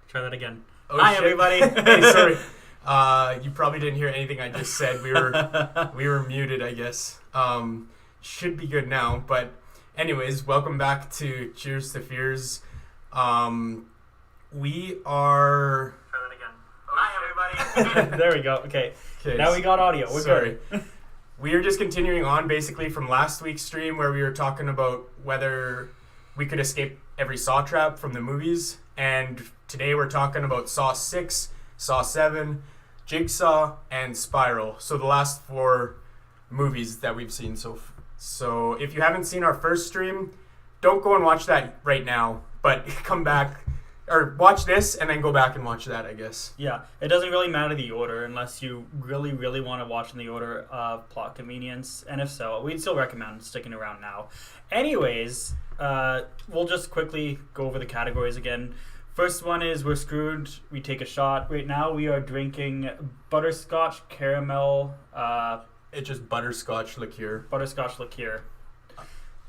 Try that again. Oh, Hi, shit. everybody. Hey, sorry. You probably didn't hear anything I just said. We were muted, I guess. Should be good now. But anyways, welcome back to Cheers to Fears. We are... Try that again. Hi, everybody. There we go. Okay. Okay, Now we got audio. We're sorry. good. We are just continuing on basically from last week's stream where we were talking about whether we could escape every Saw trap from the movies. And today we're talking about Saw 6, Saw 7, Jigsaw, and Spiral. So the last 4 movies that we've seen. So if you haven't seen our first stream, don't go and watch that right now. But come back, or watch this and then go back and watch that, I guess. Yeah, it doesn't really matter the order unless you really, really want to watch in the order of plot convenience. And if so, we'd still recommend sticking around now. Anyways, we'll just quickly go over the categories again. First one is We're Screwed, we take a shot. Right now we are drinking butterscotch caramel. It's just butterscotch liqueur. Butterscotch liqueur.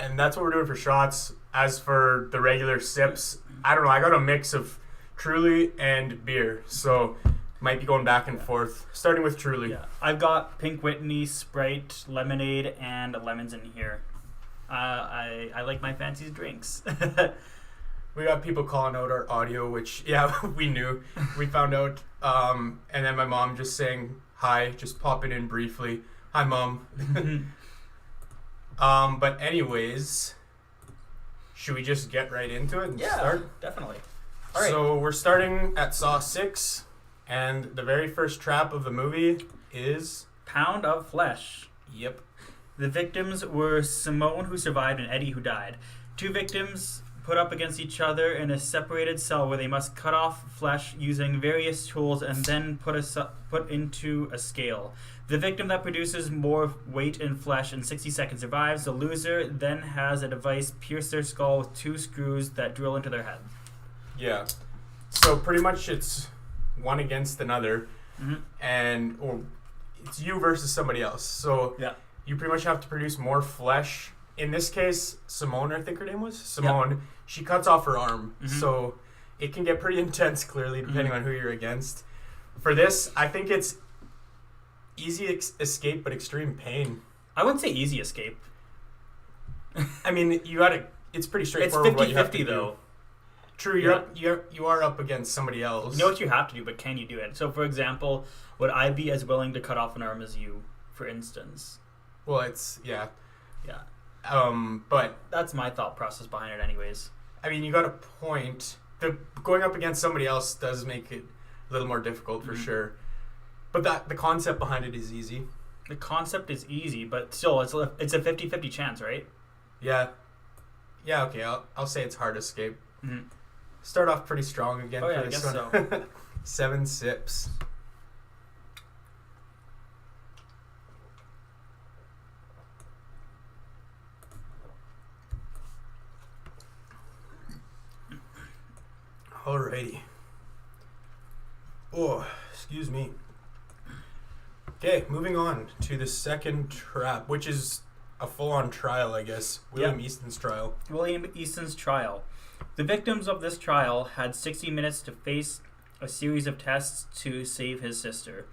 And that's what we're doing for shots. As for the regular sips, I don't know. I got a mix of Truly and beer. So might be going back and forth. Starting with Truly. Yeah, I've got Pink Whitney, Sprite, lemonade, and lemons in here. I like my fancy drinks. We got people calling out our audio, which, yeah, we knew. We found out. And then my mom just saying hi, just popping in briefly. Hi, Mom. But anyways, should we just get right into it and start? Definitely. All right. So we're starting at Saw 6, and the very first trap of the movie is... Pound of flesh. Yep. The victims were Simone, who survived, and Eddie, who died. 2 victims put up against each other in a separated cell where they must cut off flesh using various tools and then put into a scale. The victim that produces more weight in flesh in 60 seconds survives. The loser then has a device pierce their skull with 2 screws that drill into their head. Yeah. So pretty much it's one against another, or it's you versus somebody else. So you pretty much have to produce more flesh. In this case, Simone, I think her name was? Simone, she cuts off her arm. So it can get pretty intense, clearly, depending on who you're against. For this, I think it's easy escape, but extreme pain. I wouldn't say easy escape. I mean, it's pretty straightforward. It's 50-50, though. True, you are up against somebody else. You know what you have to do, but can you do it? So, for example, would I be as willing to cut off an arm as you, for instance? Well, it's, yeah. But that's my thought process behind it anyways. I mean, you got a point. Going up against somebody else does make it a little more difficult for sure. But the concept behind it is easy. The concept is easy, but still, it's a 50-50 chance, right? Yeah. Yeah, okay, I'll say it's hard escape. Start off pretty strong again for this one. So. 7 sips. Alrighty. Oh, excuse me. Okay, moving on to the second trap, which is a full-on trial, I guess. William Easton's trial. William Easton's trial. The victims of this trial had 60 minutes to face a series of tests to save his sister.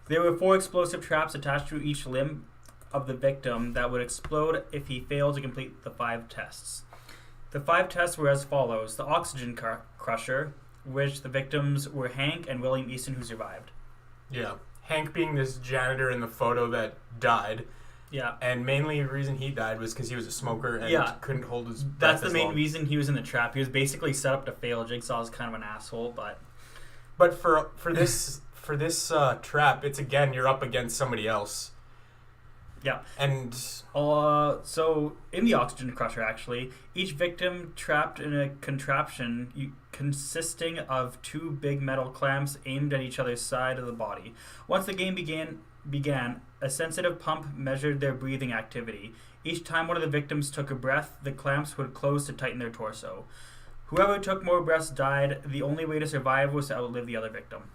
There were 4 explosive traps attached to each limb of the victim that would explode if he failed to complete the 5 tests. The 5 tests were as follows. The oxygen crusher, which the victims were Hank and William Easton, who survived. Yeah. Hank being this janitor in the photo that died. Yeah. And mainly the reason he died was because he was a smoker and couldn't hold his breath. That's the main reason he was in the trap. He was basically set up to fail. Jigsaw's kind of an asshole, But for this trap, it's again you're up against somebody else. Yeah. And so in the oxygen crusher, actually, each victim trapped in a contraption consisting of 2 big metal clamps aimed at each other's side of the body. Once the game began, a sensitive pump measured their breathing activity. Each time one of the victims took a breath, the clamps would close to tighten their torso. Whoever took more breaths died. The only way to survive was to outlive the other victim.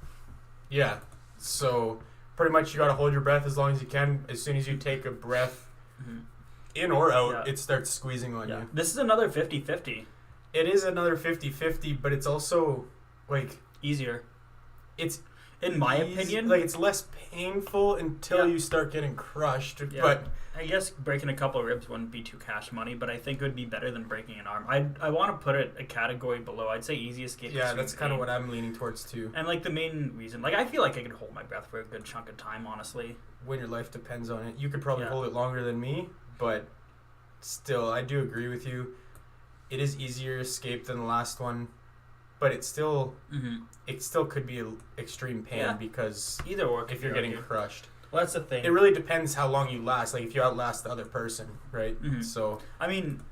Yeah. So pretty much you got to hold your breath as long as you can. As soon as you take a breath in or out, it starts squeezing on you. This is another 50-50. It is another 50-50, but it's also like Easier. It's in my opinion. Like, it's less painful until you start getting crushed. Yeah. But I guess breaking a couple of ribs wouldn't be too cash money, but I think it would be better than breaking an arm. I want to put it a category below. I'd say easy escape. Yeah, that's kind of what I'm leaning towards too. And like the main reason, like I feel like I could hold my breath for a good chunk of time, honestly. When your life depends on it. You could probably hold it longer than me, but still, I do agree with you. It is easier escape than the last one, but it still could be an extreme pain because either or if you're getting crushed. Well, that's the thing. It really depends how long you last. Like if you outlast the other person, right? So I mean,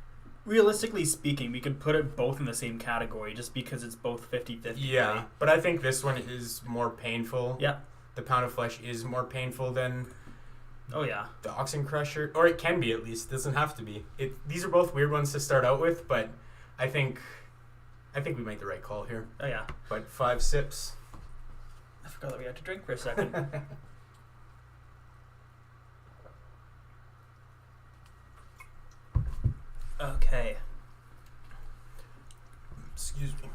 realistically speaking, we could put it both in the same category just because it's both 50-50. Yeah, right? but I think this one is more painful. Yeah. The pound of flesh is more painful than the oxen crusher, or it can be at least. It doesn't have to be. These are both weird ones to start out with, but I think we made the right call here. Oh yeah. But 5 sips. I forgot that we had to drink for a second. Okay. Excuse me.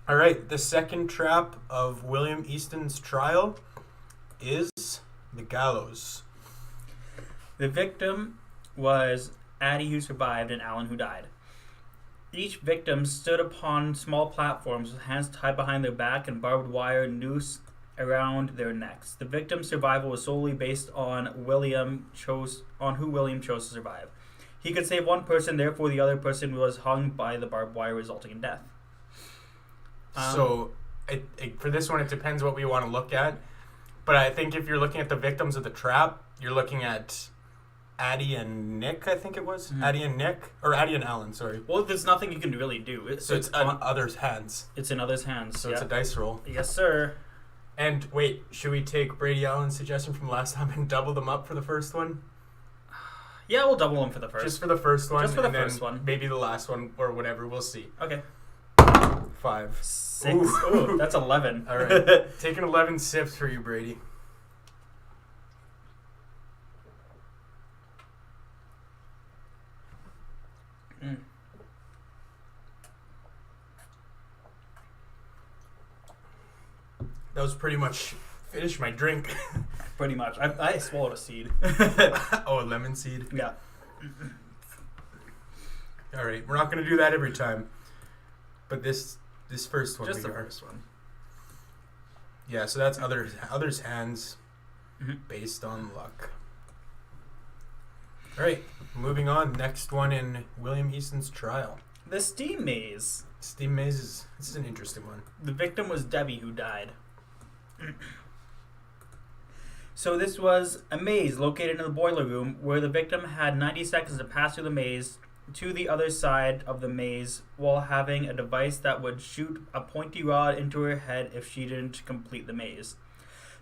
All right, the second trap of William Easton's trial is the gallows. The victim was Addie, who survived, and Alan, who died. Each victim stood upon small platforms with hands tied behind their back and barbed wire noose around their necks. The victim's survival was solely based on who William chose to survive. He could save one person, therefore the other person was hung by the barbed wire, resulting in death. So, for this one, it depends what we want to look at. But I think if you're looking at the victims of the trap, you're looking at Addie and Nick, I think it was. Addie and Nick. Or Addie and Alan, sorry. Well, there's nothing you can really do. So it's in others' hands. It's in others' hands. So it's a dice roll. Yes, sir. And wait, should we take Brady Allen's suggestion from last time and double them up for the first one? Yeah, we'll double them for the first. Just for the first one. Just for the first one. Maybe the last one or whatever. We'll see. Okay. 5. 6. Ooh, that's 11. All right. Taking 11 sips for you, Brady. That was pretty much finished my drink. Pretty much. I swallowed a seed. Oh, a lemon seed? Yeah. All right. We're not going to do that every time. But this first one. Just the first one. Yeah, so that's others' hands based on luck. All right. Moving on. Next one in William Easton's trial. The steam maze. Steam mazes. This is an interesting one. The victim was Debbie, who died. So this was a maze located in the boiler room where the victim had 90 seconds to pass through the maze to the other side of the maze while having a device that would shoot a pointy rod into her head if she didn't complete the maze.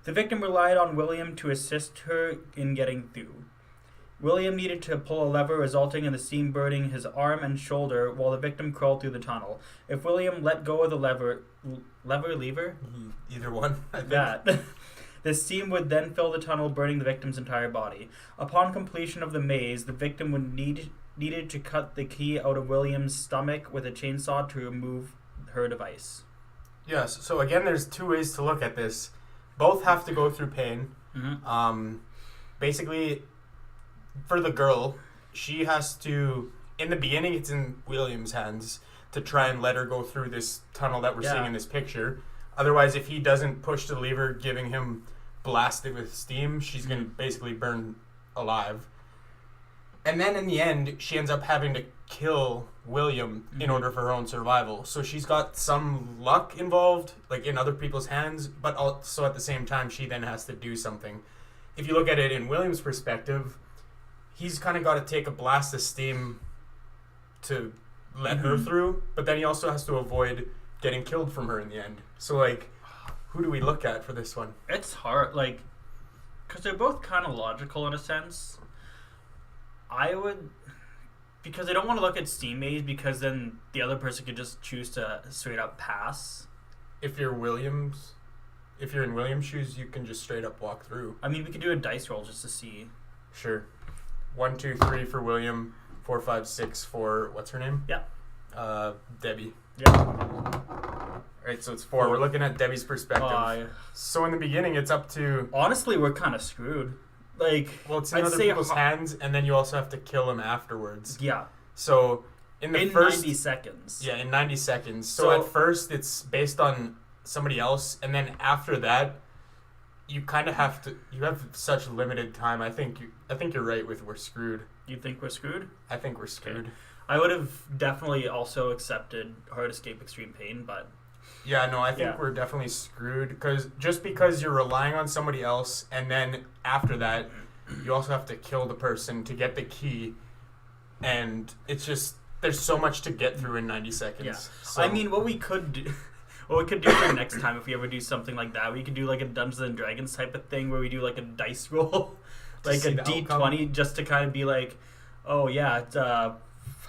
The victim relied on William to assist her in getting through. William needed to pull a lever, resulting in the steam burning his arm and shoulder while the victim crawled through the tunnel. If William let go of the lever, either one, I think. That. The steam would then fill the tunnel, burning the victim's entire body. Upon completion of the maze, the victim would needed to cut the key out of William's stomach with a chainsaw to remove her device. Yes. So again, there's 2 ways to look at this. Both have to go through pain. Basically, for the girl, she has to, in the beginning, it's in William's hands to try and let her go through this tunnel that we're seeing in this picture. Otherwise, if he doesn't push the lever, giving him blasted with steam, she's going to basically burn alive. And then in the end, she ends up having to kill William in order for her own survival. So she's got some luck involved, like in other people's hands, but also at the same time, she then has to do something. If you look at it in William's perspective, he's kind of got to take a blast of steam to let her through, but then he also has to avoid getting killed from her in the end. So, like, who do we look at for this one? It's hard, like, because they're both kind of logical in a sense. Because I don't want to look at steam maze because then the other person could just choose to straight up pass. If you're in William's shoes, you can just straight up walk through. I mean, we could do a dice roll just to see. Sure. 1, 2, 3 for William. 4, 5, 6 for what's her name? Yeah. Debbie. Yeah. Right, so it's 4. We're looking at Debbie's perspective. So in the beginning, it's up to... Honestly, we're kind of screwed. Like, well, it's in other people's hands, and then you also have to kill them afterwards. Yeah. So in the first... 90 seconds. Yeah, in 90 seconds. So at first, it's based on somebody else, and then after that, you kind of have to... You have such limited time. I think you're right with we're screwed. You think we're screwed? I think we're screwed. Okay. I would have definitely also accepted Hard Escape Extreme Pain, but... Yeah, no, I think we're definitely screwed because you're relying on somebody else, and then after that, you also have to kill the person to get the key, and it's just there's so much to get through in 90 seconds. Yeah, so. I mean, what we could do for next time if we ever do something like that, we could do like a Dungeons and Dragons type of thing where we do like a dice roll, like a D20, just to kind of be like, oh yeah, it's,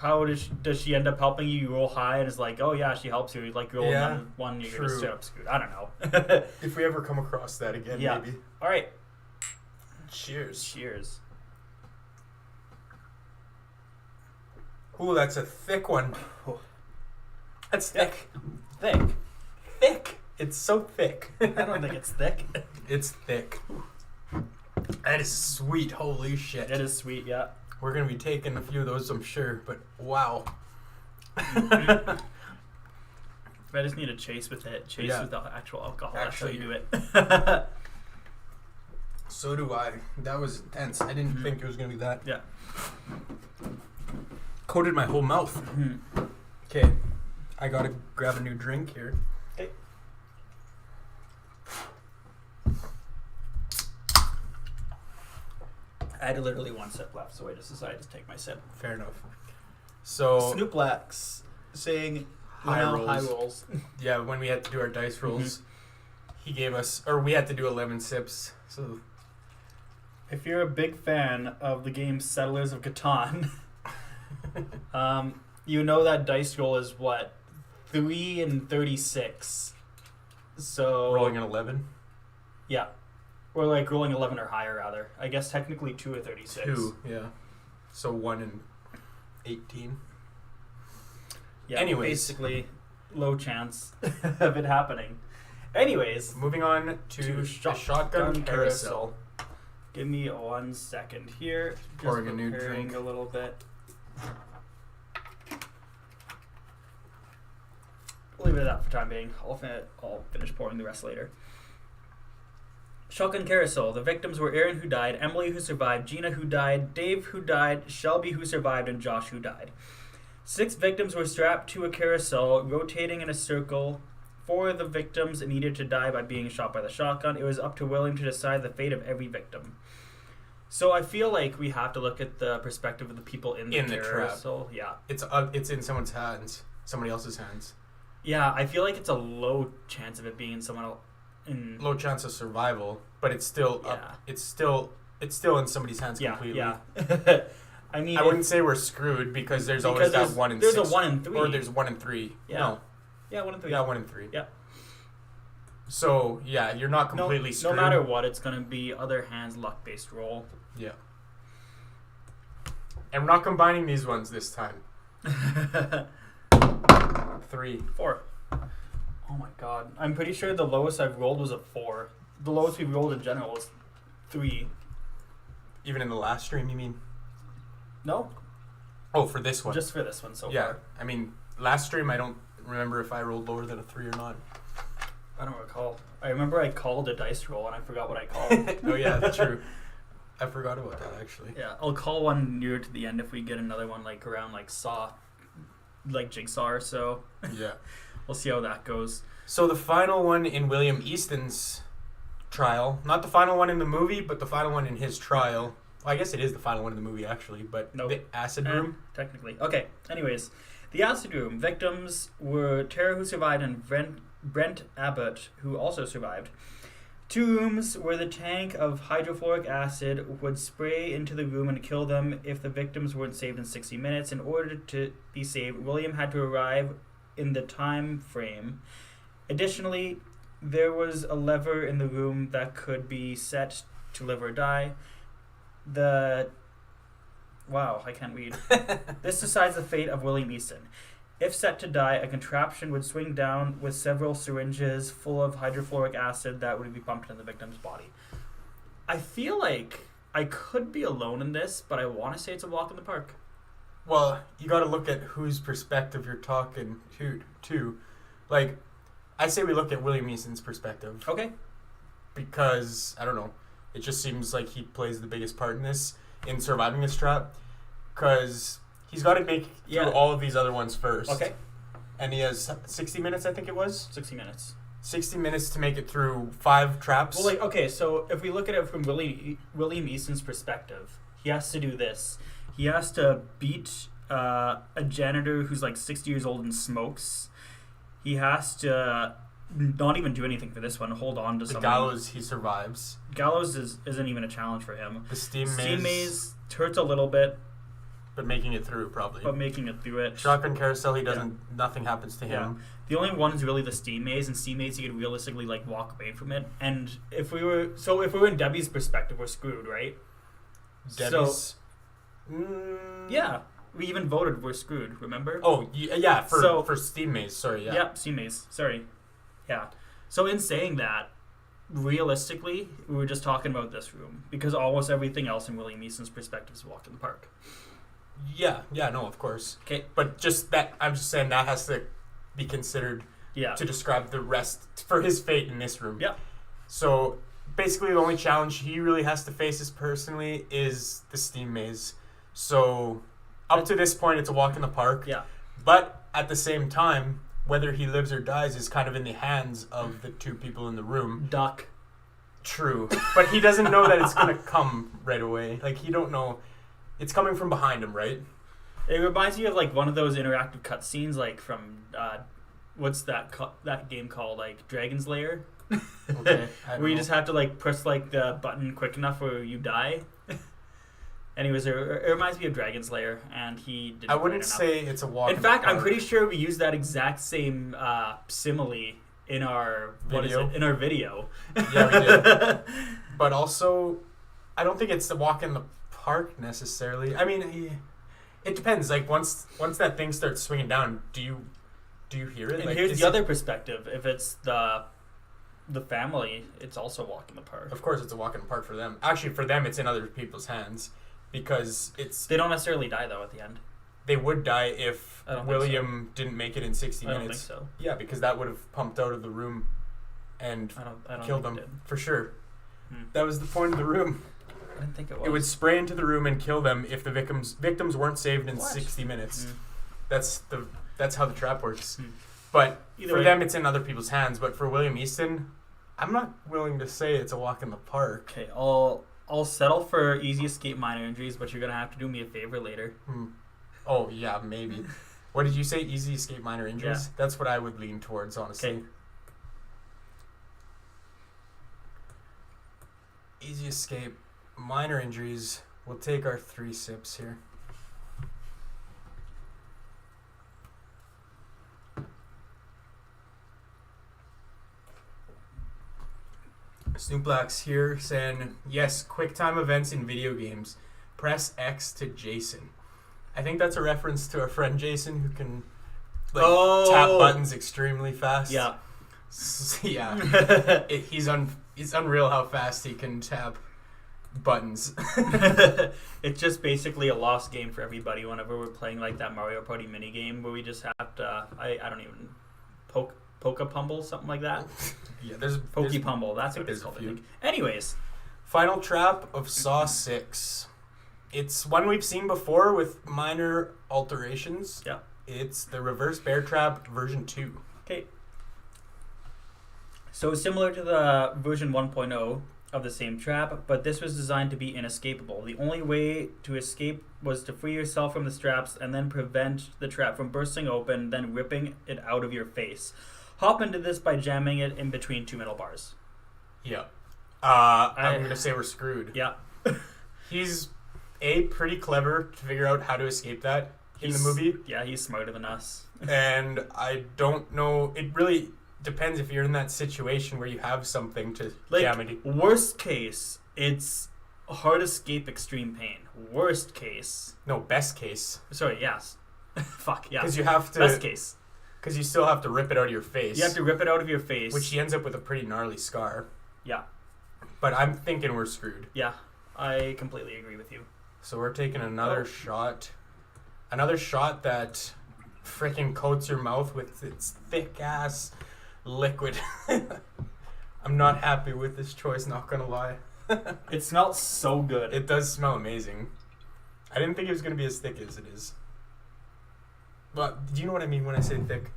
how does she end up helping you? You roll high and it's like, oh yeah, she helps you. You like roll one, you're gonna straight up screwed. I don't know. If we ever come across that again, maybe. All right. Cheers. Cheers. Ooh, that's a thick one. That's thick. Thick. Thick. It's so thick. I don't think it's thick. It's thick. That is sweet. Holy shit. It is sweet, yeah. We're going to be taking a few of those, I'm sure, but wow. I just need to chase with it. Chase with the actual alcohol. Actually, that's how you do it. So do I. That was intense. I didn't think it was going to be that. Yeah. Coated my whole mouth. Okay. I got to grab a new drink here. Okay. I had literally one sip left, so I just decided to take my sip. Fair enough. So Snoop Lax saying high rolls. rolls. Yeah, when we had to do our dice rolls, he gave us, or we had to do 11 sips. So if you're a big fan of the game Settlers of Catan, you know that dice roll is what? 3 and 36. So rolling an 11? Yeah. Or like rolling 11 or higher, rather. I guess technically 2 or 36. 2, yeah. So 1 and 18. Yeah, anyways. Basically, low chance of it happening. Anyways. Moving on to the shotgun carousel. Give me 1 second here. Just pouring a new drink. A little bit. Leave it at that for time being. I'll finish pouring the rest later. Shotgun Carousel. The victims were Aaron, who died, Emily, who survived, Gina, who died, Dave, who died, Shelby, who survived, and Josh, who died. 6 victims were strapped to a carousel, rotating in a circle. 4 of the victims needed to die by being shot by the shotgun. It was up to William to decide the fate of every victim. So I feel like we have to look at the perspective of the people in the carousel. Yeah, it's in someone's hands, somebody else's hands. Yeah, I feel like it's a low chance of it being in someone else. Low chance of survival, but it's still up. It's still in somebody's hands completely. Yeah. I mean, I wouldn't say we're screwed because there's always that 1 in 6. There's a 1 in 3. Or there's 1 in 3. Yeah. No. Yeah, 1 in 3. Yeah, 1 in 3. Yeah. So, yeah, you're not completely screwed. No matter what, it's going to be other hands luck-based roll. Yeah. And we're not combining these ones this time. 3. 4. Oh my god. I'm pretty sure the lowest I've rolled was a 4. The lowest we've rolled in general was 3. Even in the last stream, you mean? No. Oh, for this one. Just for this one so far. Yeah. I mean, last stream, I don't remember if I rolled lower than a 3 or not. I don't recall. I remember I called a dice roll and I forgot what I called. Oh, yeah, that's true. I forgot about that, actually. Yeah, I'll call one near to the end if we get another one like around like Jigsaw or so. Yeah. We'll see how that goes. So the final one in William Easton's trial, not the final one in the movie, but the final one in his trial. Well, I guess it is the final one in the movie, actually, but the acid room. Technically. Okay, anyways. The acid room. Victims were Tara, who survived, and Brent Abbott, who also survived. 2 rooms where the tank of hydrofluoric acid would spray into the room and kill them if the victims weren't saved in 60 minutes. In order to be saved, William had to arrive in the time frame. Additionally, there was a lever in the room that could be set to live or die. Wow, I can't read. This decides the fate of William Easton. If set to die, a contraption would swing down with several syringes full of hydrofluoric acid that would be pumped into the victim's body. I feel like I could be alone in this, but I want to say it's a walk in the park. Well, you got to look at whose perspective you're talking to. Like, I say we look at William Easton's perspective. Okay. Because, I don't know, it just seems like he plays the biggest part in this, in surviving this trap. Because he's got to make through all of these other ones first. Okay. And he has 60 minutes, I think it was? 60 minutes. 60 minutes to make it through 5 traps. Well, like, okay, so if we look at it from William Easton's perspective, he has to do this. He has to beat a janitor who's like 60 years old and smokes. He has to not even do anything for this one. Hold on to the someone. gallows, he survives. Gallows isn't even a challenge for him. The steam maze hurts a little bit, but making it through probably. but making it through it. Shotgun carousel, he doesn't. Nothing happens to him. Yeah. The only one is really the steam maze, and steam maze you could realistically like walk away from it. And if we were in Debbie's perspective, we're screwed, right? Debbie's. Yeah, we even voted we're screwed. Remember? Oh yeah, for steam maze. Sorry, yeah. Yep, steam maze. Sorry. Yeah. So in saying that, realistically, we were just talking about this room because almost everything else in William Easton's perspective is a walk in the park. Yeah, no, of course. Okay. But just that, I'm just saying that has to be considered to describe the rest for his fate in this room. Yeah. So basically, the only challenge he really has to face is personally is the steam maze. So up to this point, it's a walk in the park. Yeah. But at the same time, whether he lives or dies is kind of in the hands of the 2 people in the room. Duck. True. But he doesn't know that it's going to come right away. Like, he don't know. It's coming from behind him, right? It reminds me of like one of those interactive cutscenes, like from what's that game called, like Dragon's Lair, Okay. where you just have to like press like the button quick enough where you die. Anyways, it reminds me of Dragon's Lair, and he didn't. I wouldn't say it's a walk. In fact, I'm pretty sure we used that exact same simile in our video. In our video. Yeah, we did. But also, I don't think it's the walk in the park necessarily. I mean, it depends. Like once that thing starts swinging down, do you hear it? And like, here's the other perspective. If it's the family, it's also a walk in the park. Of course, it's a walk in the park for them. Actually, for them, it's in other people's hands because it's. They don't necessarily die though at the end. They would die if William didn't make it in 60 minutes. I don't think so. Yeah, because that would have pumped out of the room and I don't killed think them for sure. Hmm. That was the point of the room. I didn't think it was. It would spray into the room and kill them if the victims weren't saved in What? 60 minutes. Mm. That's how the trap works. Mm. But Either for way. them, it's in other people's hands. But for William Easton, I'm not willing to say it's a walk in the park. Okay, I'll settle for easy escape minor injuries, but you're gonna have to do me a favor later. Oh yeah, maybe. What did you say? Easy escape minor injuries? Yeah. That's what I would lean towards, honestly. Okay. Easy escape minor injuries. We'll take our 3 sips here. Snoop Black's here saying, yes, quick time events in video games. Press X to Jason. I think that's a reference to our friend Jason who can tap buttons extremely fast. Yeah. Yeah. He's unreal how fast he can tap buttons. It's just basically a lost game for everybody whenever we're playing like that Mario Party mini game where we just have to I don't even Poke-a-Pumble, something like that. Yeah, there's Pokey-Pumble, that's what it's called, I think. Anyways. Final trap of Saw 6. It's one we've seen before with minor alterations. Yeah. It's the reverse bear trap version 2. Okay. So similar to the version 1.0 of the same trap, but this was designed to be inescapable. The only way to escape was to free yourself from the straps and then prevent the trap from bursting open, then ripping it out of your face. Hop into this by jamming it in between 2 metal bars. Yeah. I'm going to say we're screwed. Yeah. He's pretty clever to figure out how to escape that in the movie. Yeah, he's smarter than us. And I don't know. It really depends if you're in that situation where you have something to jam it. Worst case, it's hard escape, extreme pain. Worst case. No, best case. Sorry, yes. Fuck, yeah. Because you have to... Best case. Because you still have to rip it out of your face. You have to rip it out of your face. Which he ends up with a pretty gnarly scar. Yeah. But I'm thinking we're screwed. Yeah, I completely agree with you. So we're taking another shot. Another shot that freaking coats your mouth with its thick-ass liquid. I'm not happy with this choice, not gonna lie. It smells so good. It does smell amazing. I didn't think it was gonna be as thick as it is. But do you know what I mean when I say thick?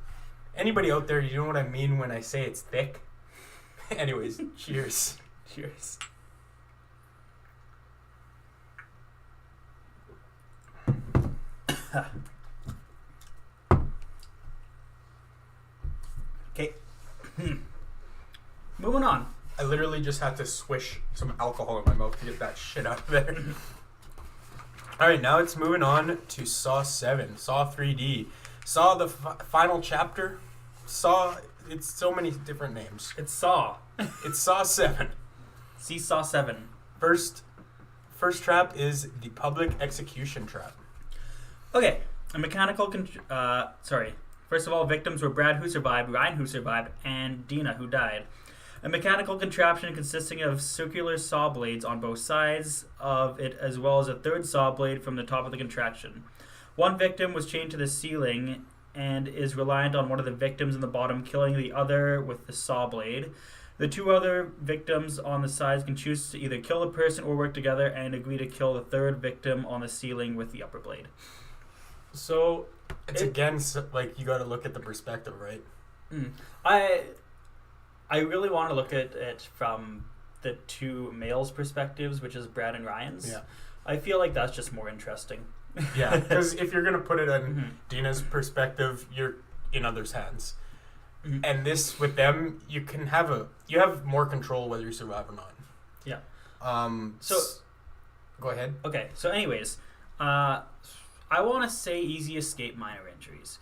Anybody out there, you know what I mean when I say it's thick? Anyways, cheers. Cheers. Okay. Moving on. I literally just had to swish some alcohol in my mouth to get that shit out of there. Alright, now it's moving on to Saw 7. Saw 3D. Saw the final chapter. Saw... It's so many different names. It's Saw. It's Saw 7. See Saw 7. First trap is the public execution trap. Okay. A mechanical... First of all, victims were Brad, who survived, Ryan, who survived, and Dina, who died. A mechanical contraption consisting of circular saw blades on both sides of it, as well as a third saw blade from the top of the contraption. One victim was chained to the ceiling and is reliant on one of the victims in the bottom killing the other with the saw blade. The two other victims on the sides can choose to either kill the person or work together and agree to kill the third victim on the ceiling with the upper blade. So... It's again, like, you gotta look at the perspective, right? I really want to look at it from the two males' perspectives, which is Brad and Ryan's. Yeah. I feel like that's just more interesting. Yeah, because if you're going to put it on Dina's perspective, you're in others' hands. Mm-hmm. And this, with them, you have more control whether you survive or not. Yeah. So, go ahead. Okay, so anyways, I want to say easy escape, minor injuries.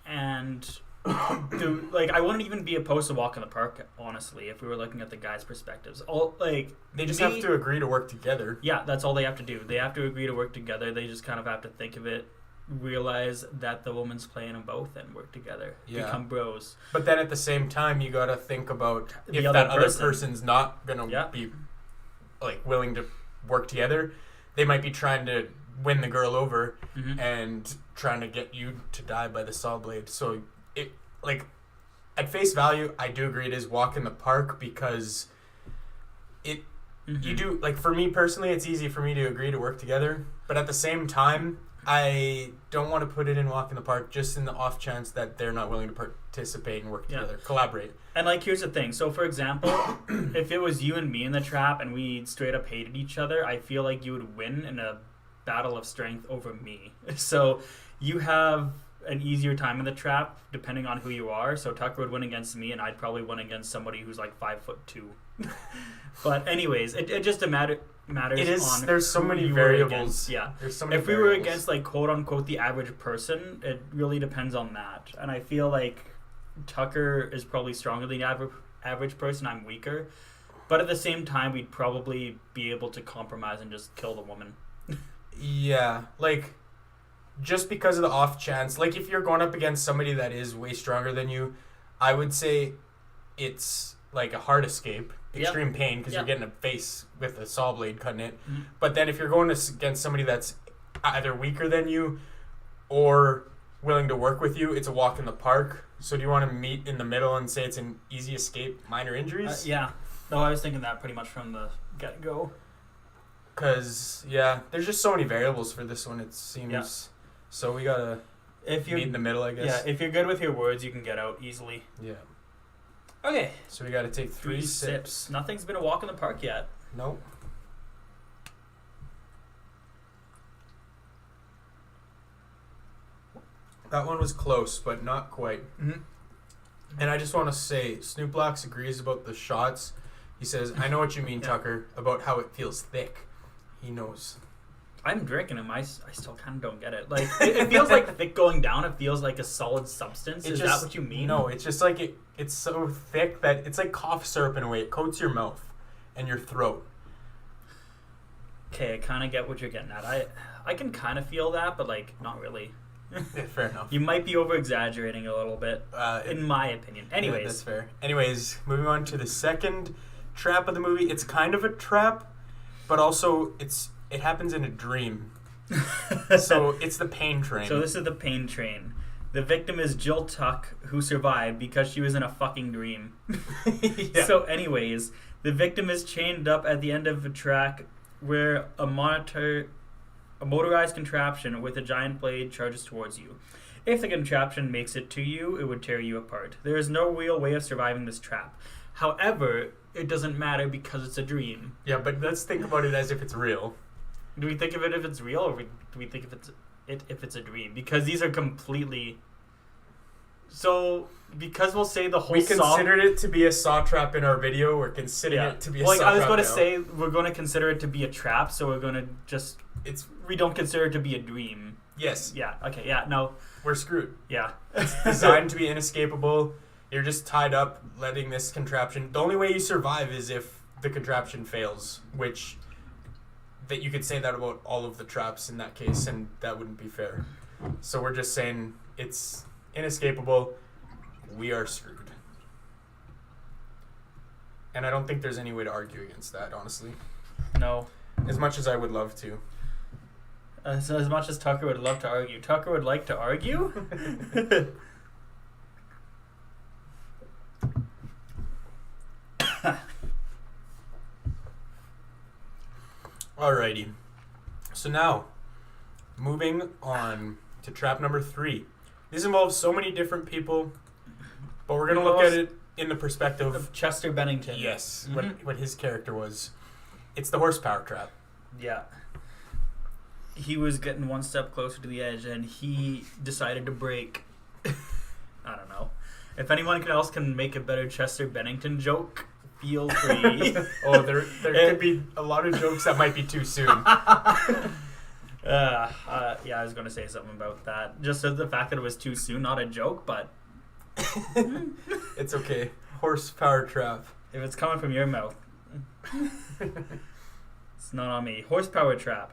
And... I wouldn't even be opposed to walk in the park, honestly, if we were looking at the guys' perspectives. They just have to agree to work together. Yeah, that's all they have to do. They have to agree to work together. They just kind of have to think of it, realize that the woman's playing them both, and work together. Yeah. Become bros. But then at the same time, you gotta think about if that other person's not gonna be willing to work together. They might be trying to win the girl over and trying to get you to die by the saw blade. So at face value, I do agree it is walk in the park because you do, for me personally, it's easy for me to agree to work together. But at the same time, I don't want to put it in walk in the park just in the off chance that they're not willing to participate and work together, collaborate. And here's the thing. So for example, if it was you and me in the trap and we straight up hated each other, I feel like you would win in a battle of strength over me. So you have an easier time in the trap depending on who you are. So Tucker would win against me and I'd probably win against somebody who's 5'2". But anyways, it just matters. It is. On there's so many variables. Yeah. There's so many if we were against quote unquote the average person, it really depends on that. And I feel like Tucker is probably stronger than the average person. I'm weaker. But at the same time, we'd probably be able to compromise and just kill the woman. Yeah. Just because of the off chance, if you're going up against somebody that is way stronger than you, I would say it's a hard escape, extreme pain because you're getting a face with a saw blade cutting it. Mm-hmm. But then if you're going against somebody that's either weaker than you or willing to work with you, it's a walk in the park. So do you want to meet in the middle and say it's an easy escape, minor injuries? Yeah. No, I was thinking that pretty much from the get-go. Because, there's just so many variables for this one, it seems... Yeah. So we gotta meet in the middle, I guess. Yeah, if you're good with your words, you can get out easily. Yeah. Okay. So we gotta take 3 sips. Nothing's been a walk in the park yet. Nope. That one was close, but not quite. Mm-hmm. And I just want to say, Snoop Blocks agrees about the shots. He says, I know what you mean, Tucker, about how it feels thick. He knows. I'm drinking them. I still kind of don't get it. It feels like thick going down. It feels like a solid substance. Is that what you mean? No, it's just it's so thick that it's like cough syrup in a way. It coats your mouth and your throat. Okay, I kind of get what you're getting at. I can kind of feel that, but not really. Yeah, fair enough. You might be over-exaggerating a little bit, in my opinion. Anyways. Yeah, that's fair. Anyways, moving on to the second trap of the movie. It's kind of a trap, but also it happens in a dream. So it's the pain train. So this is the pain train. The victim is Jill Tuck, who survived because she was in a fucking dream. Yeah. So anyways, the victim is chained up at the end of a track where a motorized contraption with a giant blade charges towards you. If the contraption makes it to you, it would tear you apart. There is no real way of surviving this trap. However, it doesn't matter because it's a dream. Yeah, but let's think about it as if it's real. Do we think of it if it's real, or do we think if it's a dream? Because these are completely... So, because we'll say the whole We considered it to be a saw trap in our video. We're considering it to be a saw trap. I was going to say we're going to consider it to be a trap, so we're going to just... We don't consider it to be a dream. Yes. Yeah, okay, yeah, no. We're screwed. Yeah. It's designed to be inescapable. You're just tied up, letting this contraption... The only way you survive is if the contraption fails, which... That you could say that about all of the traps in that case, and that wouldn't be fair. So we're just saying it's inescapable. We are screwed. And I don't think there's any way to argue against that, honestly. No. As much as I would love to. As much as Tucker would love to argue. Tucker would like to argue? Alrighty. So now, moving on to trap number 3. This involves so many different people, but we're going to look at it in the perspective of Chester Bennington. Yes, what his character was. It's the horsepower trap. Yeah. He was getting one step closer to the edge, and he decided to break. I don't know. If anyone else can make a better Chester Bennington joke, feel free. Oh, there could be a lot of jokes that might be too soon. Yeah, I was going to say something about that. Just the fact that it was too soon, not a joke, but... It's okay. Horsepower trap. If it's coming from your mouth. It's not on me. Horsepower trap.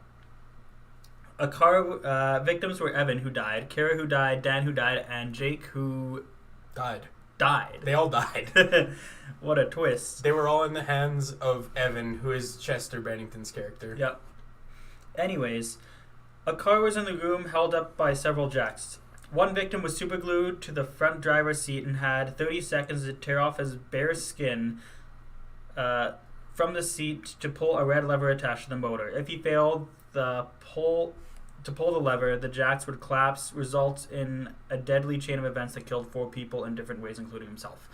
Victims were Evan, who died, Kara, who died, Dan, who died, and Jake, who... Died. They all died. What a twist. They were all in the hands of Evan, who is Chester Bennington's character. Yep. Anyways, a car was in the room held up by several jacks. One victim was superglued to the front driver's seat and had 30 seconds to tear off his bare skin from the seat to pull a red lever attached to the motor. If he failed to pull the lever, the jacks would collapse, result in a deadly chain of events that killed 4 people in different ways, including himself.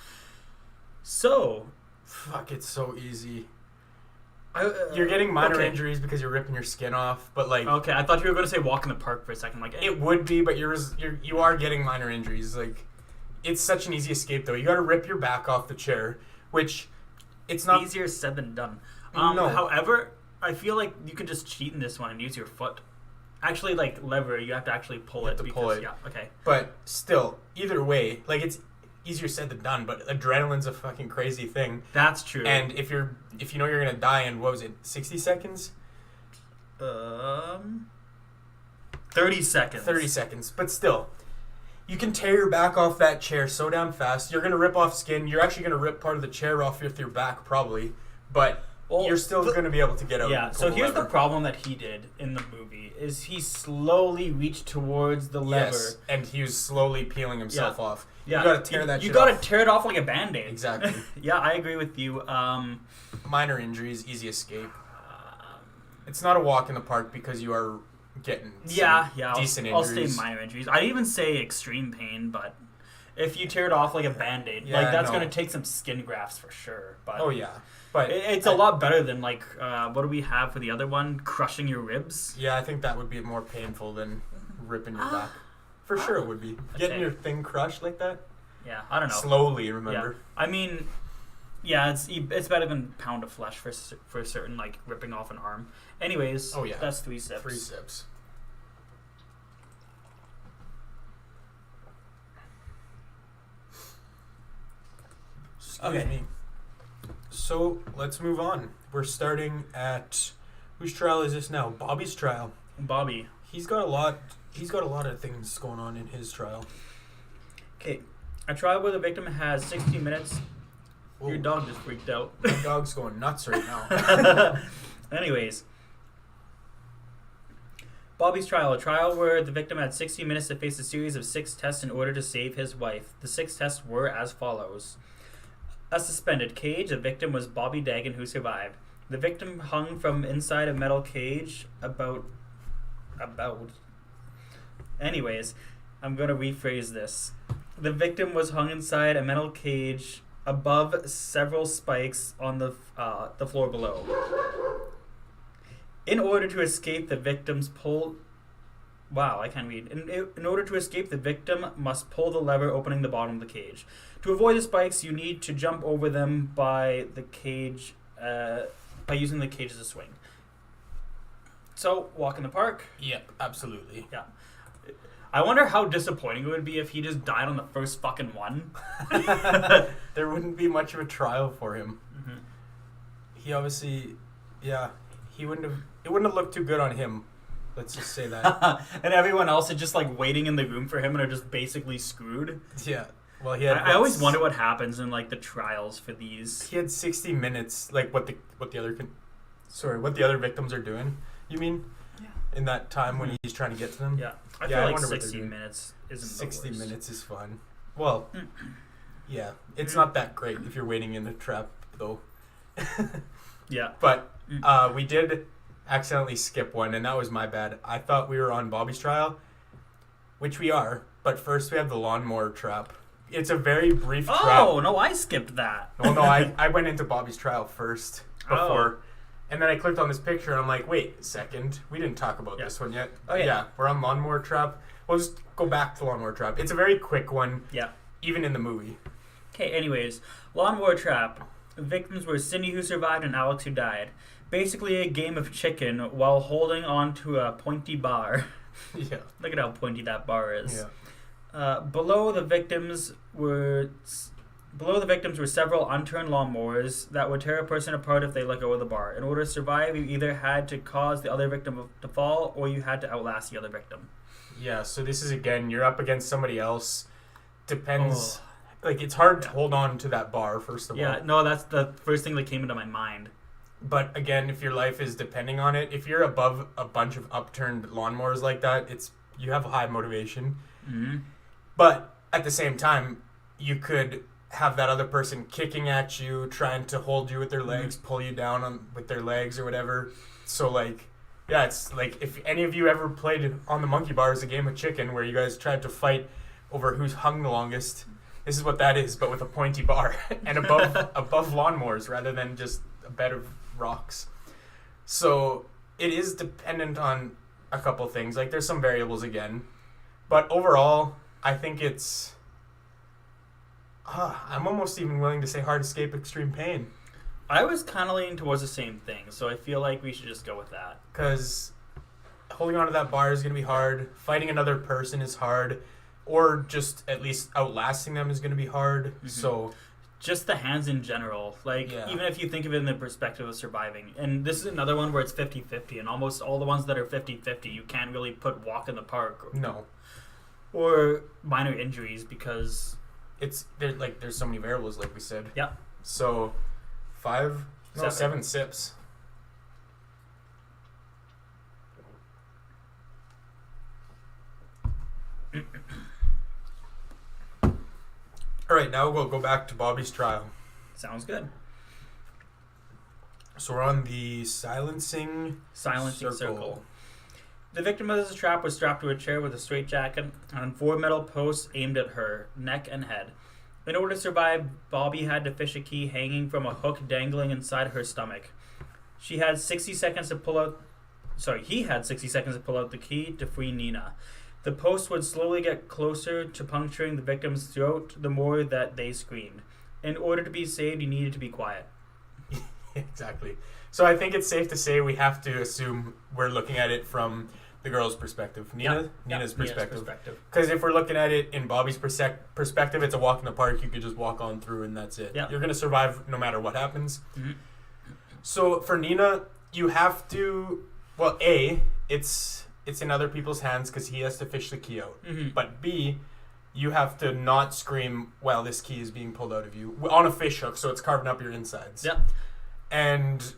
So... Fuck, it's so easy. You're getting minor injuries because you're ripping your skin off, but like... Okay, I thought you were going to say walk in the park for a second. Like it would be, but you are getting minor injuries. Like, it's such an easy escape, though. You got to rip your back off the chair, which it's not... Easier said than done. No. However, I feel like you could just cheat in this one and use your foot. Actually, like, lever, you have to actually pull it. Yeah, okay. But still, either way, like, it's easier said than done, but adrenaline's a fucking crazy thing. That's true. And if you know you're gonna die in, what was it, 60 seconds? 30 seconds. 30 seconds. But still, you can tear your back off that chair so damn fast. You're gonna rip off skin. You're actually gonna rip part of the chair off with your back, probably. But you're still going to be able to get out. Yeah, so here's the problem that he did in the movie, is he slowly reached towards the lever. Yes, and he was slowly peeling himself off. Yeah. You got to tear that shit off. You got to tear it off like a Band-Aid. Exactly. Yeah, I agree with you. Minor injuries, easy escape. It's not a walk in the park because you are getting decent injuries. I'll say minor injuries. I'd even say extreme pain, but if you tear it off like a Band-Aid, that's going to take some skin grafts for sure. But oh, yeah. But it's a lot better than, like, what do we have for the other one? Crushing your ribs? Yeah, I think that would be more painful than ripping your back. For sure it would be. Getting your thing crushed like that? Yeah, I don't know. Slowly, remember? Yeah. I mean, yeah, it's better than pound of flesh for certain, like, ripping off an arm. Anyways, that's 3 sips. 3 sips. Excuse me. So, let's move on. We're starting at... Whose trial is this now? Bobby's trial. Bobby. He's got a lot He's got a lot of things going on in his trial. Okay. A trial where the victim has 60 minutes. Whoa. Your dog just freaked out. My dog's going nuts right now. Anyways. Bobby's trial. A trial where the victim had 60 minutes to face a series of 6 tests in order to save his wife. The 6 tests were as follows. A suspended cage. The victim was Bobby Dagan, who survived. The victim hung from inside a metal cage about... Anyways, I'm going to rephrase this. The victim was hung inside a metal cage above several spikes on the floor below. In order to escape, the victim's pull... Wow, I can't read. In order to escape, the victim must pull the lever opening the bottom of the cage. To avoid the spikes, you need to jump over them by using the cage as a swing. So, walk in the park. Yep, absolutely. Yeah. I wonder how disappointing it would be if he just died on the first fucking one. There wouldn't be much of a trial for him. Mm-hmm. He obviously, he wouldn't have. It wouldn't have looked too good on him. Let's just say that. And everyone else is just like waiting in the room for him and are just basically screwed. Yeah. Well, he had. I always wonder what happens in like the trials for these. He had 60 minutes, like what the other victims are doing. You mean? Yeah. In that time when he's trying to get to them. Yeah. I feel like 60 minutes isn't 60 the worst. minutes is fun. Well, yeah, it's not that great if you're waiting in the trap though. Yeah. But we did accidentally skip one, and that was my bad. I thought we were on Bobby's trial, which we are, but first we have the Lawnmower Trap. It's a very brief trap. Oh, no, I skipped that. Well, no, I went into Bobby's trial first before, and then I clicked on this picture, and I'm like, wait a second, we didn't talk about this one yet. Oh, yeah, we're on Lawnmower Trap. We'll just go back to Lawnmower Trap. It's a very quick one, even in the movie. Okay, anyways, Lawnmower Trap. Victims were Cindy, who survived, and Alex, who died. Basically a game of chicken while holding on to a pointy bar. Yeah. Look at how pointy that bar is. Yeah. Below the victims were several unturned lawnmowers that would tear a person apart if they let go of the bar. In order to survive, you either had to cause the other victim to fall, or you had to outlast the other victim. Yeah, so this is, again, you're up against somebody else. Depends. Like, it's hard to hold on to that bar, first of all. Yeah, no, that's the first thing that came into my mind. But, again, if your life is depending on it, if you're above a bunch of upturned lawnmowers like that, you have a high motivation. Mm-hmm. But, at the same time, you could have that other person kicking at you, trying to hold you with their legs, pull you down with their legs or whatever. So, like, yeah, it's like if any of you ever played on the monkey bar as a game of chicken where you guys tried to fight over who's hung the longest, this is what that is, but with a pointy bar and above lawnmowers rather than just a bed of rocks. So it is dependent on a couple things. Like, there's some variables again. But overall, I think it's... I'm almost even willing to say hard escape, extreme pain. I was kind of leaning towards the same thing, so I feel like we should just go with that. Because holding onto that bar is going to be hard. Fighting another person is hard. Or just at least outlasting them is going to be hard. Mm-hmm. So... just the hands in general. Like, even if you think of it in the perspective of surviving. And this is another one where it's 50-50. And almost all the ones that are 50-50, you can't really put walk in the park. No. Or minor injuries because... there's so many variables, like we said. Yeah. So, 7 sips. All right, now we'll go back to Bobby's trial. Sounds good. So we're on the silencing circle. The victim of this trap was strapped to a chair with a straitjacket and 4 metal posts aimed at her neck and head. In order to survive, Bobby had to fish a key hanging from a hook dangling inside her stomach. He had 60 seconds to pull out the key to free Nina. The post would slowly get closer to puncturing the victim's throat the more that they screamed. In order to be saved, you needed to be quiet. Exactly. So I think it's safe to say we have to assume we're looking at it from the girl's perspective. Nina's perspective. Because if we're looking at it in Bobby's perspective, it's a walk in the park. You could just walk on through and that's it. Yep. You're going to survive no matter what happens. Mm-hmm. So for Nina, you have to... Well, it's it's in other people's hands because he has to fish the key out. Mm-hmm. But B, you have to not scream while this key is being pulled out of you on a fish hook, so it's carving up your insides. Yep. And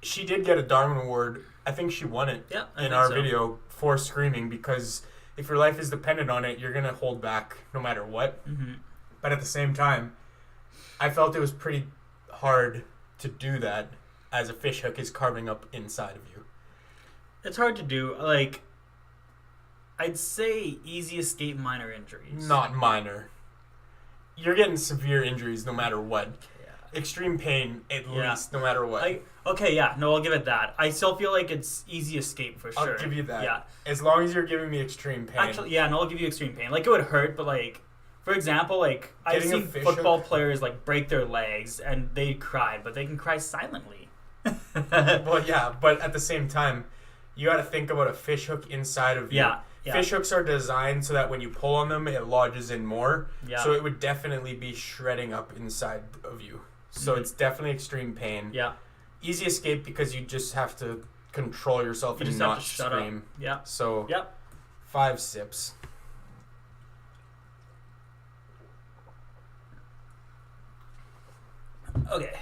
she did get a Darwin Award. I think she won it in our video for screaming, because if your life is dependent on it, you're going to hold back no matter what. Mm-hmm. But at the same time, I felt it was pretty hard to do that as a fish hook is carving up inside of you. It's hard to do. Like, I'd say easy escape, minor injuries. Not minor. You're getting severe injuries no matter what. Yeah. Extreme pain, at least, no matter what. I'll give it that. I still feel like it's easy escape for sure. I'll give you that. Yeah. As long as you're giving me extreme pain. Actually, yeah, no, I'll give you extreme pain. Like, it would hurt, but like, for example, like, I've Getting a seen fish football hook. players like break their legs and they cry, but they can cry silently. Well, yeah, but at the same time, you got to think about a fish hook inside of you. Yeah. Fish hooks are designed so that when you pull on them, it lodges in more. Yeah. So it would definitely be shredding up inside of you. So it's definitely extreme pain. Yeah. Easy escape because you just have to control yourself and not scream. Yeah. So Yep. 5 sips. Okay.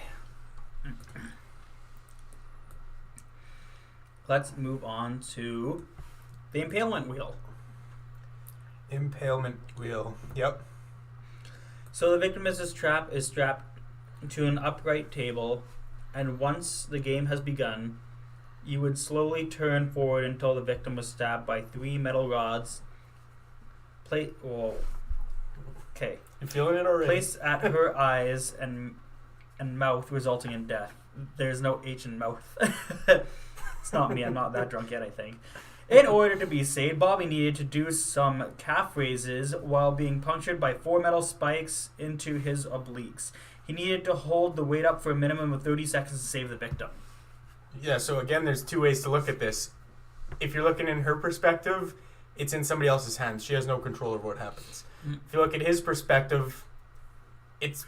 Let's move on to the Impalement Wheel. Impalement Wheel. Yep. So the victim's trap is strapped to an upright table, and once the game has begun, you would slowly turn forward until the victim was stabbed by 3 metal rods. Okay. You feeling it already? Placed at her eyes and mouth, resulting in death. There's no H in mouth. It's not me. I'm not that drunk yet, I think. In order to be saved, Bobby needed to do some calf raises while being punctured by 4 metal spikes into his obliques. He needed to hold the weight up for a minimum of 30 seconds to save the victim. Yeah, so again, there's 2 ways to look at this. If you're looking in her perspective, it's in somebody else's hands. She has no control over what happens. If you look at his perspective, it's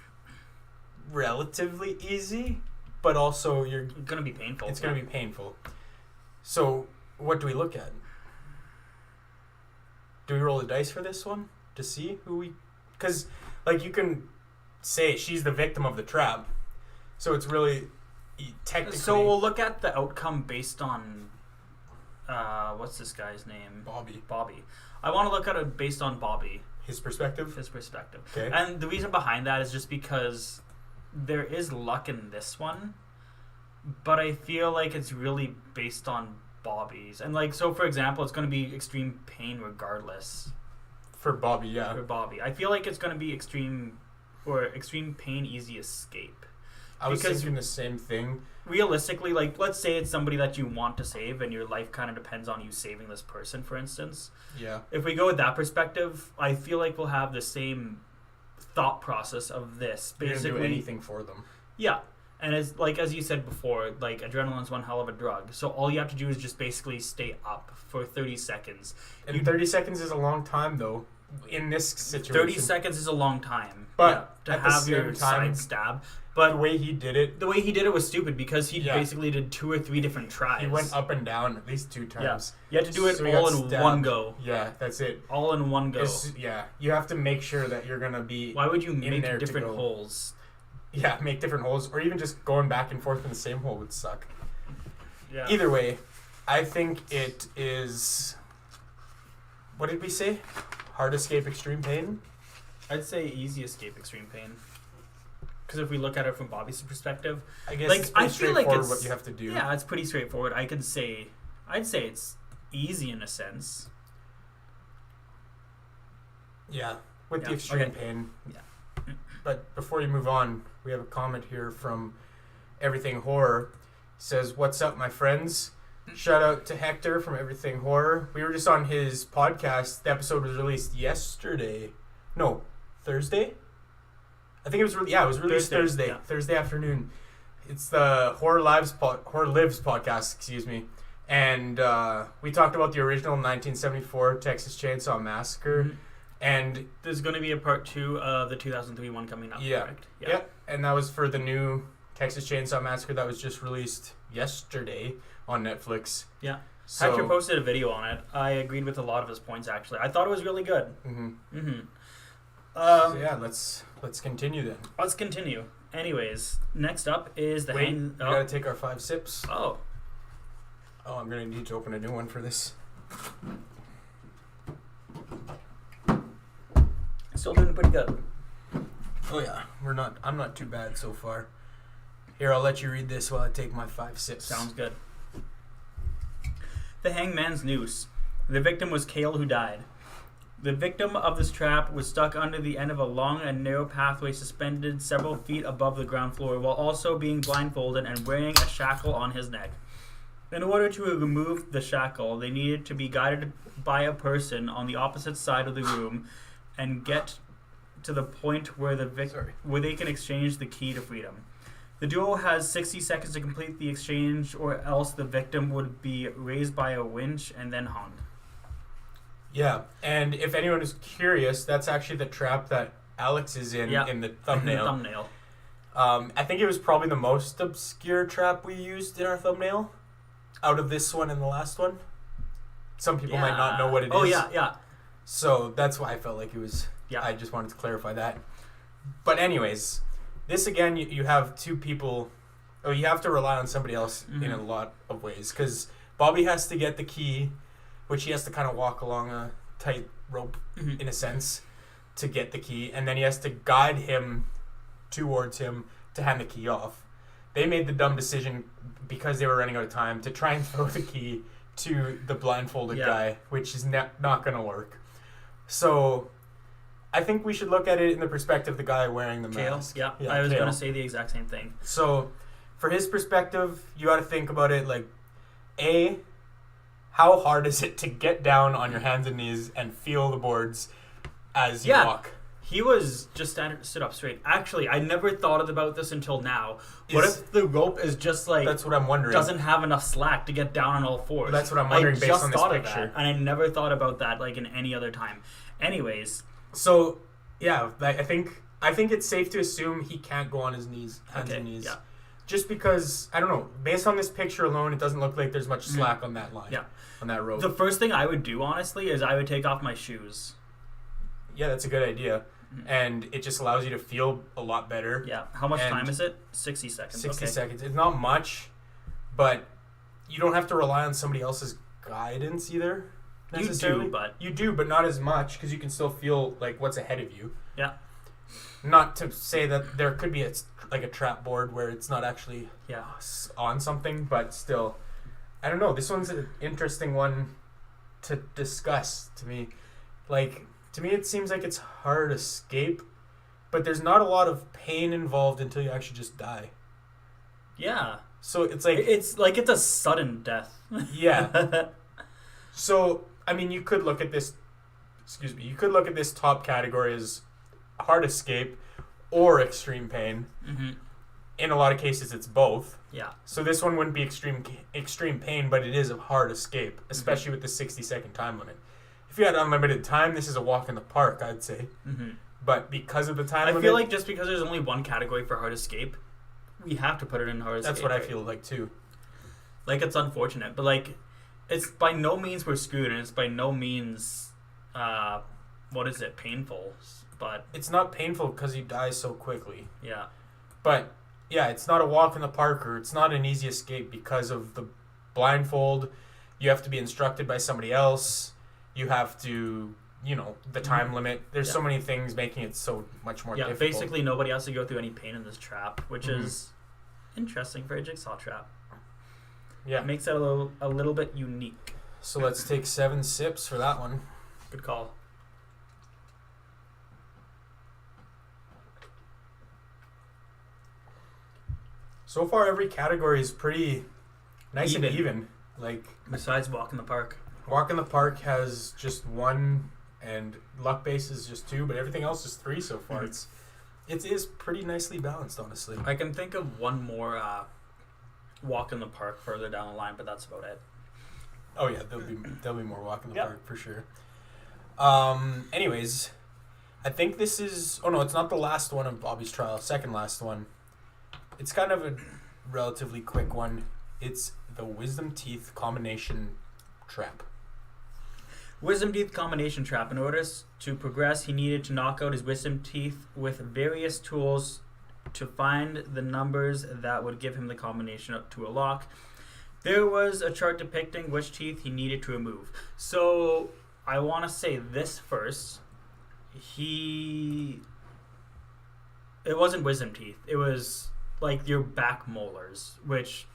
relatively easy, but also you're Going to be painful. It's going to be painful. So, what do we look at? Do we roll the dice for this one to see who we... Because, like, you can say she's the victim of the trap, so it's really technically... So we'll look at the outcome based on... what's this guy's name? Bobby. I want to look at it based on Bobby. His perspective? His perspective. Okay. And the reason behind that is just because there is luck in this one, but I feel like it's really based on Bobby's. And like, so for example, it's going to be extreme pain regardless. For Bobby, yeah. For Bobby. I feel like it's going to be extreme pain, easy escape. I was thinking the same thing. Realistically, like, let's say it's somebody that you want to save and your life kind of depends on you saving this person, for instance. Yeah. If we go with that perspective, I feel like we'll have the same thought process of this. Basically, You're gonna do anything for them. Yeah. And as you said before, like, adrenaline's one hell of a drug. So all you have to do is just basically stay up for 30 seconds. And 30 seconds is a long time, though, in this situation. 30 seconds is a long time. But to at the have your same time, side stab. But the way he did it was stupid because he basically did 2 or 3 different tries. He went up and down at least 2 times. Yeah. You have to do it So he all got in stabbed. one go. Yeah, that's it. All in one go. You have to make sure that you're going to be Why would you in make there different to go. holes? Yeah, make different holes, or even just going back and forth in the same hole would suck. Yeah. Either way, I think it is... What did we say? Hard escape, extreme pain? I'd say easy escape, extreme pain. Because if we look at it from Bobby's perspective, I guess like, it's pretty I feel like straightforward it's what you have to do. Yeah, it's pretty straightforward. I'd say it's easy in a sense. Yeah, with the Yeah, extreme okay. pain. Yeah. But before you move on, we have a comment here from Everything Horror. Says, "What's up, my friends?" Shout out to Hector from Everything Horror. We were just on his podcast. The episode was released yesterday. No, Thursday? I think it was it was released Thursday. Yeah. Thursday afternoon. It's the Horror Lives podcast, excuse me. And we talked about the original 1974 Texas Chainsaw Massacre. Mm-hmm. And there's going to be a part 2 of the 2003 one coming up, correct? Yeah. And that was for the new Texas Chainsaw Massacre that was just released yesterday on Netflix. Yeah. So, Hector posted a video on it. I agreed with a lot of his points, actually. I thought it was really good. So yeah, let's continue then. Let's continue. Anyways, next up is the We gotta take our 5 sips. Oh. Oh, I'm gonna need to open a new one for this. Still doing pretty good. Oh yeah, I'm not too bad so far. Here, I'll let you read this while I take my 5 sips. Sounds good. The Hangman's Noose. The victim was Cale, who died. The victim of this trap was stuck under the end of a long and narrow pathway suspended several feet above the ground floor while also being blindfolded and wearing a shackle on his neck. In order to remove the shackle, they needed to be guided by a person on the opposite side of the room and get to the point where where they can exchange the key to freedom. The duo has 60 seconds to complete the exchange, or else the victim would be raised by a winch and then hung. Yeah, and if anyone is curious, that's actually the trap that Alex is in the thumbnail. I think it was probably the most obscure trap we used in our thumbnail, out of this one and the last one. Some people might not know what it is. Oh, yeah. So that's why I felt like it was... Yeah. I just wanted to clarify that. But anyways, this again, you have two people... Oh, you have to rely on somebody else in a lot of ways. Because Bobby has to get the key, which he has to kind of walk along a tight rope, in a sense, to get the key. And then he has to guide him towards him to hand the key off. They made the dumb decision, because they were running out of time, to try and throw the key to the blindfolded guy, which is not going to work. So I think we should look at it in the perspective of the guy wearing the mask. Yeah, I was going to say the exact same thing. So for his perspective, you got to think about it like, A, how hard is it to get down on your hands and knees and feel the boards as you walk? He was just stood up straight. Actually, I never thought about this until now. What if the rope is just like... That's what I'm wondering. Doesn't have enough slack to get down on all fours. That's what I'm wondering based on this picture. And I never thought about that like in any other time. Anyways. So, yeah, I think it's safe to assume he can't go on his knees, hands and knees. Yeah. Just because, I don't know, based on this picture alone, it doesn't look like there's much slack on that line. Yeah. On that rope. The first thing I would do, honestly, is I would take off my shoes. Yeah, that's a good idea. And it just allows you to feel a lot better. Yeah. How much time is it? 60 seconds. 60 seconds. It's not much, but you don't have to rely on somebody else's guidance either. Necessarily. You do, but not as much, because you can still feel like what's ahead of you. Yeah. Not to say that there could be a trap board where it's not actually on something, but still, I don't know. This one's an interesting one to discuss to me. Like, to me, it seems like it's hard escape, but there's not a lot of pain involved until you actually just die. Yeah. So it's like a sudden death. Yeah. So, I mean, you could look at this. You could look at this top category as hard escape or extreme pain. In a lot of cases, it's both. Yeah. So this one wouldn't be extreme pain, but it is a hard escape, especially with the 60-second time limit. If you had unlimited time, this is a walk in the park, I'd say. But because of the time limit... I feel like just because there's only one category for hard escape, we have to put it in hard escape. That's what I feel like, too. Like, it's unfortunate, but, like, it's by no means we're screwed, and it's by no means, painful, but... It's not painful because you die so quickly. Yeah. But, yeah, it's not a walk in the park, or it's not an easy escape because of the blindfold. You have to be instructed by somebody else. You have to, the time limit. There's so many things making it so much more difficult. Yeah, basically nobody has to go through any pain in this trap, which is interesting for a jigsaw trap. Yeah. It makes it a little bit unique. So let's take 7 sips for that one. Good call. So far, every category is pretty nice and even. Like, besides Walk in the Park. Walk in the Park has just 1, and Luck Base is just 2, but everything else is 3 so far. It is pretty nicely balanced, honestly. I can think of one more Walk in the Park further down the line, but that's about it. Oh yeah, there'll be more Walk in the Park for sure. Anyways, I think this is... Oh no, it's not the last one of Bobby's trial. Second last one. It's kind of a relatively quick one. It's the Wisdom Teeth combination trap. Wisdom teeth combination trap. In order to progress, he needed to knock out his wisdom teeth with various tools to find the numbers that would give him the combination up to a lock. There was a chart depicting which teeth he needed to remove. So I want to say this first. It wasn't wisdom teeth. It was like your back molars, which...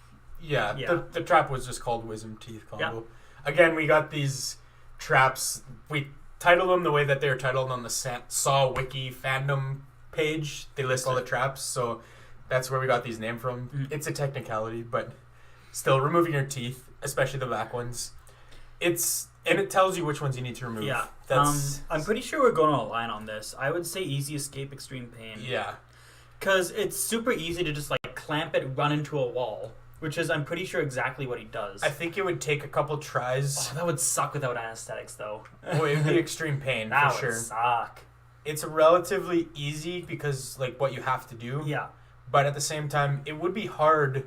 Yeah. The trap was just called wisdom teeth combo. Yeah. Again, we got these traps. We titled them the way that they're titled on the Saw Wiki fandom page. They list all the traps, so that's where we got these names from. Mm-hmm. It's a technicality, but still, removing your teeth, especially the back ones, it tells you which ones you need to remove. Yeah. That's I'm pretty sure we're going to align on this. I would say easy escape, extreme pain. Yeah. Because it's super easy to just like clamp it, run into a wall, which is, I'm pretty sure, exactly what he does. I think it would take a couple tries. Oh, that would suck without anesthetics, though. Well, it would be extreme pain, that for sure. would suck. It's relatively easy because, like, what you have to do. Yeah. But at the same time, it would be hard.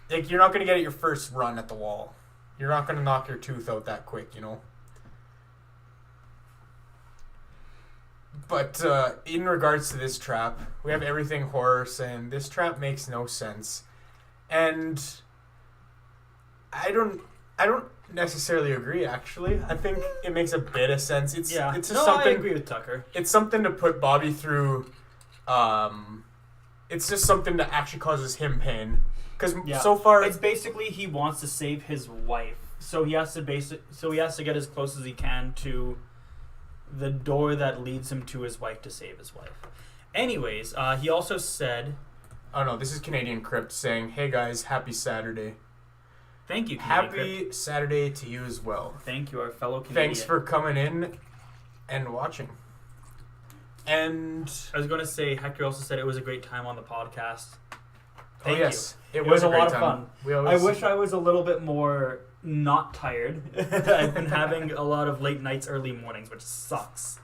Like, you're not going to get it your first run at the wall. You're not going to knock your tooth out that quick, you know? But in regards to this trap, we have everything horror saying this trap makes no sense. And I don't necessarily agree, actually. I think it makes a bit of sense. It's just something, I agree with Tucker. It's something to put Bobby through. It's just something that actually causes him pain. Because so far, it's basically he wants to save his wife, so he has to get as close as he can to the door that leads him to his wife to save his wife. Anyways, he also said, oh no, this is Canadian Crypt saying, "Hey guys, happy Saturday." Thank you, Canadian Happy Crypt. Saturday to you as well. Thank you, our fellow Canadian. Thanks for coming in and watching. And I was going to say, Hector also said it was a great time on the podcast. Thank you. It was was a lot of fun. I wish I was a little bit more not tired. I've been having a lot of late nights, early mornings, which sucks.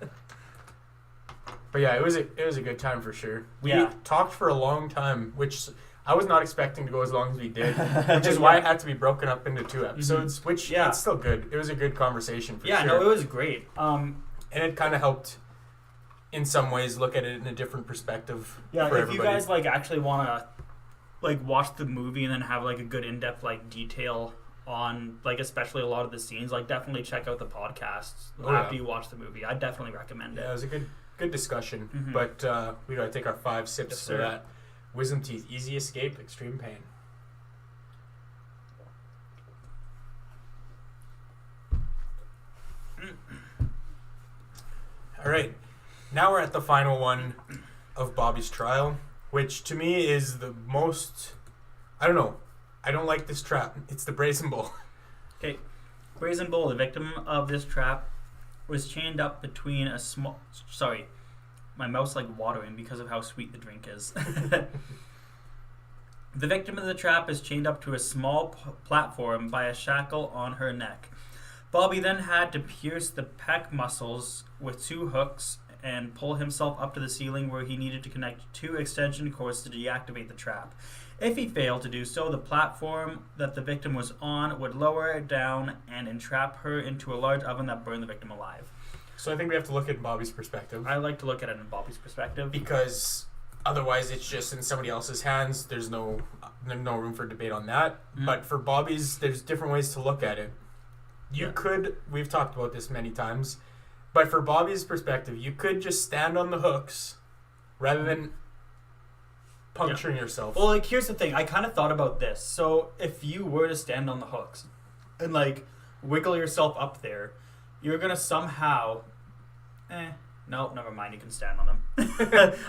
But yeah, it was a good time for sure. We Yeah. talked for a long time, which I was not expecting to go as long as we did, which is why it had to be broken up into 2 episodes, which it's still good. It was a good conversation for sure. Yeah, no, it was great. And it kind of helped in some ways look at it in a different perspective Yeah, for if everybody. you guys like actually want to like watch the movie and then have like a good in-depth like detail on like especially a lot of the scenes, like definitely check out the podcast after you watch the movie. I definitely recommend it. Yeah, it was a good discussion, Mhm. but we gotta take our 5 sips Yes, for sir. that. Wisdom teeth, easy escape, extreme pain. All right, now we're at the final one of Bobby's trial, which to me is the most, I don't know, I don't like this trap. It's the brazen bull. Okay, Brazen Bull, the victim of this trap, was chained up between a small... Sorry, my mouth's like watering because of how sweet the drink is. The victim of the trap is chained up to a small platform by a shackle on her neck. Bobby then had to pierce the pec muscles with 2 hooks and pull himself up to the ceiling where he needed to connect 2 extension cords to deactivate the trap. If he failed to do so, the platform that the victim was on would lower her down and entrap her into a large oven that burned the victim alive. So I think we have to look at Bobby's perspective. I like to look at it in Bobby's perspective. Because otherwise it's just in somebody else's hands. There's no room for debate on that. Mm. But for Bobby's, there's different ways to look at it. You could, we've talked about this many times, but for Bobby's perspective, you could just stand on the hooks rather than puncturing yourself. Well, like, here's the thing. I kind of thought about this. So if you were to stand on the hooks and, like, wiggle yourself up there, you're going to somehow... No, never mind. You can stand on them.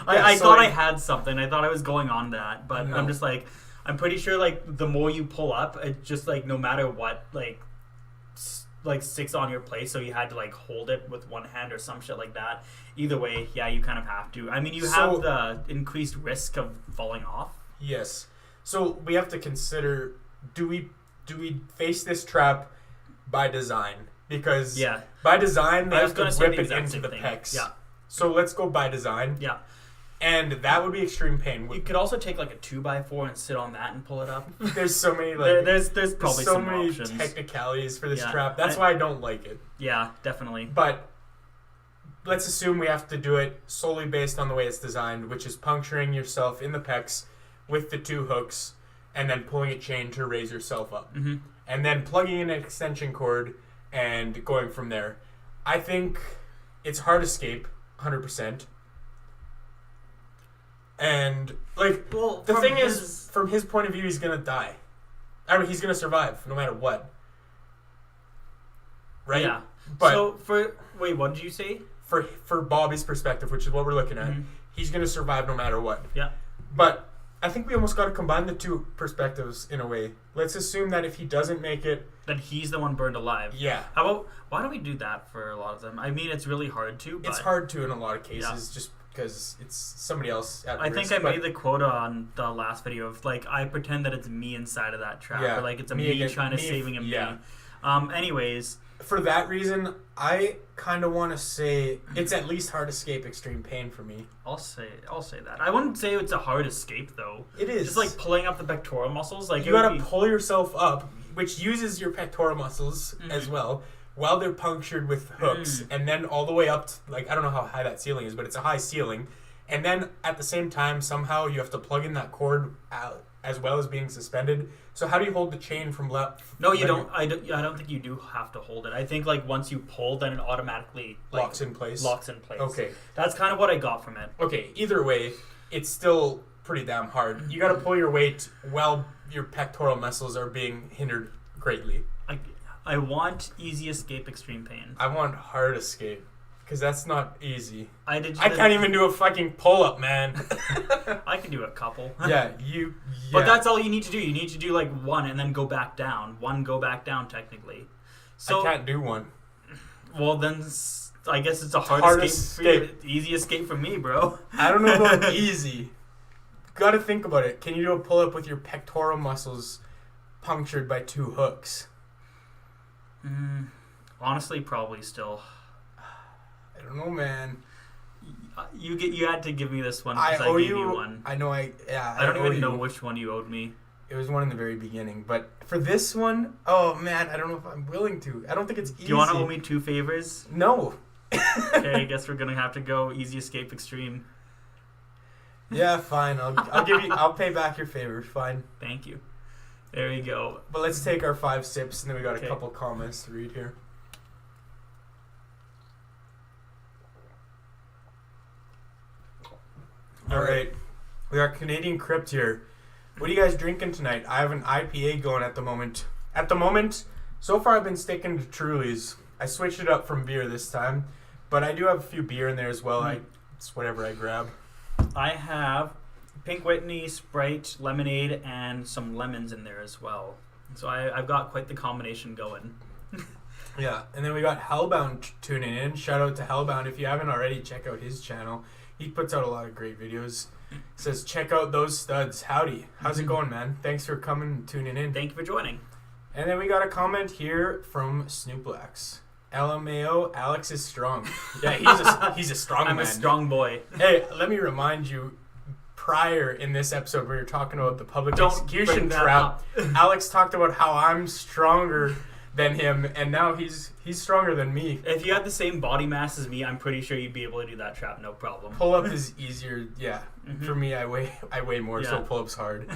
I thought I had something. I thought I was going on that. But No. I'm just like... I'm pretty sure, like, the more you pull up, it just, like, no matter what, like sticks on your place, so you had to like hold it with one hand or some shit like that. Either way, yeah, you kind of have to. I mean, you have the increased risk of falling off. Yes. So we have to consider, do we face this trap by design? Because by design, they have to whip it into the pecs. Yeah. So let's go by design. Yeah. And that would be extreme pain. You could also take like a 2x4 and sit on that and pull it up. There's so many like there's probably so some many options. technicalities for this trap. That's why I don't like it. Yeah, definitely. But let's assume we have to do it solely based on the way it's designed, which is puncturing yourself in the pecs with the 2 hooks and then pulling a chain to raise yourself up. Mm-hmm. And then plugging in an extension cord and going from there. I think it's hard escape, 100%. And, like, well, the thing is, from his point of view, he's going to die. I mean, he's going to survive no matter what. Right? Yeah. But so, wait, what did you say? For Bobby's perspective, which is what we're looking at, Mm-hmm. he's going to survive no matter what. Yeah. But I think we almost got to combine the 2 perspectives in a way. Let's assume that if he doesn't make it... That he's the one burned alive. Yeah. How about, why don't we do that for a lot of them? I mean, it's really hard to, but... It's hard to in a lot of cases, just because it's somebody else at risk. I think I made the quota on the last video of, like, I pretend that it's me inside of that trap. Or, like, it's me trying to saving a me. Anyways... For that reason, I kind of want to say it's at least hard escape extreme pain for me. I'll say that. I wouldn't say it's a hard escape though. It is. Just like pulling up the pectoral muscles. Like you gotta pull yourself up, which uses your pectoral muscles as well, while they're punctured with hooks, and then all the way up to, like, I don't know how high that ceiling is, but it's a high ceiling. And then at the same time, somehow you have to plug in that cord out, as well as being suspended. So how do you hold the chain from left? No, you don't. I don't think you do have to hold it. I think like once you pull, then it automatically locks in place. Okay, that's kind of what I got from it. Okay, either way, it's still pretty damn hard. You got to pull your weight while your pectoral muscles are being hindered greatly. I want easy escape, extreme pain. I want hard escape. Because that's not easy. I can't even do a fucking pull-up, man. I can do a couple. Yeah. But that's all you need to do. You need to do like 1 and then go back down. 1, go back down, technically. So I can't do 1. Well, then I guess it's a hard escape. Easy escape for me, bro. I don't know about easy. Gotta think about it. Can you do a pull-up with your pectoral muscles punctured by 2 hooks? Honestly, probably still. I don't know, man. You had to give me this one I because I gave you one. I know I don't even know which one you owed me. It was one in the very beginning, but for this one, oh man, I don't know if I'm willing to. I don't think it's easy. Do you want to owe me 2 favors? No. Okay, I guess we're gonna have to go easy escape extreme. Yeah, fine. I'll give you. I'll pay back your favor. Fine. Thank you. There you go. But let's take our 5 sips, and then we got a couple comments to read here. All right, we got Canadian Crypt here. What are you guys drinking tonight? I have an IPA going at the moment. So far I've been sticking to Truly's. I switched it up from beer this time, but I do have a few beer in there as well. It's whatever I grab. I have Pink Whitney, Sprite, lemonade, and some lemons in there as well. So I've got quite the combination going. Yeah, and then we got Hellbound tuning in. Shout out to Hellbound. If you haven't already, check out his channel. He puts out a lot of great videos. Says, check out those studs. Howdy. How's it going, man? Thanks for coming and tuning in. Thank you for joining. And then we got a comment here from Snooplax. LMAO, Alex is strong. Yeah, he's a strong man. I'm a strong boy. Hey, let me remind you, prior in this episode where you're talking about the public execution trap, Alex talked about how I'm stronger than him, and now he's stronger than me. If you had the same body mass as me, I'm pretty sure you'd be able to do that trap, no problem. Pull-up is easier, yeah. Mm-hmm. For me, I weigh more, so pull-up's hard.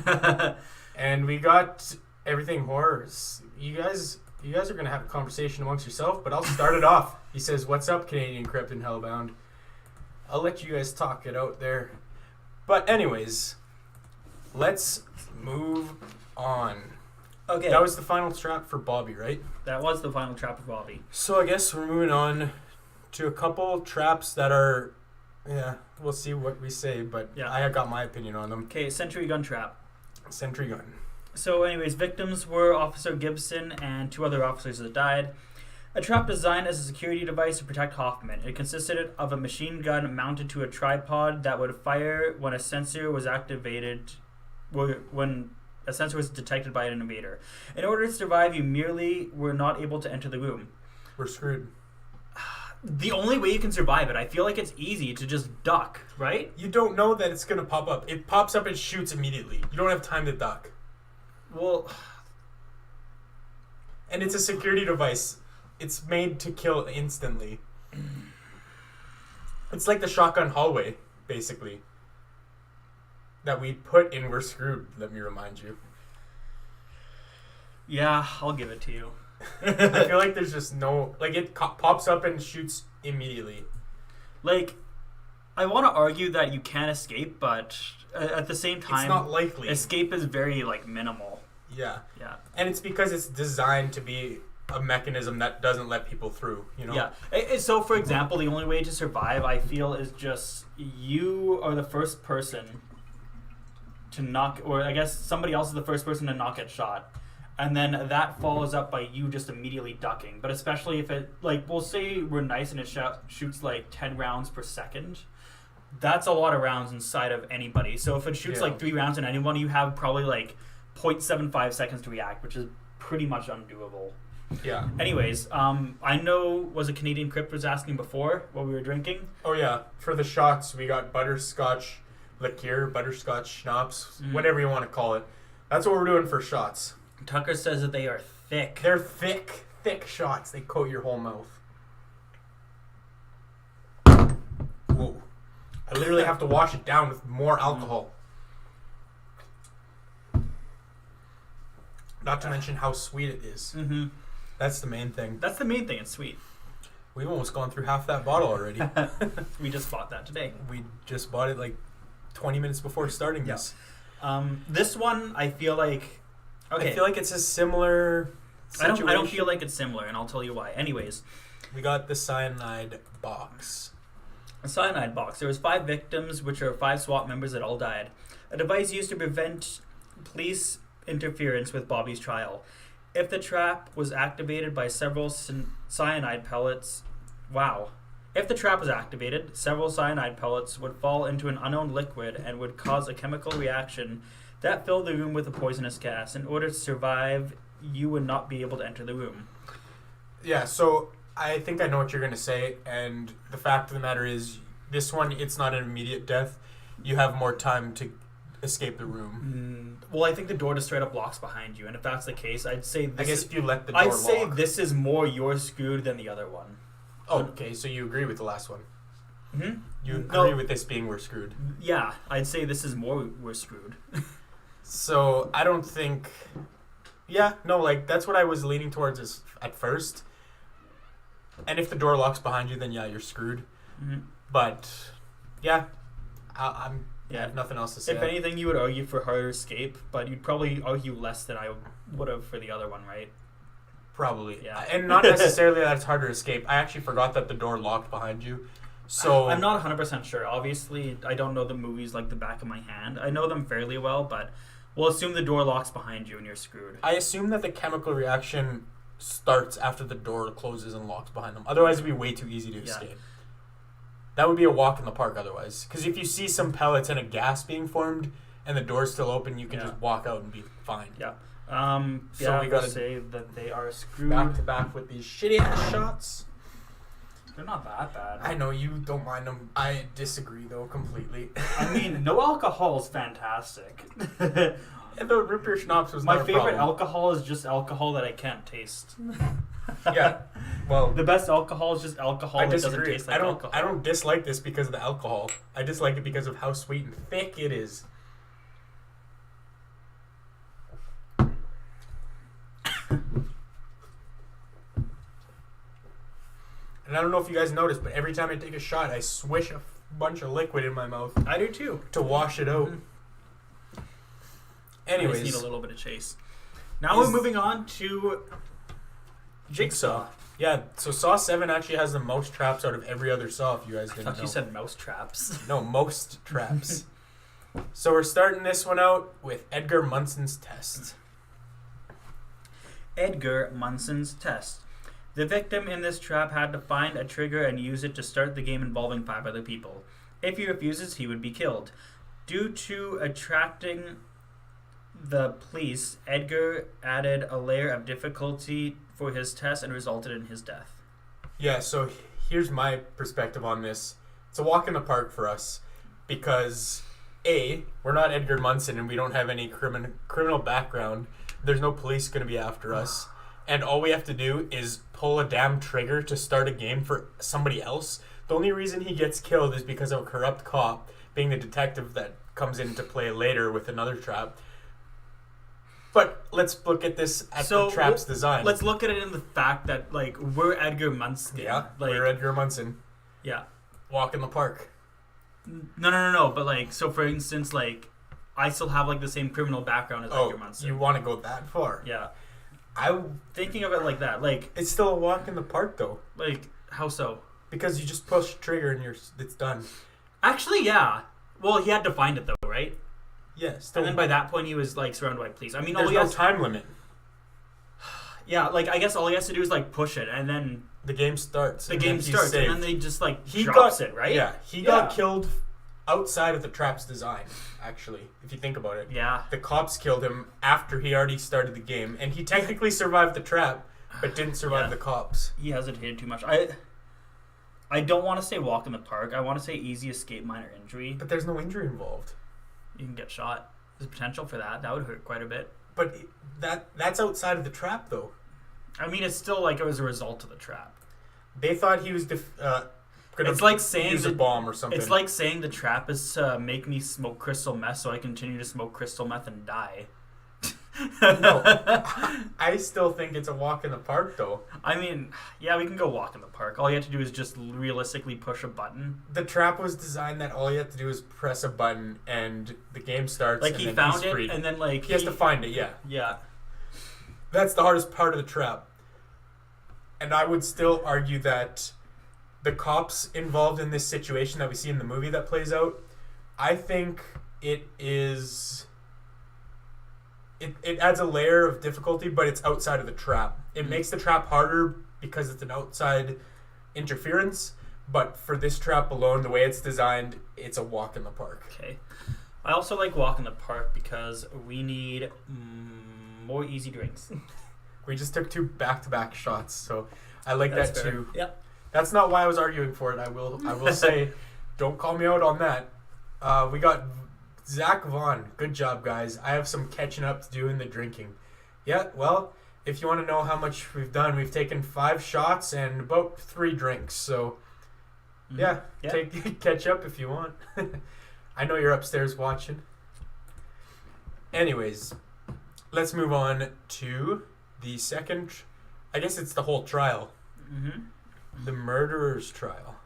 And we got everything horrors. You guys are gonna have a conversation amongst yourself, but I'll start it off. He says, "What's up, Canadian Crypt and Hellbound?" I'll let you guys talk it out there. But anyways, let's move on. Okay. That was the final trap for Bobby, right? That was the final trap for Bobby. So I guess we're moving on to a couple traps that are, we'll see what we say, but I got my opinion on them. Okay, sentry gun trap. Sentry gun. So anyways, victims were Officer Gibson and 2 other officers that died. A trap designed as a security device to protect Hoffman. It consisted of a machine gun mounted to a tripod that would fire when a sensor was activated, when a sensor was detected by an invader. In order to survive, you merely were not able to enter the room. We're screwed. the only way you can survive it, I feel like it's easy to just duck, right? You don't know that it's going to pop up. It pops up and shoots immediately. You don't have time to duck. Well, and it's a security device. It's made to kill instantly. It's like the shotgun hallway, basically. That we put in We're Screwed, let me remind you. yeah, I'll give it to you. I feel like there's just no... Like, it pops up and shoots immediately. Like, I want to argue that you can escape, but at the same time... It's not likely. Escape is very, like, minimal. Yeah. Yeah. And it's because it's designed to be a mechanism that doesn't let people through, you know? Yeah. So, for example, the only way to survive, I feel, is just you are the first person to knock... Or I guess somebody else is the first person to not get shot. And then that follows up by you just immediately ducking. But especially if it, like, we'll say we're nice and it shoots like 10 rounds per second. That's a lot of rounds inside of anybody. So if it shoots like 3 rounds in anyone, you have probably like 0.75 seconds to react, which is pretty much undoable. Yeah. Anyways, I know, was a Canadian Crypt was asking before what we were drinking? Oh, yeah. For the shots, we got butterscotch liqueur, butterscotch schnapps, whatever you want to call it. That's what we're doing for shots. Tucker says that they are thick. They're thick, thick shots. They coat your whole mouth. Whoa. I literally have to wash it down with more alcohol. Not to mention how sweet it is. Mm-hmm. That's the main thing. That's the main thing. It's sweet. We've almost gone through half that bottle already. We just bought that today. We just bought it like 20 minutes before starting this. This one, I feel like... Okay. I feel like it's a similar situation. I don't feel like it's similar, and I'll tell you why. Anyways. We got the cyanide box. A cyanide box. There was 5 victims, which are 5 SWAT members that all died. A device used to prevent police interference with Bobby's trial. If the trap was activated by several cyanide pellets... Wow. If the trap was activated, several cyanide pellets would fall into an unknown liquid and would cause a chemical reaction that filled the room with a poisonous gas. In order to survive, you would not be able to enter the room. Yeah, so I think I know what you're going to say, and the fact of the matter is, this one, it's not an immediate death. You have more time to escape the room. Well, I think the door just straight up locks behind you, and if that's the case, I'd say this I guess if you let the door lock. I'd say this is more you're screwed than the other one. Oh, okay, so you agree with the last one. Mm-hmm. You agree with this being we're screwed. Yeah, I'd say this is more we're screwed. So, I don't think... Yeah, no, like, that's what I was leaning towards at first. And if the door locks behind you, then yeah, you're screwed. Mm-hmm. But, yeah, I have nothing else to say. If anything, you would argue for harder escape, but you'd probably argue less than I would have for the other one, right? Probably. Yeah. And not necessarily that it's harder to escape. I actually forgot that the door locked behind you. So I'm not 100% sure. Obviously, I don't know the movies like the back of my hand. I know them fairly well, but we'll assume the door locks behind you and you're screwed. I assume that the chemical reaction starts after the door closes and locks behind them. Otherwise, it'd be way too easy to escape. That would be a walk in the park otherwise. Because if you see some pellets and a gas being formed and the door's still open, you can just walk out and be fine. Yeah. So we gotta say that they are screwed. Back to back with these shitty ass shots. They're not that bad. I know you don't mind them. I disagree though completely. I mean, no alcohol is fantastic. And the root beer schnapps was my not a favorite problem. alcohol is just alcohol that I can't taste. Yeah, well, the best alcohol is just alcohol that doesn't taste like alcohol. I don't dislike this because of the alcohol. I dislike it because of how sweet and thick it is. And I don't know if you guys noticed, but every time I take a shot, I swish a bunch of liquid in my mouth. I do too. To wash it out. Mm-hmm. Anyways. I just need a little bit of chase. Now we're moving on to Jigsaw. Yeah, so Saw 7 actually has the most traps out of every other Saw, if you guys didn't know. I thought you said mouse traps. No, most traps. So we're starting this one out with Edgar Munson's test. Edgar Munson's test. The victim in this trap had to find a trigger and use it to start the game involving 5 other people. If he refuses, he would be killed. Due to attracting the police, Edgar added a layer of difficulty for his test and resulted in his death. Yeah, so here's my perspective on this. It's a walk in the park for us because A, we're not Edgar Munson and we don't have any criminal background. There's no police going to be after us. And all we have to do is pull a damn trigger to start a game for somebody else. The only reason he gets killed is because of a corrupt cop, being the detective that comes into play later with another trap. But let's look at this at the trap's design. Let's look at it in the fact that, like, we're Edgar Munson. Yeah, like, we're Edgar Munson. Yeah. Walk in the park. No. But, like, so for instance, like, I still have, like, the same criminal background as Edgar Munson. You want to go that far? Yeah. I'm thinking of it like that. Like, it's still a walk in the park, though. Like, how so? Because you just push trigger and it's done. Actually, yeah. Well, he had to find it, though, right? Yes. And then by that point, he was, like, surrounded by police. I mean, there's no time limit. Yeah, like, I guess all he has to do is, like, push it, and then the game starts. And then they just, like, he drops it, right? Yeah, he got killed outside of the trap's design, actually, if you think about it. Yeah. The cops killed him after he already started the game, and he technically survived the trap, but didn't survive the cops. He hesitated too much. I don't want to say walk in the park. I want to say easy escape, minor injury. But there's no injury involved. You can get shot. There's potential for that. That would hurt quite a bit. But that's outside of the trap, though. I mean, it's still like it was a result of the trap. They thought he was it's like saying use a bomb or something. It's like saying the trap is to make me smoke crystal meth so I continue to smoke crystal meth and die. No, I still think it's a walk in the park, though. I mean, yeah, we can go walk in the park. All you have to do is just realistically push a button. The trap was designed that all you have to do is press a button and the game starts. Like, and he then found he's it, free. and then, like... He has to find it, yeah. Yeah. That's the hardest part of the trap. And I would still argue that the cops involved in this situation that we see in the movie that plays out, I think it is... It adds a layer of difficulty, but it's outside of the trap. It makes the trap harder because it's an outside interference, but for this trap alone, the way it's designed, it's a walk in the park. Okay. I also like walk in the park because we need more easy drinks. We just took 2 back-to-back shots, so I like that fair. too. Yeah. That's not why I was arguing for it. I will say, don't call me out on that. We got Zach Vaughn. Good job, guys. I have some catching up to do in the drinking. Yeah, well, if you want to know how much we've done, we've taken 5 shots and about 3 drinks. So, yeah. Catch up if you want. I know you're upstairs watching. Anyways, let's move on to the second. I guess it's the whole trial. The Murderous Trial.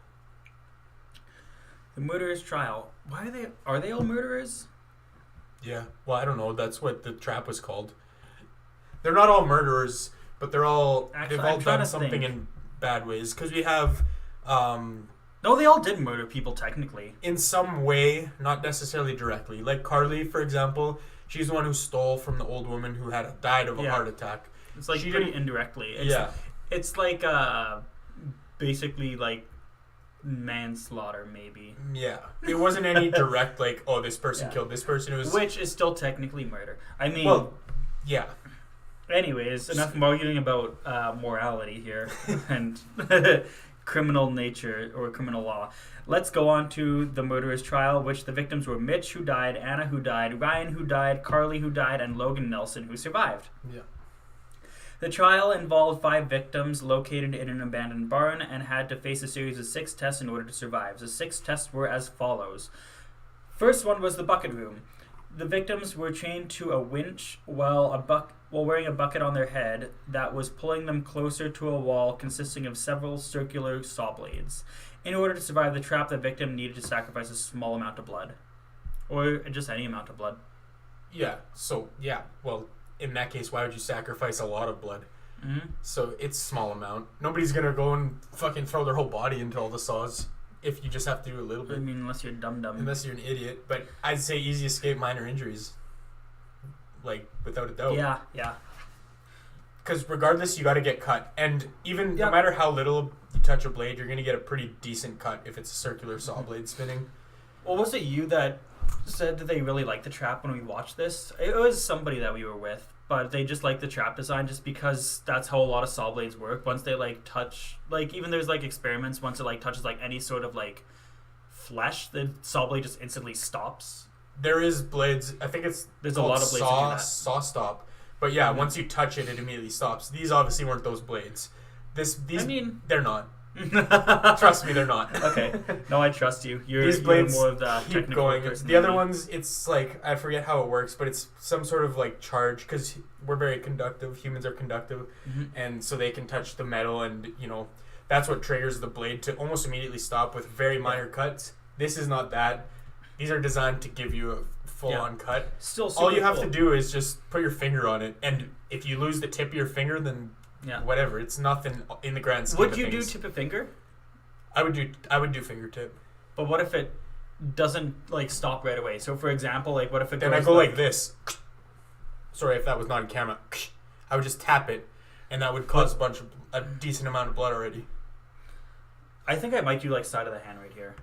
The Murderous Trial. Are they all murderers? Yeah. Well, I don't know. That's what the trap was called. They're not all murderers, but they've all done something in bad ways. Because we have... No, they all did murder people, technically. In some way, not necessarily directly. Like Carly, for example, she's the one who stole from the old woman who had died of a heart attack. It's like pretty indirectly. It's like basically like manslaughter, maybe. Yeah. It wasn't any direct like, oh, this person killed this person. It was, which is still technically murder. I mean, well, yeah. Anyways, enough arguing about morality here and criminal nature or criminal law. Let's go on to the Murderous Trial, which the victims were Mitch, who died, Anna, who died, Ryan, who died, Carly, who died, and Logan Nelson, who survived. Yeah. The trial involved 5 victims located in an abandoned barn and had to face a series of 6 tests in order to survive. The 6 tests were as follows. First one was the bucket room. The victims were chained to a winch while wearing a bucket on their head that was pulling them closer to a wall consisting of several circular saw blades. In order to survive the trap, the victim needed to sacrifice a small amount of blood. Or just any amount of blood. Yeah, so, yeah, well, in that case, why would you sacrifice a lot of blood? Mm-hmm. So it's a small amount. Nobody's going to go and fucking throw their whole body into all the saws if you just have to do a little bit. I mean, unless you're dumb. Unless you're an idiot. But I'd say easy escape, minor injuries. Like, without a doubt. Yeah. Because regardless, you got to get cut. And even no matter how little you touch a blade, you're going to get a pretty decent cut if it's a circular saw blade spinning. Well, was it you that said that they really liked the trap when we watched this? It was somebody that we were with. but they just like the trap design just because that's how a lot of saw blades work. Once they like touch, like even there's like experiments, once it like touches like any sort of like flesh, the saw blade just instantly stops. There is blades. I think there's a lot of blades that do that. Saw stop. But yeah, once you touch it, it immediately stops. These obviously weren't those blades. They're not. Trust me, they're not. Okay. No, I trust you. These blades more of the keep technical going. person The other ones, it's like, I forget how it works, but it's some sort of like charge, because we're very conductive. Humans are conductive, and so they can touch the metal, and that's what triggers the blade to almost immediately stop with very minor cuts. This is not that. These are designed to give you a full-on cut. Still, all you have to do is just put your finger on it, and if you lose the tip of your finger, then whatever. It's nothing in the grand scheme. Would you do tip of finger? I would do fingertip. But what if it doesn't like stop right away? So for example, like what if it then goes I go like this. Sorry if that was not in camera. I would just tap it, and that would cause a decent amount of blood already. I think I might do like side of the hand right here.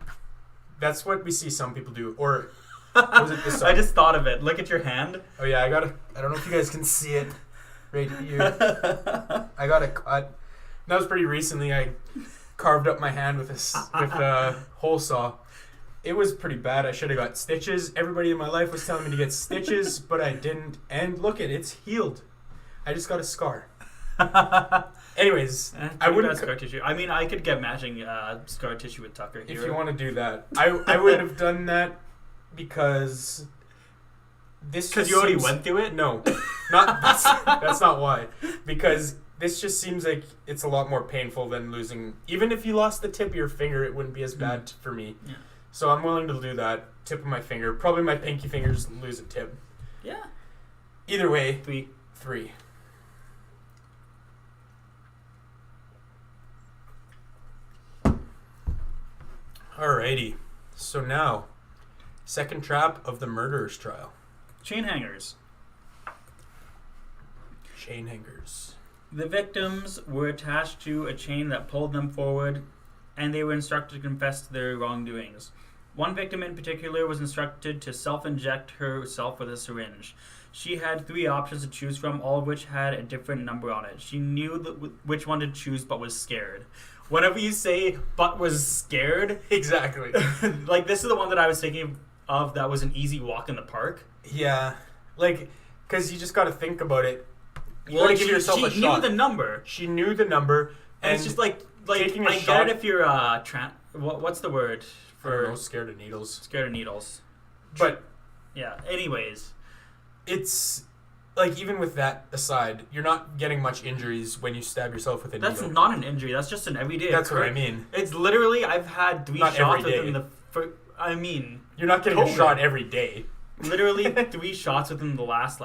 That's what we see some people do. Or was it this side? I just thought of it. Look at your hand. Oh yeah, I don't know if you guys can see it right here. I got a cut. That was pretty recently. I carved up my hand with a hole saw. It was pretty bad. I should have got stitches. Everybody in my life was telling me to get stitches, but I didn't. And look, it's healed. I just got a scar. Anyways, I wouldn't scar tissue. I mean, I could get matching scar tissue with Tucker here. If you want to do that, I would have done that because this. Because you already went through it. No, not that's not why. Because this just seems like it's a lot more painful than losing. Even if you lost the tip of your finger, it wouldn't be as bad for me. Yeah. So I'm willing to do that. Tip of my finger, probably my pinky fingers lose a tip. Yeah. Either way, 3. Alrighty. So now, second trap of the Murderous Trial. Chain hangers. Chain hangers. The victims were attached to a chain that pulled them forward, and they were instructed to confess to their wrongdoings. One victim in particular was instructed to self-inject herself with a syringe. She had 3 options to choose from, all of which had a different number on it. She knew which one to choose, but was scared. Whenever you say "but was scared," exactly. Like this is the one that I was thinking of. That was an easy walk in the park. Yeah, like because you just got to think about it. You well, got to give yourself a shot. She knew the number. She knew the number, and it's just like taking a I shot. get it if you're what's the word for? I don't know, scared of needles. Scared of needles. But yeah. Anyways, it's. Like, even with that aside, you're not getting much injuries when you stab yourself with a needle. That's not an injury. That's just an everyday That's occurrence. what I mean. It's literally, I've had 3 not shots every day. within the... I mean... You're not getting a shot every day. Literally 3 shots within the last,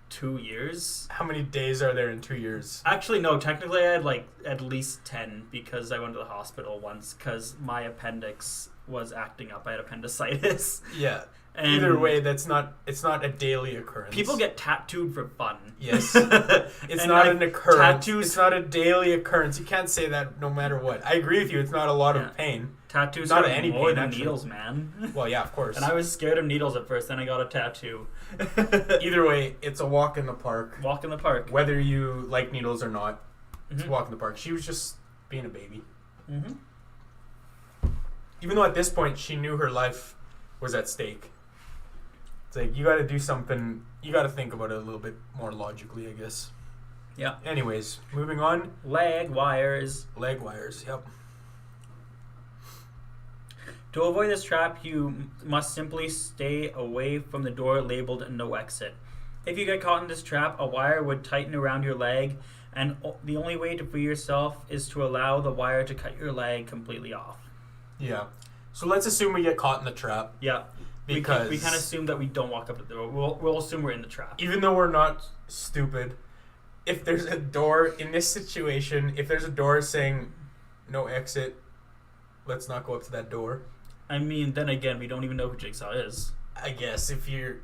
2 years. How many days are there in 2 years? Actually, no. Technically, I had, at least 10 because I went to the hospital once because my appendix was acting up. I had appendicitis. Yeah. And either way, it's not a daily occurrence. People get tattooed for fun. Yes. It's not an occurrence. It's not a daily occurrence. You can't say that no matter what. I agree with you. It's not a lot of pain. Tattoos not are any more pain, than actually. Needles, man. Well, yeah, of course. And I was scared of needles at first, then I got a tattoo. Either way, it's a walk in the park. Walk in the park. Whether you like needles or not, it's a walk in the park. She was just being a baby. Mm-hmm. Even though at this point, she knew her life was at stake. It's like, you got to do something, you got to think about it a little bit more logically, I guess. Yeah. Anyways, moving on. Leg wires. Leg wires, yep. To avoid this trap, you must simply stay away from the door labeled no exit. If you get caught in this trap, a wire would tighten around your leg, and the only way to free yourself is to allow the wire to cut your leg completely off. Yeah. So let's assume we get caught in the trap. Yeah. Because we kind of assume that we don't walk up to the door. We'll assume we're in the trap. Even though we're not stupid, if there's a door in this situation, if there's a door saying no exit, let's not go up to that door. I mean, then again, we don't even know who Jigsaw is. I guess if you're,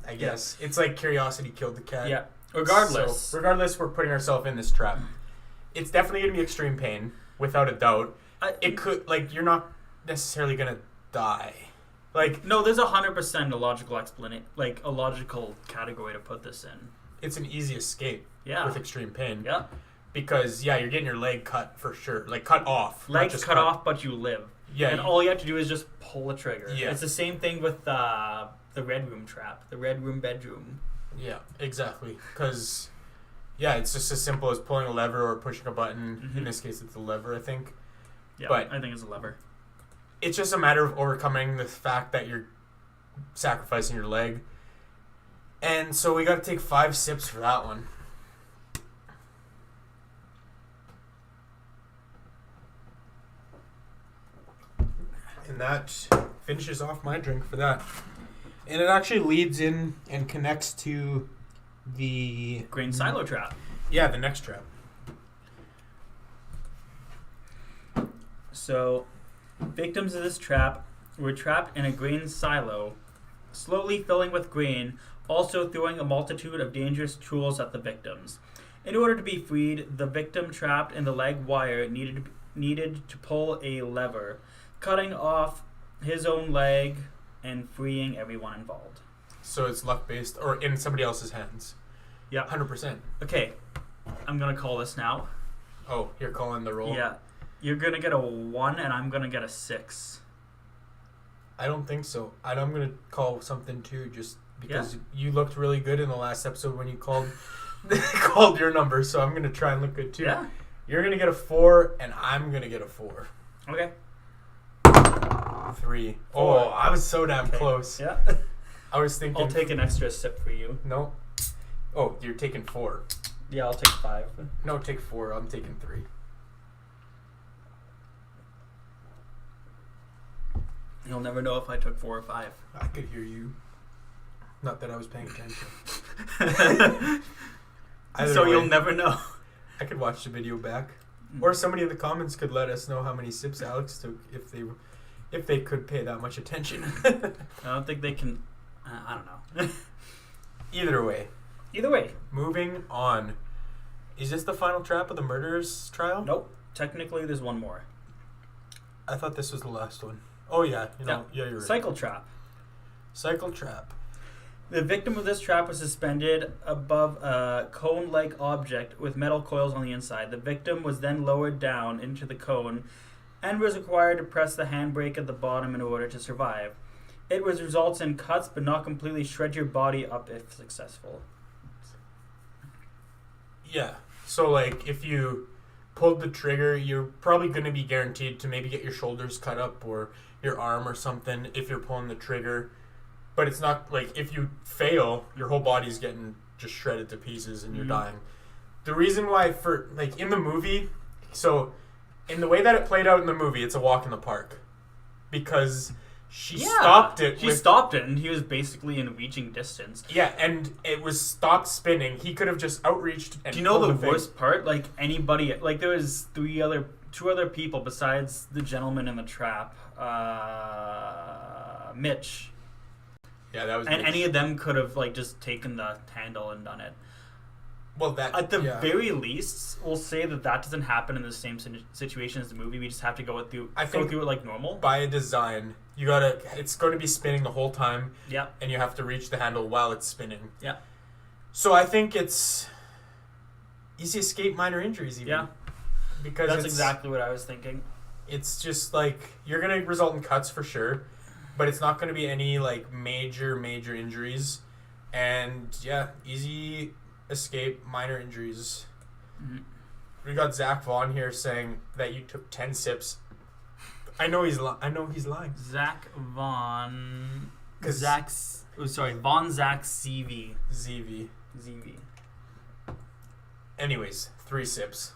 I guess. It's like curiosity killed the cat. Yeah. Regardless. So, we're putting ourselves in this trap. It's definitely going to be extreme pain, without a doubt. It could, you're not necessarily going to die. No, there's 100% a logical explanation, a logical category to put this in. it's an easy escape Yeah. with extreme pain. Yeah. Because, yeah, you're getting your leg cut for sure. Like, cut off. not Legs just cut off, but you live. Yeah. And all you have to do is just pull the trigger. Yeah. It's the same thing with the Red Room trap, the Red Room bedroom. Yeah, exactly. Because, yeah, it's just as simple as pulling a lever or pushing a button. In this case, it's a lever, I think. Yeah, But I think it's a lever. it's just a matter of overcoming the fact that you're sacrificing your leg. And so we got to take 5 sips for that one. And that finishes off my drink for that. And it actually leads in and connects to the... Grain silo trap. Yeah, the next trap. So, victims of this trap were trapped in a grain silo, slowly filling with grain, also throwing a multitude of dangerous tools at the victims. In order to be freed, the victim trapped in the leg wire needed to pull a lever, cutting off his own leg and freeing everyone involved. So it's luck-based, or in somebody else's hands. Yeah. 100%. Okay, I'm going to call this now. Oh, you're calling the roll? Yeah. You're going to get a 1 and I'm going to get a 6. I don't think so. I'm going to call something too, just because you looked really good in the last episode when you called called your number, so I'm going to try and look good too. Yeah. You're going to get a 4, and I'm going to get a 4. Okay. 3. Oh, I was so damn close. Yeah. I was thinking... I'll take an extra sip for you. No. Oh, you're taking 4. Yeah, I'll take 5. No, take 4. I'm taking 3. You'll never know if I took 4 or 5. I could hear you. Not that I was paying attention. So way, you'll never know. I could watch the video back. Or somebody in the comments could let us know how many sips Alex took if they could pay that much attention. I don't think they can... I don't know. Either way. Moving on. Is this the final trap of the Murderous Trial? Nope. Technically, there's one more. I thought this was the last one. Oh, yeah. Yeah, you're right. Cycle trap. Cycle trap. The victim of this trap was suspended above a cone-like object with metal coils on the inside. The victim was then lowered down into the cone and was required to press the handbrake at the bottom in order to survive. It results in cuts but not completely shred your body up if successful. Yeah. So, like, if you pulled the trigger, you're probably going to be guaranteed to maybe get your shoulders cut up or your arm or something if you're pulling the trigger. But it's not, like, if you fail, your whole body's getting just shredded to pieces and you're dying. The reason why, in the movie, so in the way that it played out in the movie, it's a walk in the park. Because she stopped it. She stopped it, and he was basically in reaching distance. Yeah, and it was stopped spinning. He could have just outreached and... Do you know the worst part? Like, anybody... Like, there was two other people besides the gentleman in the trap. Mitch. Yeah, that was... And Mitch. any of them could have, like, just taken the handle and done it. Well, that... At the very least, we'll say that doesn't happen in the same situation as the movie. We just have to go through it like normal. By design, you gotta... It's going to be spinning the whole time. Yeah. And you have to reach the handle while it's spinning. Yeah. So I think it's... Easy escape, minor injuries, even. Yeah. Because that's exactly what I was thinking. It's just, like... You're going to result in cuts for sure. But it's not going to be any, like, major injuries. And, yeah, easy... escape, minor injuries. Mm-hmm. We got Zach Vaughn here saying that you took 10 sips. I know he's lying. Zach Vaughn. Von Zach CV. ZV. Anyways, 3 sips.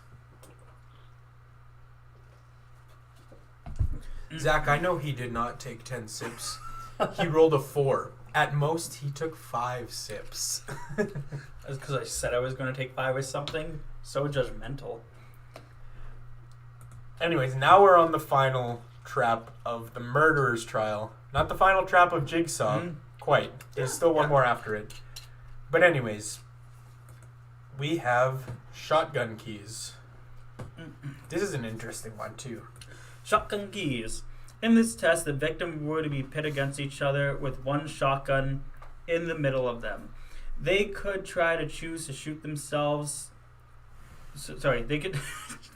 Zach, I know he did not take 10 sips. He rolled a 4. At most, he took 5 sips. That's because I said I was going to take 5 or something. So judgmental. Anyways, now we're on the final trap of the Murderous Trial. Not the final trap of Jigsaw. Mm-hmm. Quite. There's still one more after it. But anyways, we have shotgun keys. This is an interesting one, too. Shotgun keys. In this test, the victim were to be pit against each other with one shotgun in the middle of them. They could try to choose to shoot themselves. They could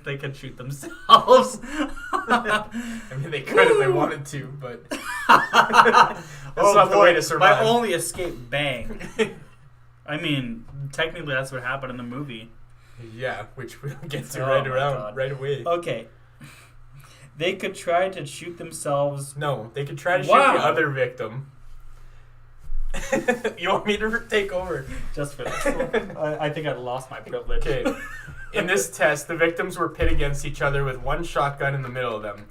they could shoot themselves. I mean, they could if they wanted to, but that's Oh not the boy, way to survive. my only escape, bang. I mean, technically that's what happened in the movie. Yeah, which we'll get to Oh my God. right away. Okay. They could try to shoot themselves. No, they could try to shoot Wow. the other victim. You want me to take over? Just for this. I think I lost my privilege. Okay. In this test, the victims were pit against each other with one shotgun in the middle of them.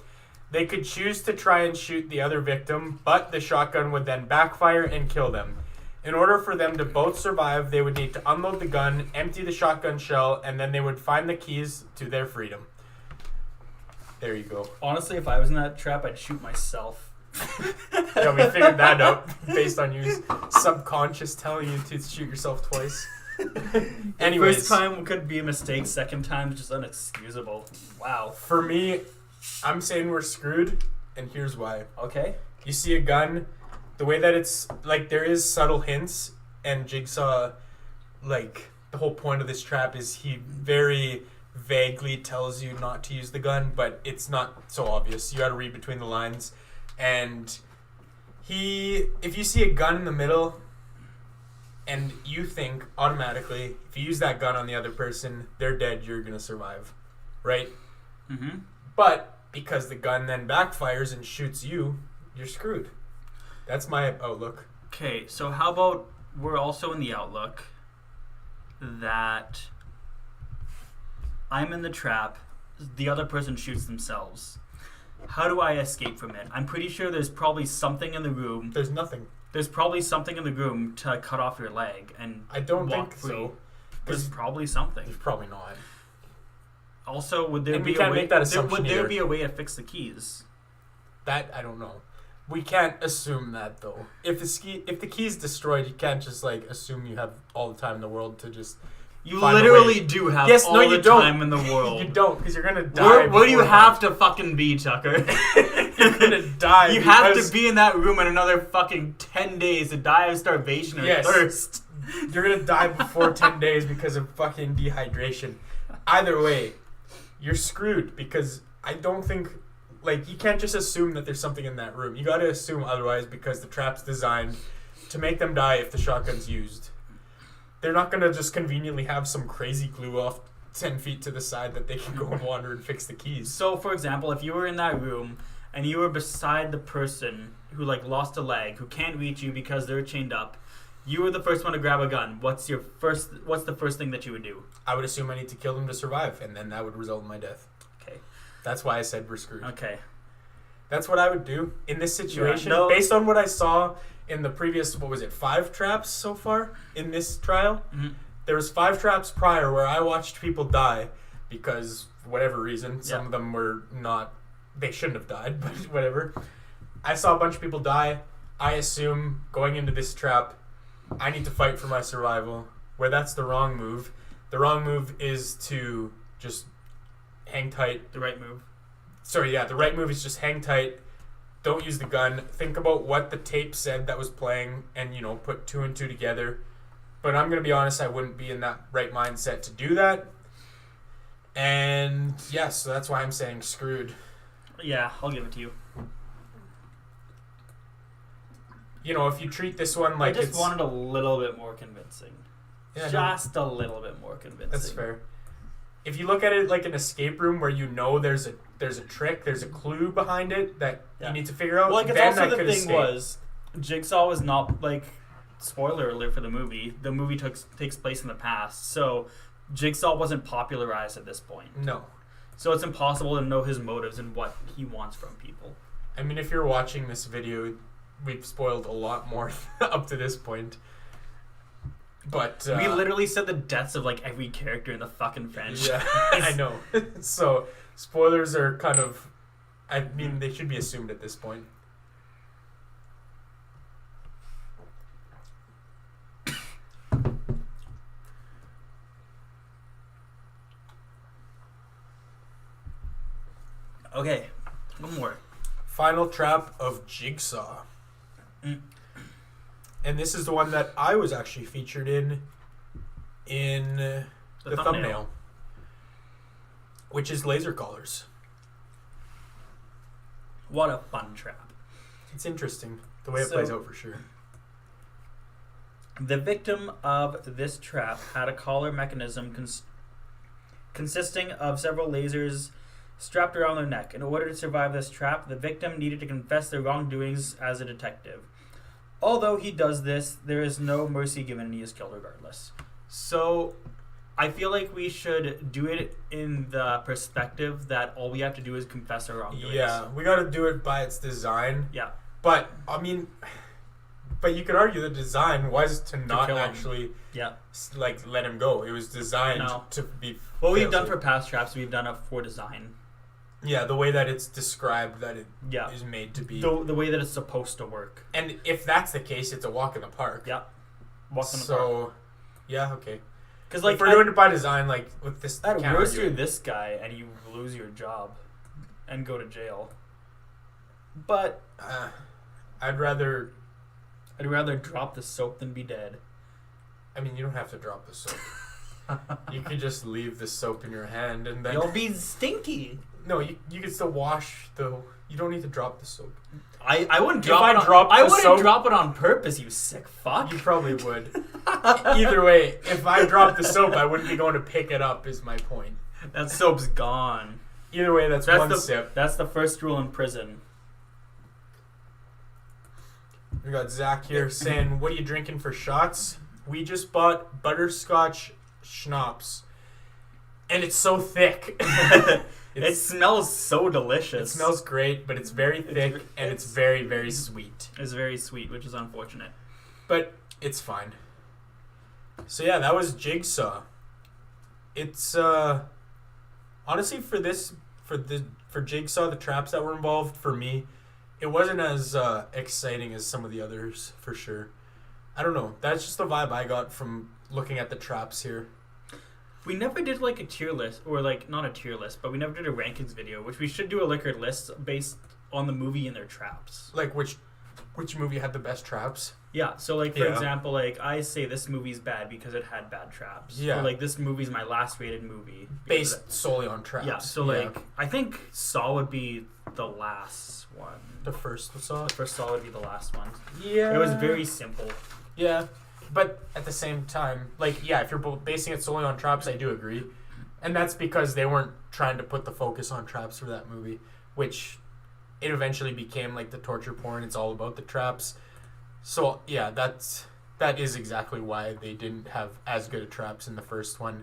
They could choose to try and shoot the other victim, but the shotgun would then backfire and kill them. In order for them to both survive, they would need to unload the gun, empty the shotgun shell, and then they would find the keys to their freedom. There you go. Honestly, if I was in that trap, I'd shoot myself. Yeah, we figured that out based on your subconscious telling you to shoot yourself twice. Anyways, First time could be a mistake. Second time is just unexcusable. Wow. for me, I'm saying we're screwed, and here's why. Okay. You see a gun, the way that it's like there is subtle hints, and Jigsaw, like the whole point of this trap is he very vaguely tells you not to use the gun, but it's not so obvious. You got to read between the lines, and if you see a gun in the middle, and you think automatically if you use that gun on the other person, they're dead, you're gonna survive, right? Mm-hmm. But because the gun then backfires and shoots you, you're screwed. That's my outlook. Okay, so how about we're also in the outlook that I'm in the trap, the other person shoots themselves. How do I escape from it? I'm pretty sure there's probably something in the room. There's nothing. There's probably something in the room to cut off your leg and I don't walk think free. so. There's probably something. There's probably not. Also, would there And we be a can't way? make that assumption would there either. be a way to fix the keys? That I don't know. We can't assume that though. If the key's destroyed, you can't just like assume you have all the time in the world to just. You Find a literally way. do have Yes, all no, you the don't. time in the world. You don't, because you're gonna die. Where do you before have to fucking be, Tucker? You're gonna die. You have because to be in that room in another fucking 10 days to die of starvation or Yes. thirst. You're gonna die before 10 days because of fucking dehydration. Either way, you're screwed because I don't think, like, you can't just assume that there's something in that room. You gotta assume otherwise because the trap's designed to make them die if the shotgun's used. They're not gonna just conveniently have some crazy glue off 10 feet to the side that they can go and wander and fix the keys. So, for example, if you were in that room and you were beside the person who, like, lost a leg, who can't reach you because they're chained up, you were the first one to grab a gun. What's the first thing that you would do? I would assume I need to kill them to survive, and then that would result in my death. Okay. That's why I said we're screwed. Okay. That's what I would do in this situation. Yeah, no. Based on what I saw in the previous, 5 traps so far in this trial? Mm-hmm. There was 5 traps prior where I watched people die because, for whatever reason, some of them were not, they shouldn't have died, but whatever. I saw a bunch of people die. I assume going into this trap, I need to fight for my survival, where that's the wrong move. The wrong move is to just hang tight. The right move. The right move is just hang tight. Don't use the gun. Think about what the tape said that was playing and, put 2 and 2 together. But I'm going to be honest, I wouldn't be in that right mindset to do that. And, so that's why I'm saying screwed. Yeah, I'll give it to you. If you treat this one like I just wanted a little bit more convincing. Yeah, Just a little bit more convincing. that's fair. If you look at it like an escape room where there's a trick, there's a clue behind it that you need to figure out, Well, like, it's then also I the could thing escape. was, Jigsaw was not, like, spoiler alert for the movie. The movie takes place in the past, so Jigsaw wasn't popularized at this point. No. So it's impossible to know his motives and what he wants from people. I mean, if you're watching this video, we've spoiled a lot more up to this point. But We literally said the deaths of, like, every character in the fucking franchise. yeah, I know. So spoilers are kind of, I mean, they should be assumed at this point. Okay, one more. Final trap of Jigsaw. Mm. And this is the one that I was actually featured in the thumbnail, which is laser collars. What a fun trap. It's interesting the way it plays out for sure. The victim of this trap had a collar mechanism consisting of several lasers strapped around their neck. In order to survive this trap, the victim needed to confess their wrongdoings as a detective. Although he does this, there is no mercy given and he is killed regardless. So, I feel like we should do it in the perspective that all we have to do is confess our wrongdoings. Yeah, we got to do it by its design. Yeah. But, I mean, you could argue the design was to not actually let him go. It was designed to be... What we've done for past traps, we've done it for design. Yeah, the way that it's described that it is made to be. The way that it's supposed to work. And if that's the case, it's a walk in the park. Yeah. Walk in the park. So, yeah, okay. Because like, if we're doing it by design, like with this... At worst, you're this guy and you lose your job and go to jail. But... I'd rather drop the soap than be dead. I mean, you don't have to drop the soap. You could just leave the soap in your hand and then... You'll be stinky. No, you can still wash the... You don't need to drop the soap. I wouldn't drop it on... I wouldn't drop it on purpose, you sick fuck. You probably would. Either way, if I dropped the soap, I wouldn't be going to pick it up, is my point. That soap's gone. Either way, that's one sip. That's the first rule in prison. We got Zach here saying, what are you drinking for shots? We just bought butterscotch schnapps. And it's so thick. It smells so delicious. It smells great, but it's very thick and it's very, very sweet. It's very sweet, which is unfortunate. But it's fine. So yeah, that was Jigsaw. It's honestly for Jigsaw, the traps that were involved, for me, it wasn't as exciting as some of the others, for sure. I don't know. That's just the vibe I got from looking at the traps here. We never did like a tier list, or like not a tier list, but we never did a rankings video, which we should do a liquor list based on the movie and their traps. Like which movie had the best traps? Yeah, so like for example, like I say this movie's bad because it had bad traps. Yeah. Or like this movie's my last rated movie. Based solely on traps. Yeah, so like I think Saw would be the last one. The first Saw? The first Saw would be the last one. Yeah. It was very simple. Yeah. But at the same time, like, yeah, if you're basing it solely on traps, I do agree. And that's because they weren't trying to put the focus on traps for that movie, which it eventually became like the torture porn. It's all about the traps. So, yeah, that is exactly why they didn't have as good of traps in the first one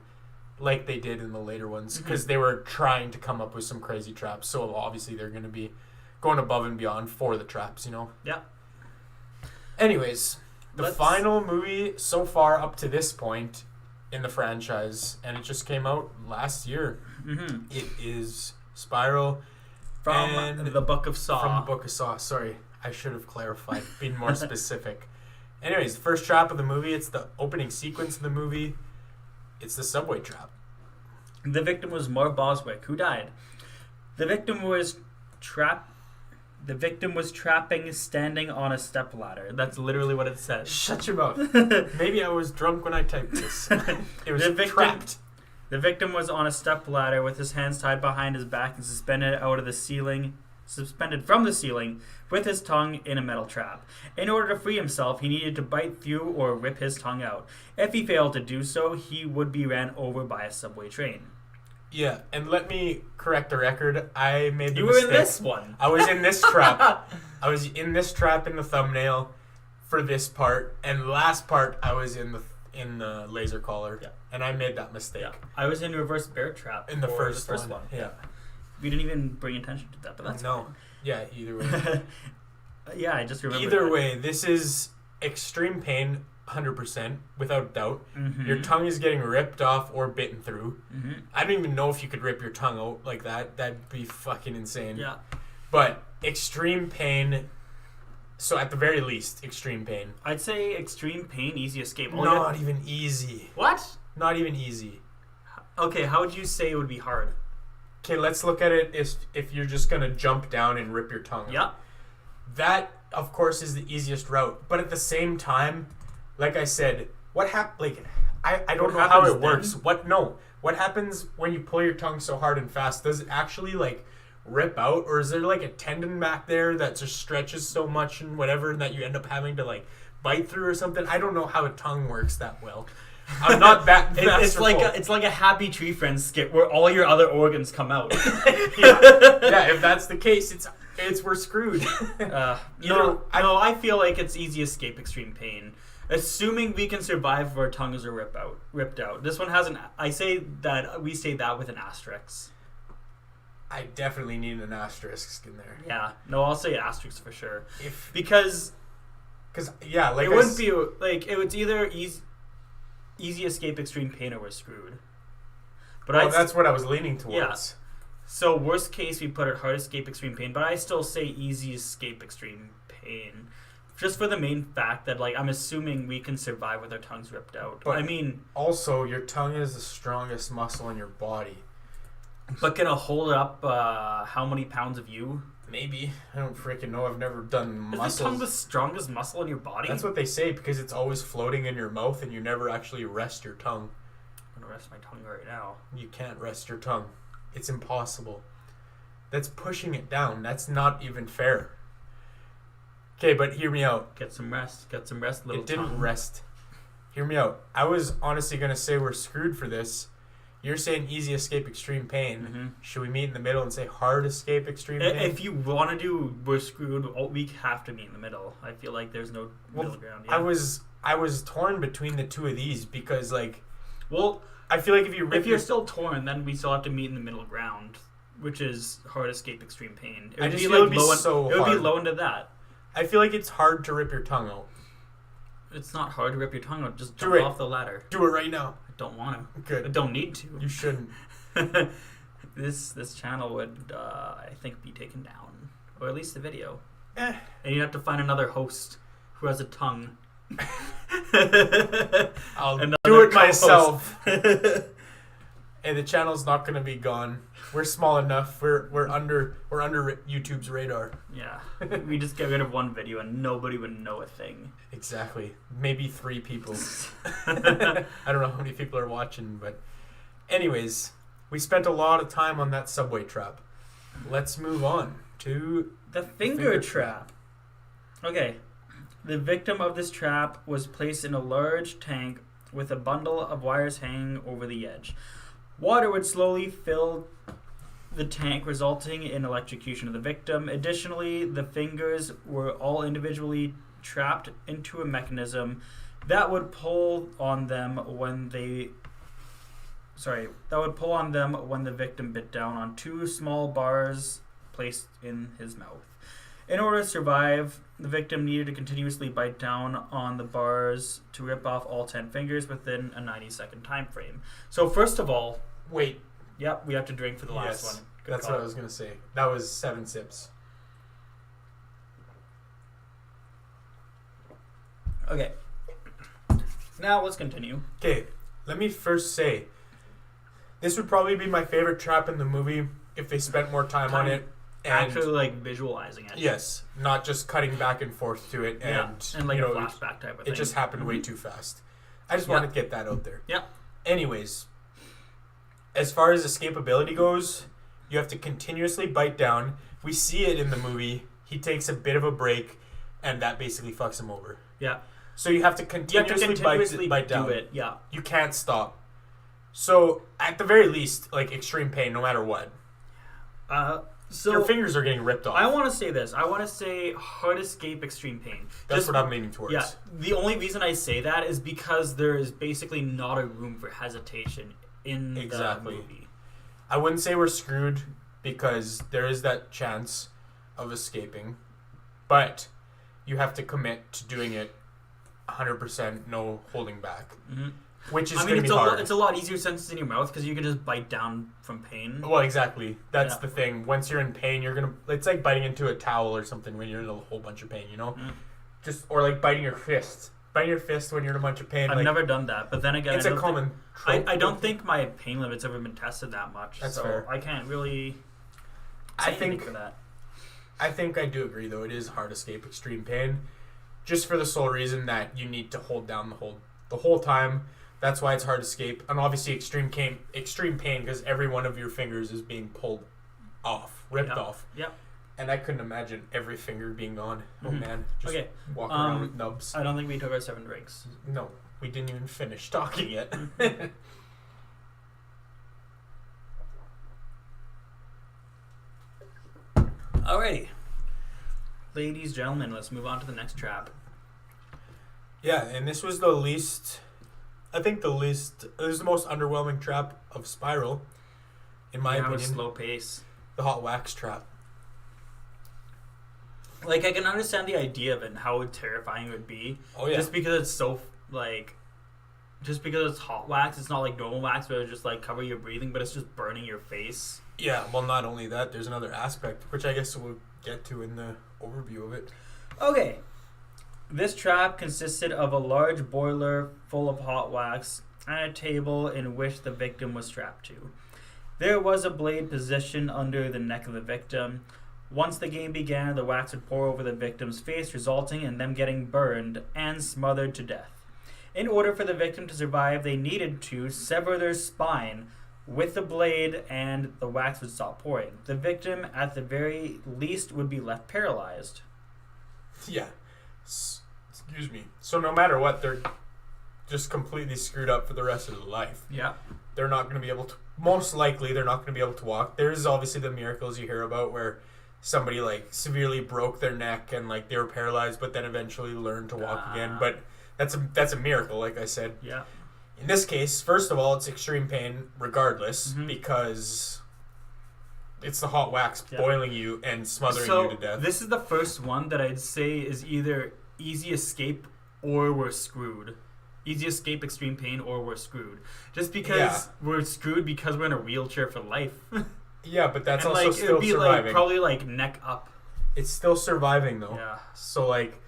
like they did in the later ones, because they were trying to come up with some crazy traps. So, obviously, they're going to be going above and beyond for the traps, you know? Yeah. Anyways... The final movie so far up to this point in the franchise, and it just came out last year. Mm-hmm. It is Spiral from the Book of Saw. From the Book of Saw. Sorry, I should have clarified, been more specific. Anyways, the first trap of the movie, it's the opening sequence of the movie. It's the subway trap. The victim was Moore Boswick, who died. The victim was trapping standing on a stepladder. That's literally what it says. Shut your mouth. Maybe I was drunk when I typed this. It was trapped. The victim was on a stepladder with his hands tied behind his back and suspended from the ceiling with his tongue in a metal trap. In order to free himself, he needed to bite through or rip his tongue out. If he failed to do so, he would be ran over by a subway train. Yeah, and let me correct the record. I made the mistake. You were in this one. I was in this trap. I was in this trap in the thumbnail for this part, and the last part I was in the laser collar. Yeah. And I made that mistake. Yeah. I was in reverse bear trap in the first one. Yeah. We didn't even bring attention to that, but that's fine. Yeah, either way. Yeah, I just remember. Either way, this is extreme pain. 100%, without doubt. Mm-hmm. Your tongue is getting ripped off or bitten through. Mm-hmm. I don't even know if you could rip your tongue out like that. That'd be fucking insane. Yeah. But extreme pain. So at the very least, extreme pain. I'd say extreme pain, easy escape. Not even easy. What? Not even easy. Okay, how would you say it would be hard? Okay, let's look at it if you're just gonna jump down and rip your tongue out. that, of course, is the easiest route. But at the same time, like I said, what happens? Like, I don't know how it works. What happens when you pull your tongue so hard and fast? Does it actually like rip out, or is there like a tendon back there that just stretches so much and whatever that you end up having to like bite through or something? I don't know how a tongue works that well. I'm not that masterful. It's like a Happy Tree Friends skit where all your other organs come out. yeah, if that's the case, we're screwed. I feel like it's easy escape extreme pain, assuming we can survive if our tongues are ripped out. This one has we say that with an asterisk. I definitely need an asterisk in there. Yeah, no, I'll say asterisk for sure. Because like it wouldn't be like it was either easy escape extreme pain or we're screwed. But that's what I was leaning towards. Yeah. So worst case we put it hard escape extreme pain, but I still say easy escape extreme pain, just for the main fact that like I'm assuming we can survive with our tongues ripped out. But I mean, also your tongue is the strongest muscle in your body. But can it hold up how many pounds of you? Maybe. I don't freaking know. I've never done muscles. Is the tongue the strongest muscle in your body? That's what they say, because it's always floating in your mouth and you never actually rest your tongue. I'm going to rest my tongue right now. You can't rest your tongue. It's impossible. That's pushing it down. That's not even fair. Okay, but hear me out. Get some rest, little It didn't tongue. rest. Hear me out. I was honestly going to say we're screwed for this. You're saying easy escape extreme pain. Mm-hmm. Should we meet in the middle and say hard escape extreme pain? If you want to do we're screwed, we have to meet in the middle. I feel like there's no middle ground. Yeah. I was torn between the two of these because like, well, I feel like if you're still torn, then we still have to meet in the middle ground, which is hard escape extreme pain. It would be low into that. I feel like it's hard to rip your tongue out. It's not hard to rip your tongue out. Just jump off the ladder. Do it right now. I don't want to. Good. I don't need to. You shouldn't. This channel would, I think, be taken down, or at least the video. And you have to find another host who has a tongue. I'll do it myself. Hey, the channel's not going to be gone. We're small enough. We're under YouTube's radar. Yeah, we just get rid of one video and nobody would know a thing. Exactly. Maybe 3 people. I don't know how many people are watching, but anyways, we spent a lot of time on that subway trap. Let's move on to the finger trap. Okay. The victim of this trap was placed in a large tank with a bundle of wires hanging over the edge. Water would slowly fill the tank, resulting in electrocution of the victim. Additionally, the fingers were all individually trapped into a mechanism that would pull on them when the victim bit down on 2 small bars placed in his mouth. In order to survive, the victim needed to continuously bite down on the bars to rip off all 10 fingers within a 90-second time frame. So first of all... Wait. Yep, we have to drink for the last one. That's what I was going to say. That was 7 sips. Okay. Now let's continue. Okay, let me first say, this would probably be my favorite trap in the movie if they spent more time on it. And actually, like, visualizing it. Yes, not just cutting back and forth to it. And like a flashback type of thing. It just happened way too fast. I just wanted to get that out there. Yeah. Anyways, as far as escapability goes, you have to continuously bite down. We see it in the movie. He takes a bit of a break, and that basically fucks him over. Yeah. So you have to continuously bite down. Do it. Yeah. You can't stop. So, at the very least, like, extreme pain, no matter what. So your fingers are getting ripped off. I want to say this. I want to say hard escape extreme pain. That's what I'm leaning towards. Yeah. The only reason I say that is because there is basically not a room for hesitation in the movie. I wouldn't say we're screwed because there is that chance of escaping, but you have to commit to doing it 100%, no holding back. Mm-hmm. Which is going to be hard. It's a lot easier since it's in your mouth because you can just bite down from pain. Well, exactly. That's the thing. Once you're in pain, you're going to... It's like biting into a towel or something when you're in a whole bunch of pain, you know? Mm. Or like biting your fist. Biting your fist when you're in a bunch of pain. I've never done that. But then again, it's a common trope. I don't think my pain limit's ever been tested that much. That's so fair. I can't really say anything for that. I think I do agree, though. It is hard escape extreme pain, just for the sole reason that you need to hold down the whole time. That's why it's hard escape, and obviously extreme pain because every one of your fingers is being pulled off, ripped off. Yep. And I couldn't imagine every finger being gone. Oh man, just okay. walk around with nubs. I don't think we took our 7 drinks. No, we didn't even finish talking yet. Alrighty. Ladies, gentlemen, let's move on to the next trap. Yeah, and this was the least... I think it was the most underwhelming trap of Spiral, in my opinion. Slow pace. The hot wax trap. Like, I can understand the idea of it and how terrifying it would be. Oh, yeah. Just because it's so, like... Just because it's hot wax, it's not like normal wax where it just, like, cover your breathing, but it's just burning your face. Yeah, well, not only that, there's another aspect, which I guess we'll get to in the overview of it. Okay. This trap consisted of a large boiler full of hot wax and a table in which the victim was strapped to. There was a blade positioned under the neck of the victim. Once the game began, the wax would pour over the victim's face, resulting in them getting burned and smothered to death. In order for the victim to survive, they needed to sever their spine with the blade and the wax would stop pouring. The victim, at the very least, would be left paralyzed. Yeah. Excuse me. So no matter what, they're just completely screwed up for the rest of their life. Yeah. They're not going to be able to... Most likely, they're not going to be able to walk. There's obviously the miracles you hear about where somebody, like, severely broke their neck and, like, they were paralyzed but then eventually learned to walk again. But that's a miracle, like I said. Yeah. In this case, first of all, it's extreme pain regardless because it's the hot wax boiling you and smothering you to death. This is the first one that I'd say is either easy escape or we're screwed. Easy escape, extreme pain, or we're screwed. Just because we're screwed because we're in a wheelchair for life. Yeah, but that's and also like, still it'd be surviving. Like, probably like neck up. It's still surviving though. Yeah. So like,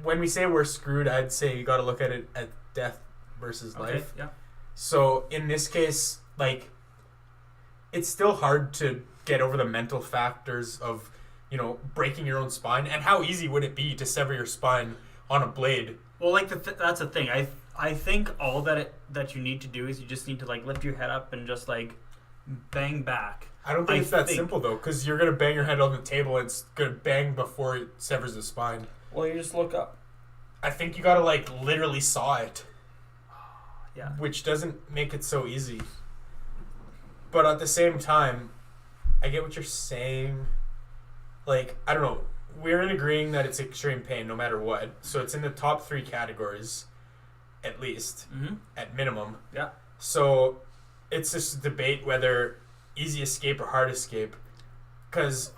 when we say we're screwed, I'd say you got to look at it at death versus life. Yeah. So in this case, like, it's still hard to get over the mental factors of, you know, breaking your own spine. And how easy would it be to sever your spine on a blade? Well, like that's the thing. I think all that you need to do is you just need to like lift your head up and just like bang back. I don't think it's that simple though, because you're gonna bang your head on the table and it's gonna bang before it severs the spine. Well, you just look up. I think you gotta like literally saw it. Yeah. Which doesn't make it so easy. But at the same time, I get what you're saying. Like, I don't know. We're in agreeing that it's extreme pain no matter what. So it's in the top 3 categories, at least, at minimum. Yeah. So it's just a debate whether easy escape or hard escape. Because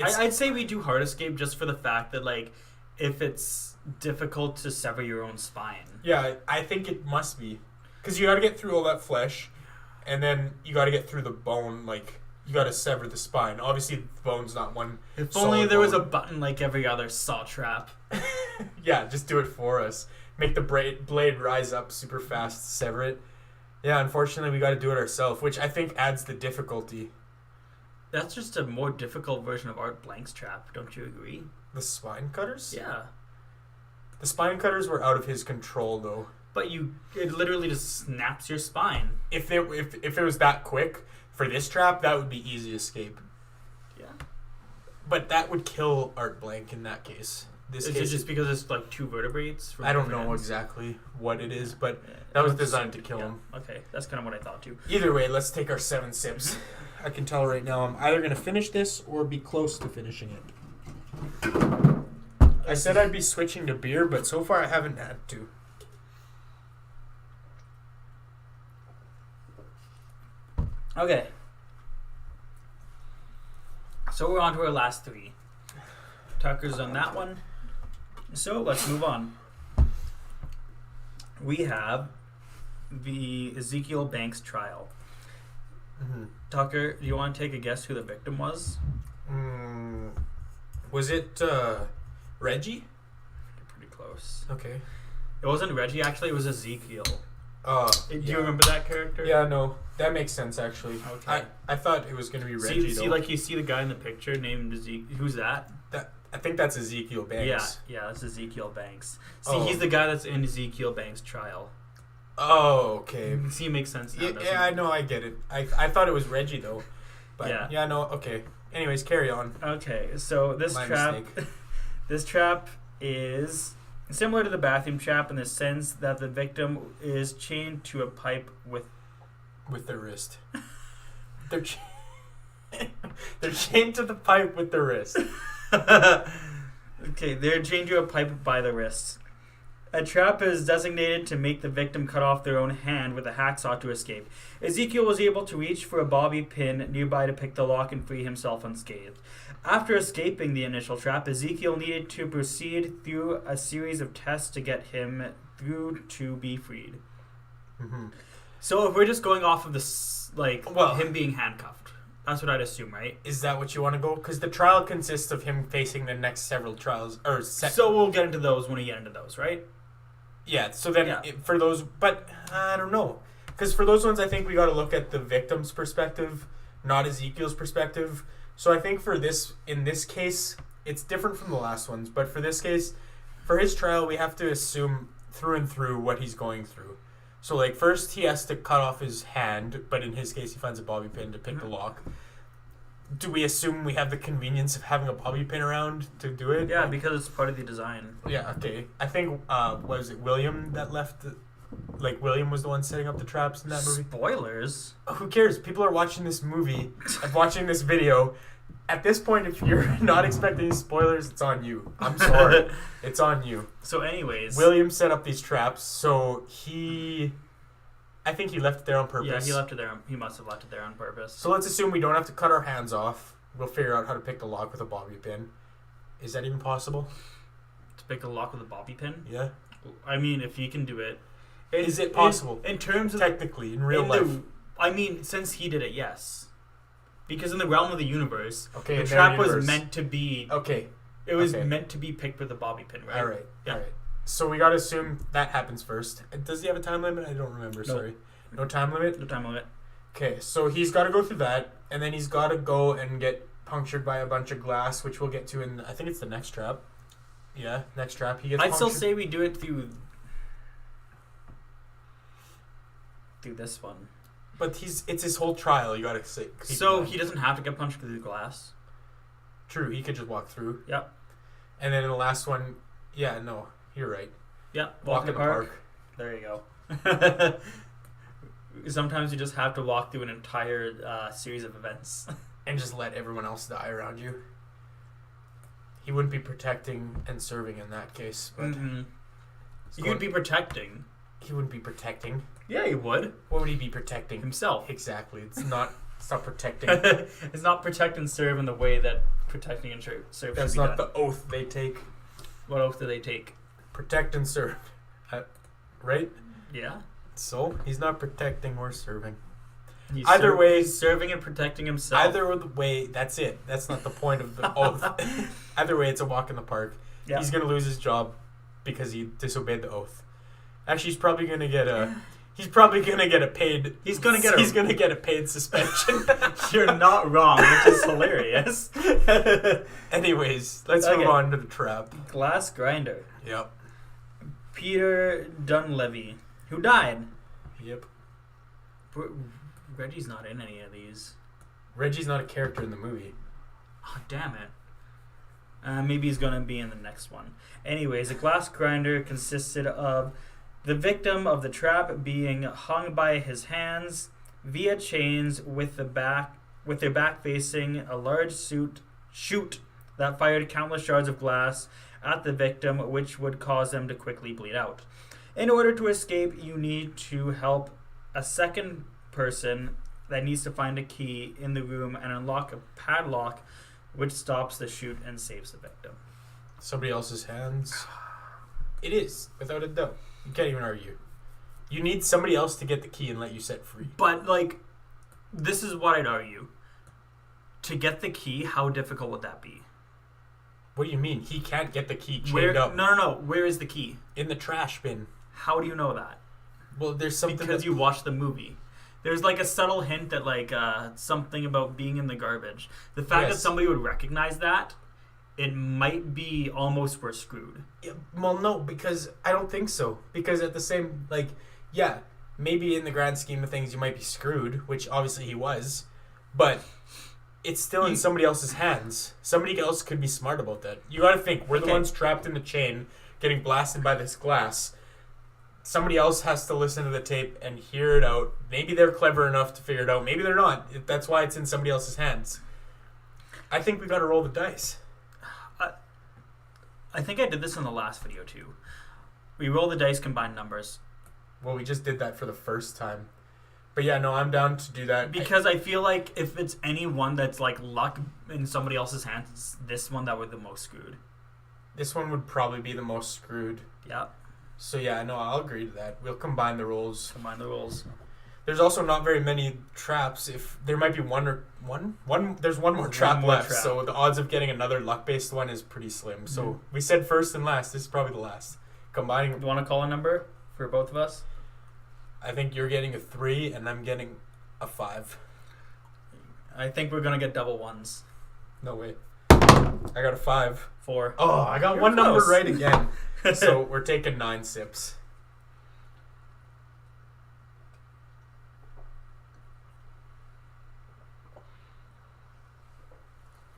I'd say we do hard escape just for the fact that, like, if it's difficult to sever your own spine. Yeah, I think it must be. Because you got to get through all that flesh, and then you got to get through the bone, like... You gotta sever the spine. Obviously, the bone's not one. If only there was a button like every other saw trap. Yeah, just do it for us. Make the blade rise up super fast, sever it. Yeah, unfortunately, we gotta do it ourselves, which I think adds the difficulty. That's just a more difficult version of Art Blank's trap, don't you agree? The spine cutters? Yeah. The spine cutters were out of his control, though. But it literally just snaps your spine. If it was that quick... For this trap, that would be easy escape. Yeah. But that would kill Art Blank in that case. Is it just because it's like 2 vertebrates? I don't know exactly what it is, but that was designed to kill him. Okay, that's kind of what I thought too. Either way, let's take our 7 sips. I can tell right now I'm either going to finish this or be close to finishing it. I said I'd be switching to beer, but so far I haven't had to. Okay. So we're on to our last 3. Tucker's on that one. So let's move on. We have the Ezekiel Banks trial. Tucker, do you want to take a guess who the victim was? Was it Reggie? Pretty close. Okay. It wasn't Reggie, actually. It was Ezekiel. Do you remember that character? Yeah, no, that makes sense actually. Okay. I thought it was gonna be Reggie. See, like you see the guy in the picture named Ezekiel. Who's that? I think that's Ezekiel Banks. Yeah, that's Ezekiel Banks. See, he's the guy that's in Ezekiel Banks' trial. Oh, okay. See, it makes sense now, Yeah, I know, I get it. I thought it was Reggie though. But yeah, no, okay. Anyways, carry on. Okay, so this trap is similar to the bathroom trap in the sense that the victim is chained to a pipe with their wrist. They're chained to the pipe with their wrist. Okay, they're chained to a pipe by the wrists. A trap is designated to make the victim cut off their own hand with a hacksaw to escape. Ezekiel was able to reach for a bobby pin nearby to pick the lock and free himself unscathed. After escaping the initial trap, Ezekiel needed to proceed through a series of tests to get him through to be freed. Mm-hmm. So if we're just going off of this, him being handcuffed, that's what I'd assume, right? Is that what you want to go? Because the trial consists of him facing the next several trials. So we'll get into those when we get into those, right? Yeah, so then for those, but I don't know. Because for those ones, I think we got to look at the victim's perspective, not Ezekiel's perspective. So I think in this case, it's different from the last ones. But for this case, for his trial, we have to assume through and through what he's going through. So first he has to cut off his hand, but in his case, he finds a bobby pin to pick the lock. Do we assume we have the convenience of having a bobby pin around to do it? Yeah, because it's part of the design. Yeah, okay. I think, was it William that left William was the one setting up the traps in that movie? Spoilers? Who cares? People are watching this movie and watching this video. At this point, if you're not expecting spoilers, it's on you. I'm sorry. It's on you. So anyways. William set up these traps, so I think he left it there on purpose. Yeah, he left it there. He must have left it there on purpose. So let's assume we don't have to cut our hands off. We'll figure out how to pick the lock with a bobby pin. Is that even possible? To pick the lock with a bobby pin? Yeah. I mean, if he can do it. Is it possible? In terms of... Technically, in real life. Since he did it, yes. Because in the realm of the universe, the trap was meant to be... Okay. It was meant to be picked with a bobby pin, right? All right. Yeah. All right. So we got to assume that happens first. Does he have a time limit? I don't remember. No. Sorry. No time limit? No time limit. Okay, so he's got to go through that, and then he's got to go and get punctured by a bunch of glass, which we'll get to in, I think it's the next trap. Yeah, next trap. He gets I'd punctured. still say we do it through this one. But it's his whole trial, you got to say. So he doesn't have to get punched through the glass? True, he could just walk through. Yep. And then in the last one, yeah, no, you're right. Yeah, walk in the park. There you go. Sometimes you just have to walk through an entire series of events. And just let everyone else die around you. He wouldn't be protecting and serving in that case. But You'd be protecting. He wouldn't be protecting. Yeah, he would. What would he be protecting? Himself. Exactly. It's not protecting. It's not protect and serve in the way that protecting and serve should be done. That's not the oath they take. What oath do they take? Protect and serve. Right? Yeah. So, he's not protecting or serving. Either way, he's serving and protecting himself. Either way, that's it. That's not the point of the oath. Either way, it's a walk in the park. Yeah. He's going to lose his job because he disobeyed the oath. Actually, he's probably going to get a paid. He's going to get a paid suspension. You're not wrong, which is hilarious. Anyways, let's move on to the trap. Glass grinder. Yep. Peter Dunleavy, who died. Yep. Reggie's not in any of these. Reggie's not a character in the movie. Oh, damn it. Maybe he's going to be in the next one. Anyways, a glass grinder consisted of the victim of the trap being hung by his hands via chains with their back facing a large chute that fired countless shards of glass at the victim, which would cause them to quickly bleed out. In order to escape, you need to help a second person that needs to find a key in the room and unlock a padlock, which stops the chute and saves the victim. Somebody else's hands? It is, without a doubt. You can't even argue. You need somebody else to get the key and let you set free. But, this is what I'd argue. To get the key, how difficult would that be? What do you mean? He can't get the key chained up. No. Where is the key? In the trash bin. How do you know that? Well, there's something because you watched the movie. There's like a subtle hint that like something about being in the garbage. The fact that somebody would recognize that, it might be almost we're screwed. Yeah, well, no, because I don't think so. Because at the same, like, yeah, maybe in the grand scheme of things you might be screwed, which obviously he was, but it's still in somebody else's hands. Somebody else could be smart about that. You got to think, we're the ones trapped in the chain, getting blasted by this glass. Somebody else has to listen to the tape and hear it out. Maybe they're clever enough to figure it out. Maybe they're not. That's why it's in somebody else's hands. I think we got to roll the dice. I think I did this in the last video too. We roll the dice, combine numbers. Well, we just did that for the first time. But yeah, no, I'm down to do that. Because I feel like if it's any one that's like luck in somebody else's hands, it's this one that we're the most screwed. This one would probably be the most screwed. Yeah. So yeah, no, I'll agree to that. We'll combine the rolls. Combine the rolls. There's also not very many traps. If there might be one, there's one more trap left. So the odds of getting another luck-based one is pretty slim. So we said first and last. This is probably the last. Combining. You want to call a number for both of us? I think you're getting a 3 and I'm getting a 5. I think we're gonna get double ones. No way. I got a 5. 4. Oh, I got one number right again. So we're taking 9 sips.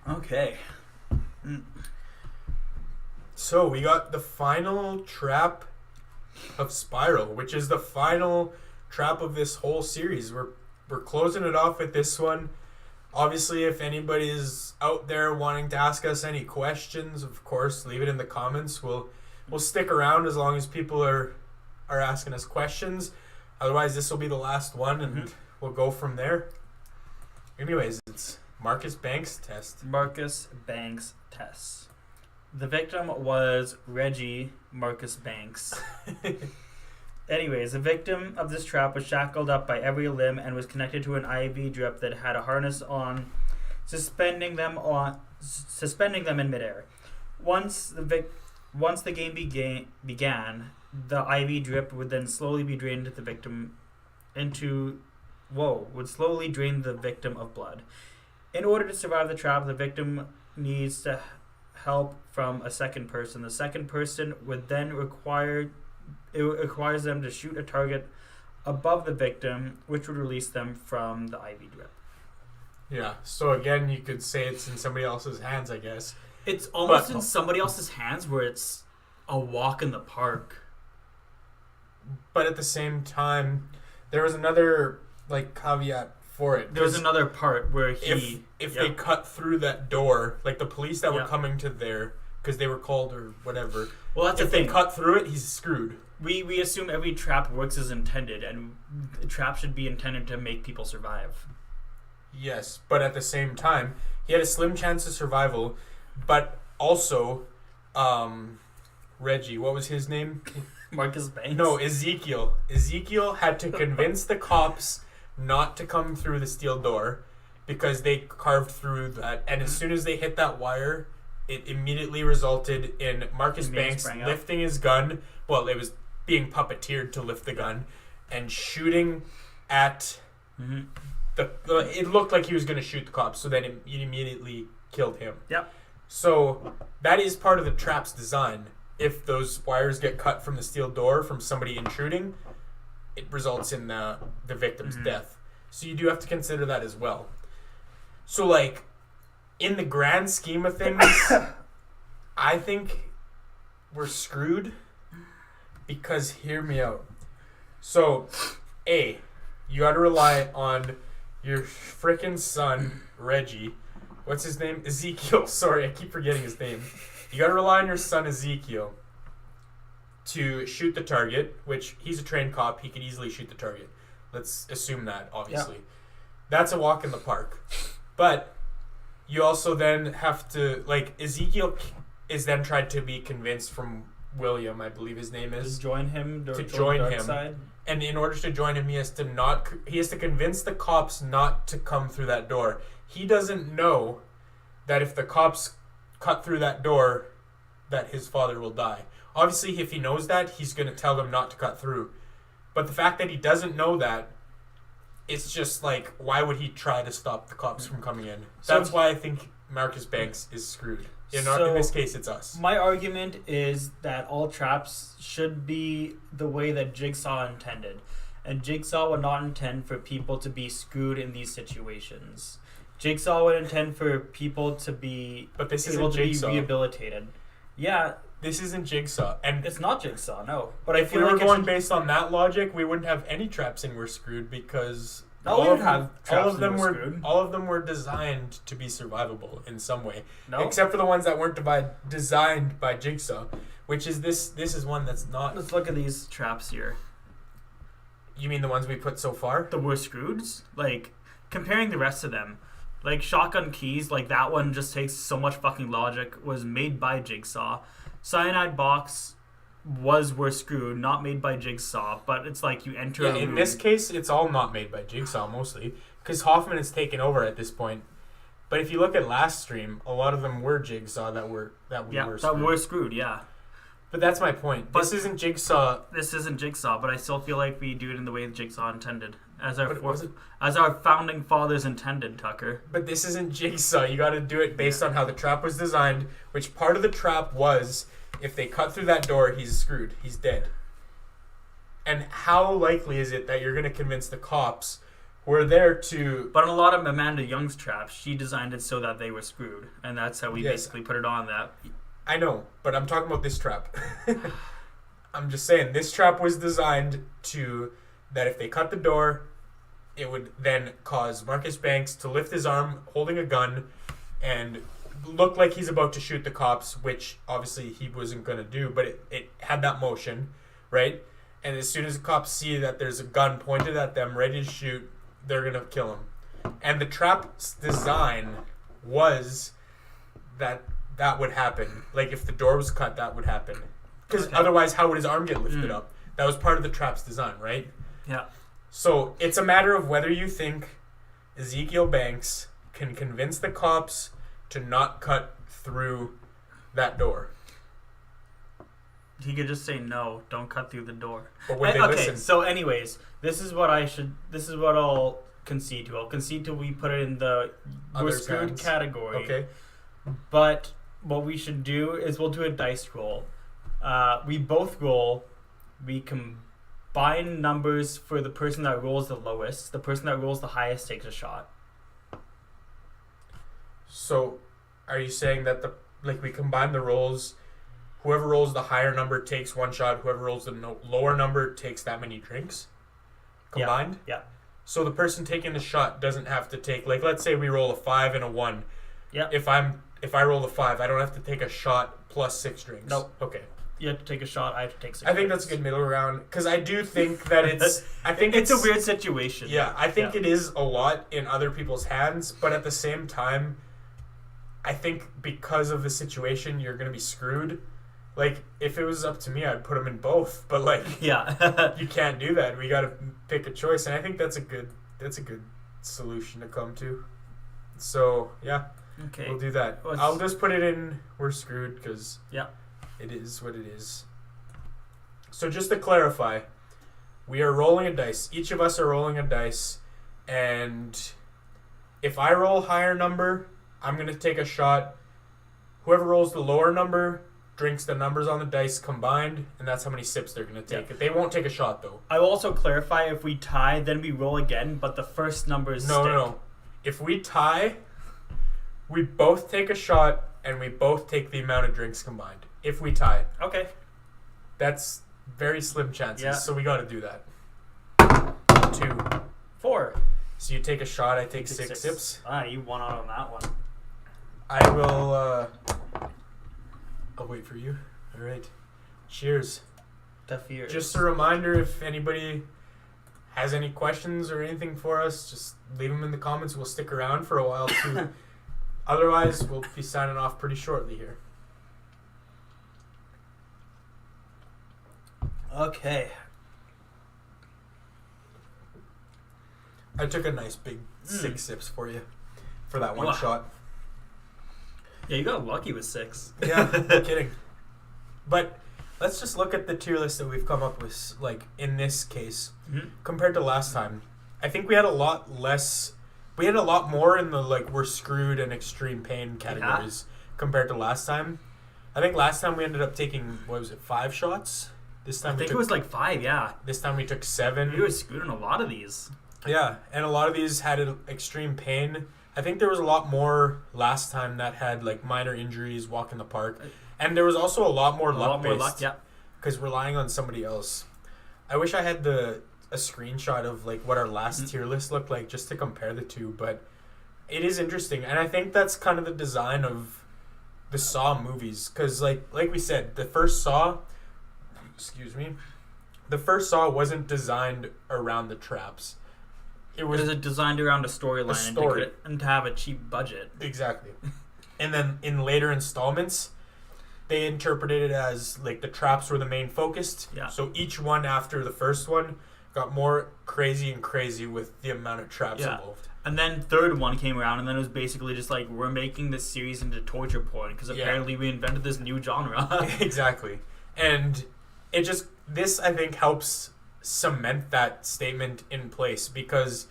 Okay. So we got the final trap of Spiral, which is the final trap of this whole series. We're closing it off with this one. Obviously, if anybody is out there wanting to ask us any questions, of course, leave it in the comments. We'll stick around as long as people are asking us questions. Otherwise, this will be the last one, and we'll go from there. Anyways, it's Marcus Banks' test. Marcus Banks' test. The victim was Reggie Marcus Banks. Anyways, the victim of this trap was shackled up by every limb and was connected to an IV drip that had a harness on, suspending them in midair. Once the game began, the IV drip would then slowly be drained the victim would slowly drain the victim of blood. In order to survive the trap, the victim needs to help from a second person. The second person would then requires them to shoot a target above the victim, which would release them from the IV drip. Yeah, so again, you could say it's in somebody else's hands, I guess. It's almost in somebody else's hands where it's a walk in the park. But at the same time, there was another caveat for it. There was another part where if they cut through that door, like the police that were coming to there, because they were called or whatever. Well, that's if the thing. They cut through it, he's screwed. We assume every trap works as intended, and the trap should be intended to make people survive. Yes, but at the same time, he had a slim chance of survival, but also, Reggie, what was his name? Marcus Banks? No, Ezekiel. Ezekiel had to convince the cops not to come through the steel door because they carved through that, and as soon as they hit that wire, it immediately resulted in Marcus Banks lifting his gun. Well, it was being puppeteered to lift the gun and shooting at it looked like he was going to shoot the cops, so then it immediately killed him. Yep. So that is part of the trap's design. If those wires get cut from the steel door from somebody intruding, it results in the victim's death. So you do have to consider that as well. So, in the grand scheme of things, I think we're screwed because, hear me out. So, A, you got to rely on your frickin' son, Reggie. What's his name? Ezekiel. Sorry, I keep forgetting his name. You got to rely on your son, Ezekiel, to shoot the target, which he's a trained cop. He could easily shoot the target. Let's assume that, obviously. Yeah. That's a walk in the park. But you also then have to, Ezekiel is then tried to be convinced from William, I believe his name is. To join him. To join him. Side. And in order to join him, he has to convince the cops not to come through that door. He doesn't know that if the cops cut through that door, that his father will die. Obviously, if he knows that, he's going to tell them not to cut through. But the fact that he doesn't know that, it's just like, why would he try to stop the cops from coming in? That's why I think Marcus Banks is screwed. In this case, it's us. My argument is that all traps should be the way that Jigsaw intended. And Jigsaw would not intend for people to be screwed in these situations. Jigsaw would intend for people to be able to be rehabilitated. Yeah. This isn't Jigsaw. And it's not Jigsaw, no. But if we were going based on that logic, we wouldn't have any traps and we're screwed because all of them were designed to be survivable in some way. No. Except for the ones that weren't designed by Jigsaw, which is this is one that's not. Let's look at these traps here. You mean the ones we put so far? The worst screwed? Like, comparing the rest of them. Like, Shotgun Keys, like, that one just takes so much fucking logic, was made by Jigsaw. Cyanide Box was worst screwed, not made by Jigsaw, but it's like you enter a room. In this case, it's all not made by Jigsaw, mostly, because Hoffman has taken over at this point. But if you look at last stream, a lot of them were Jigsaw that were screwed. Yeah. But that's my point. This isn't Jigsaw. This isn't Jigsaw, but I still feel like we do it in the way that Jigsaw intended. As our founding fathers intended, Tucker. But this isn't Jigsaw. You got to do it based on how the trap was designed, which part of the trap was, if they cut through that door, he's screwed. He's dead. And how likely is it that you're going to convince the cops who are there to... But in a lot of Amanda Young's traps, she designed it so that they were screwed. And that's how we basically put it on that... I know, but I'm talking about this trap. I'm just saying, this trap was designed to, that if they cut the door, it would then cause Marcus Banks to lift his arm holding a gun and look like he's about to shoot the cops, which obviously he wasn't going to do, but it had that motion, right? And as soon as the cops see that there's a gun pointed at them, ready to shoot, they're going to kill him. And the trap's design was that would happen. Like, if the door was cut, that would happen. Because otherwise, how would his arm get lifted up? That was part of the trap's design, right? Yeah. So, it's a matter of whether you think Ezekiel Banks can convince the cops to not cut through that door. He could just say, no, don't cut through the door. But would they listen? So anyways, this is what I'll concede to. I'll concede to we put it in the we're screwed category. Okay. But what we should do is we'll do a dice roll. We both roll. We combine numbers for the person that rolls the lowest. The person that rolls the highest takes a shot. So, are you saying that we combine the rolls? Whoever rolls the higher number takes one shot. Whoever rolls the lower number takes that many drinks? Combined? Yeah. So the person taking the shot doesn't have to take, like, let's say we roll a 5 and a 1. Yeah. If I roll a 5, I don't have to take a shot plus 6 drinks. Nope. Okay. You have to take a shot. I have to take 6. I think that's a good middle ground because I do think that it's. I think it's a weird situation. Yeah, I think it is a lot in other people's hands, but at the same time, I think because of the situation, you're gonna be screwed. Like, if it was up to me, I'd put them in both. But like, you can't do that. We gotta pick a choice, and I think that's a good solution to come to. So yeah. Okay. We'll do that. I'll just put it in we're screwed because it is what it is. So just to clarify, we are rolling a dice. Each of us are rolling a dice. And if I roll a higher number, I'm going to take a shot. Whoever rolls the lower number drinks the numbers on the dice combined, and that's how many sips they're going to take. They won't take a shot, though. I will also clarify, if we tie, then we roll again, but the first numbers stick. No. If we tie... we both take a shot, and we both take the amount of drinks combined. If we tie. Okay. That's very slim chances, so we got to do that. 2. 4. So you take a shot, I take 6 sips. You won out on that one. I will, I'll wait for you. All right. Cheers. CheersToFearYT. Just a reminder, if anybody has any questions or anything for us, just leave them in the comments. We'll stick around for a while, too. Otherwise, we'll be signing off pretty shortly here. Okay. I took a nice big 6 sips for you for that one shot. Yeah, you got lucky with 6. Yeah, no kidding. But let's just look at the tier list that we've come up with, like, in this case, Mm-hmm. compared to last time. I think we had a lot less... We had a lot more in the, like, we're screwed and extreme pain categories compared to last time. I think last time we ended up taking, 5 shots? This time I think it was like 5, yeah. This time we took 7. We were screwed in a lot of these. Yeah, and a lot of these had extreme pain. I think there was a lot more last time that had, like, minor injuries, walk in the park. And there was also a lot more luck-based. Yeah. Because relying on somebody else. I wish I had a screenshot of, like, what our last tier list looked like just to compare the two. But it is interesting. And I think that's kind of the design of the Saw movies. Because, like we said, the first Saw... Excuse me. The first Saw wasn't designed around the traps. It was designed around a storyline story. and to have a cheap budget. Exactly. And then in later installments, they interpreted it as, like, the traps were the main focus. Yeah. So each one after the first one got more crazy and crazy with the amount of traps involved. And then third one came around, and then it was basically just like, we're making this series into torture porn because apparently we invented this new genre. Exactly. And it just, this I think helps cement that statement in place because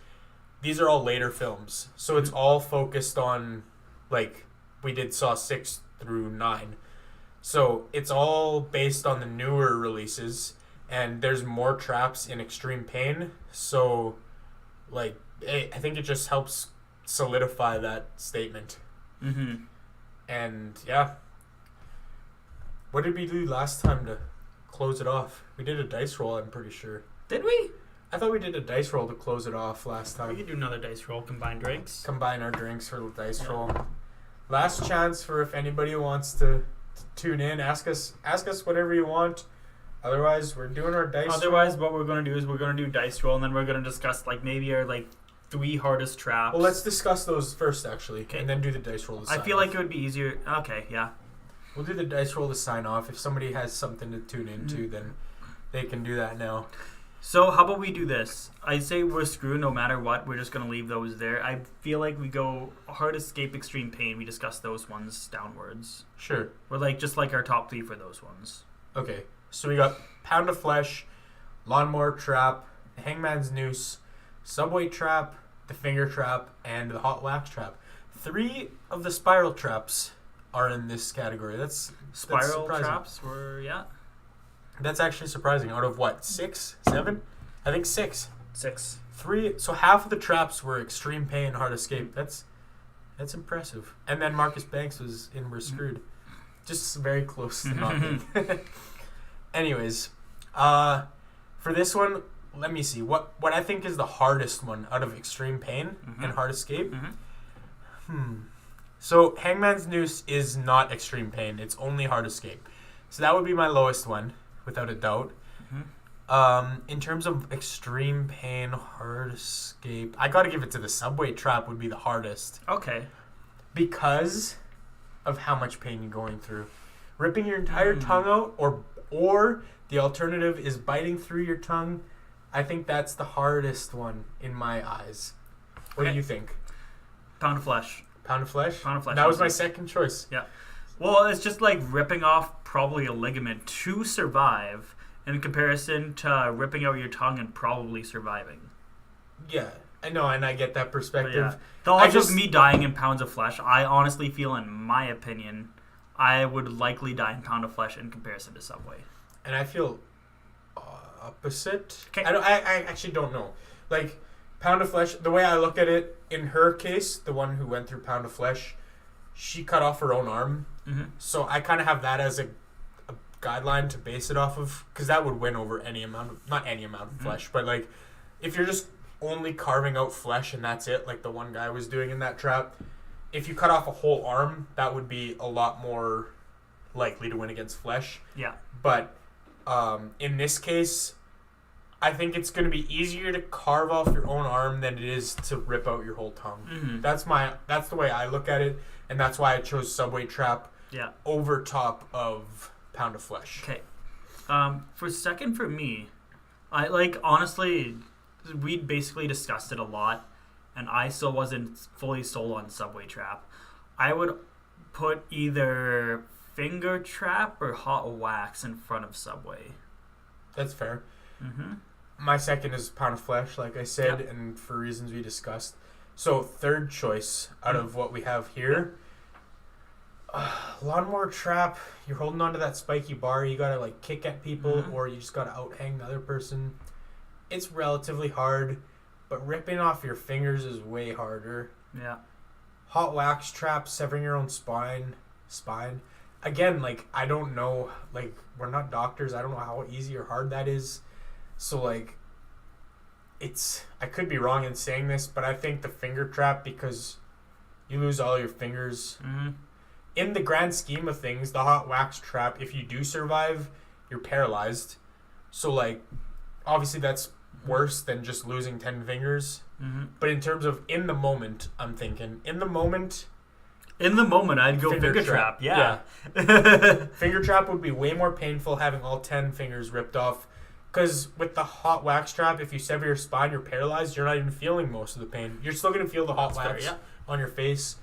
these are all later films. So it's all focused on, like, we did Saw 6 through 9. So it's all based on the newer releases, and there's more traps in extreme pain. So, like, I think it just helps solidify that statement. Mm-hmm. And, yeah. What did we do last time to close it off? We did a dice roll, I'm pretty sure. Did we? I thought we did a dice roll to close it off last We time. could do another dice roll, combine drinks. Combine our drinks for the dice roll. Last chance for if anybody wants to tune in. Ask us whatever you want. Otherwise, we're doing our dice Otherwise, roll. what we're going to do is we're going to do dice roll, and then we're going to discuss, like, maybe our, like, 3 hardest traps. Well, let's discuss those first, actually, Okay. and then do the dice roll to sign I feel off. like it would be easier. Okay, yeah. We'll do the dice roll to sign off. If somebody has something to tune into, then they can do that now. So how about we do this? I say we're screwed no matter what. We're just going to leave those there. I feel like we go hard escape, extreme pain. We discuss those ones downwards. Sure. We're like just like our top 3 for those ones. Okay. So we got Pound of Flesh, Lawnmower Trap, Hangman's Noose, Subway Trap, the Finger Trap, and the Hot Wax Trap. 3 of the spiral traps are in this category. That's Spiral surprising. traps were, yeah. That's actually surprising. Out of what, 6, 7? I think 6. 6. 3. So half of the traps were extreme pain, hard escape. That's impressive. And then Marcus Banks was in We're Screwed. Just very close to not being. Anyways, for this one, let me see. What I think is the hardest one out of extreme pain and hard escape. So Hangman's Noose is not extreme pain. It's only hard escape. So that would be my lowest one, without a doubt. In terms of extreme pain, hard escape, I gotta give it to the Subway Trap would be the hardest. Okay. Because of how much pain you're going through. Ripping your entire tongue out, or the alternative is biting through your tongue. I think that's the hardest one in my eyes. What do you think? Pound of Flesh. Pound of Flesh? Pound of Flesh. That was my second choice. Yeah. Well, it's just like ripping off probably a ligament to survive in comparison to ripping out your tongue and probably surviving. Yeah, I know, and I get that perspective. Yeah. The odds of me dying in pounds of flesh, I honestly feel, in my opinion, I would likely die in pound of flesh in comparison to Subway. And I feel opposite. Okay. I actually don't know. Like, Pound of Flesh, the way I look at it, in her case, the one who went through Pound of Flesh, she cut off her own arm. So I kind of have that as a guideline to base it off of, because that would win over any amount of, not any amount of flesh, but like, if you're just only carving out flesh and that's it, like the one guy was doing in that trap, if you cut off a whole arm, that would be a lot more likely to win against flesh. Yeah. But in this case, I think it's going to be easier to carve off your own arm than it is to rip out your whole tongue. That's the way I look at it, and that's why I chose Subway Trap over top of Pound of Flesh. Okay. For second for me, I honestly, we basically discussed it a lot, and I still wasn't fully sold on Subway Trap. I would put either finger trap or hot wax in front of Subway? That's fair. Mm-hmm. My second is pound of flesh, like I said, Yep. and for reasons we discussed. So third choice out of what we have here, Lawnmower Trap. You're holding onto that spiky bar. You gotta like kick at people, or you just gotta out hang the other person. It's relatively hard, but ripping off your fingers is way harder. Yeah. Hot wax trap, severing your own spine. Again, like I don't know. Like we're not doctors. I don't know how easy or hard that is. So like, I could be wrong in saying this, but I think the finger trap, because you lose all your fingers. Mm-hmm. In the grand scheme of things, the hot wax trap, if you do survive, you're paralyzed. So like, obviously that's worse than just losing 10 fingers. Mm-hmm. But in terms of in the moment, I'm thinking in the moment, I'd go finger trap. Yeah. Finger trap would be way more painful having all 10 fingers ripped off. Because with the hot wax trap, if you sever your spine, you're paralyzed. You're not even feeling most of the pain. You're still going to feel the hot wax on your face.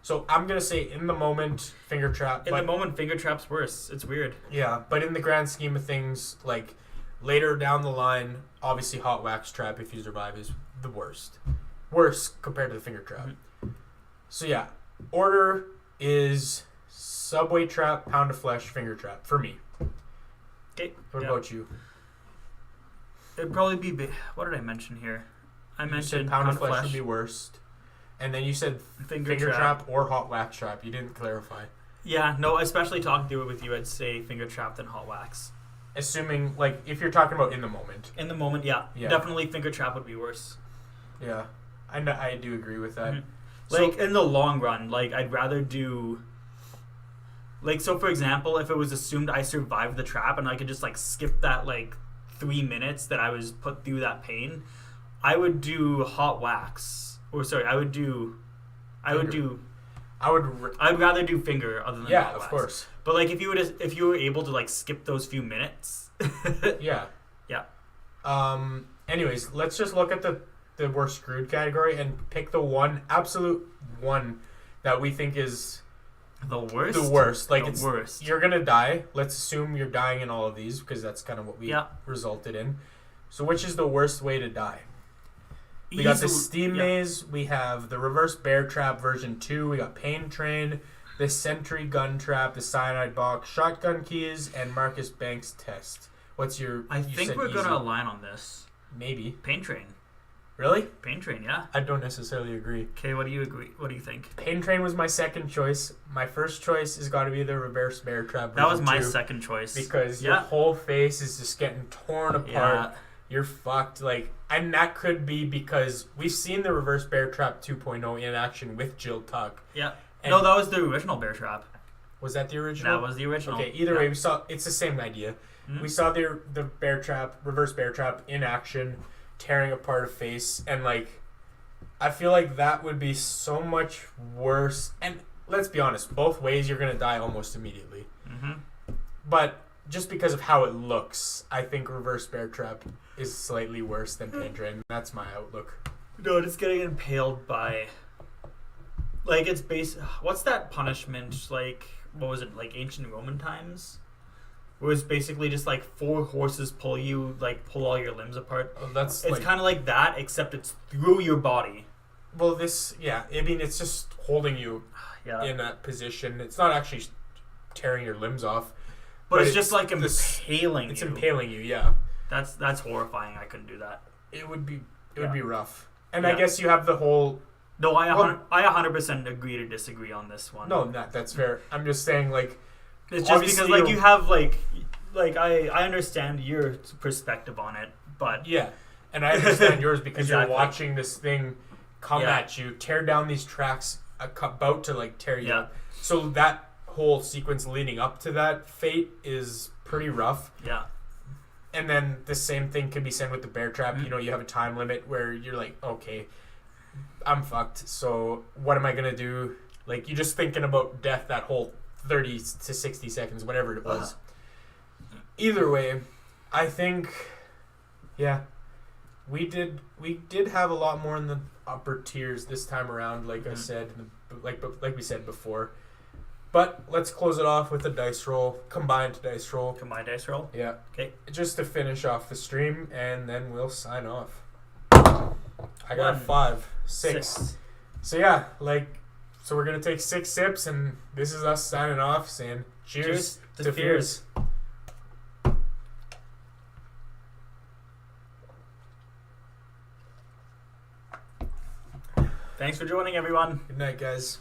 So I'm going to say in the moment, finger trap. In the moment, finger trap's worse. It's weird. Yeah, but in the grand scheme of things, like later down the line, obviously hot wax trap, if you survive, is the worst. Worse compared to the finger trap. Mm-hmm. So yeah, order is Subway trap, pound of flesh, finger trap for me. Okay. What about you? It'd probably be... What did I mention here? I mentioned pound of flesh would be worst. And then you said finger trap or hot wax trap. You didn't clarify. Yeah, no, especially talking through it with you, I'd say finger trap then hot wax. Assuming, like, if you're talking about in the moment. In the moment, yeah. Definitely finger trap would be worse. Yeah. I do agree with that. Mm-hmm. Like, in the long run, like, I'd rather do... Like, so for example, if it was assumed I survived the trap and I could just, like, skip that, like, 3 minutes that I was put through that pain, I would do hot wax. Or, sorry, I'd rather do finger other than hot wax. Yeah, of course. But, like, if you were able to, like, skip those few minutes... Yeah. Yeah. Anyways, let's just look at the we're screwed category and pick the absolute one that we think is... The worst? The worst. Like, it's worst. You're going to die. Let's assume you're dying in all of these because that's kind of what we resulted in. So which is the worst way to die? We got the Steam Maze. We have the Reverse Bear Trap version 2. We got Pain Train, the Sentry Gun Trap, the Cyanide Box, Shotgun Keys, and Marcus Banks Test. What's your... I think we're going to align on this. Maybe. Pain Train. Really? Pain Train, yeah. I don't necessarily agree. Okay, what do you agree? What do you think? Pain Train was my second choice. My first choice has got to be the Reverse Bear Trap version 2. That was my second choice. Because your whole face is just getting torn apart. Yeah. You're fucked. Like, and that could be because we've seen the Reverse Bear Trap 2.0 in action with Jill Tuck. Yeah. No, that was the original Bear Trap. Was that the original? That was the original. Okay, either way, we saw it's the same idea. Mm-hmm. We saw the Bear Trap, Reverse Bear Trap in action, tearing apart a face, and like, I feel like that would be so much worse. And let's be honest, both ways you're gonna die almost immediately. Mm-hmm. But just because of how it looks, I think Reverse Bear Trap is slightly worse than Pain Train. That's my outlook. No, just getting impaled by... Like, it's what's that punishment? Like, what was it? Like, ancient Roman times? Where it's basically just, like, 4 horses pull all your limbs apart. Oh, it's kind of like that, except it's through your body. Well, I mean, it's just holding you in that position. It's not actually tearing your limbs off. But it's just like impaling you. It's impaling you, yeah. That's horrifying. I couldn't do that. It would be rough. And I guess you have the whole... No, I 100% agree to disagree on this one. No, that's fair. I'm just saying, like... It's just because, like, you have, like I understand your perspective on it, but... Yeah, and I understand yours because you're watching this thing come at you, tear down these tracks, about to, like, tear you up. So that whole sequence leading up to that fate is pretty rough. Yeah. And then the same thing can be said with the bear trap. Mm-hmm. You know, you have a time limit where you're like, okay, I'm fucked. So what am I going to do? Like, you're just thinking about death that whole 30 to 60 seconds, whatever it was. Either way, I think, we did have a lot more in the upper tiers this time around, like I said, like we said before. But let's close it off with a dice roll, combined dice roll. Combined dice roll. Yeah. Okay. Just to finish off the stream, and then we'll sign off. I got 5, 6. So yeah, so we're gonna take 6 sips, and this is us signing off, saying cheers to fears. Thanks for joining, everyone. Good night, guys.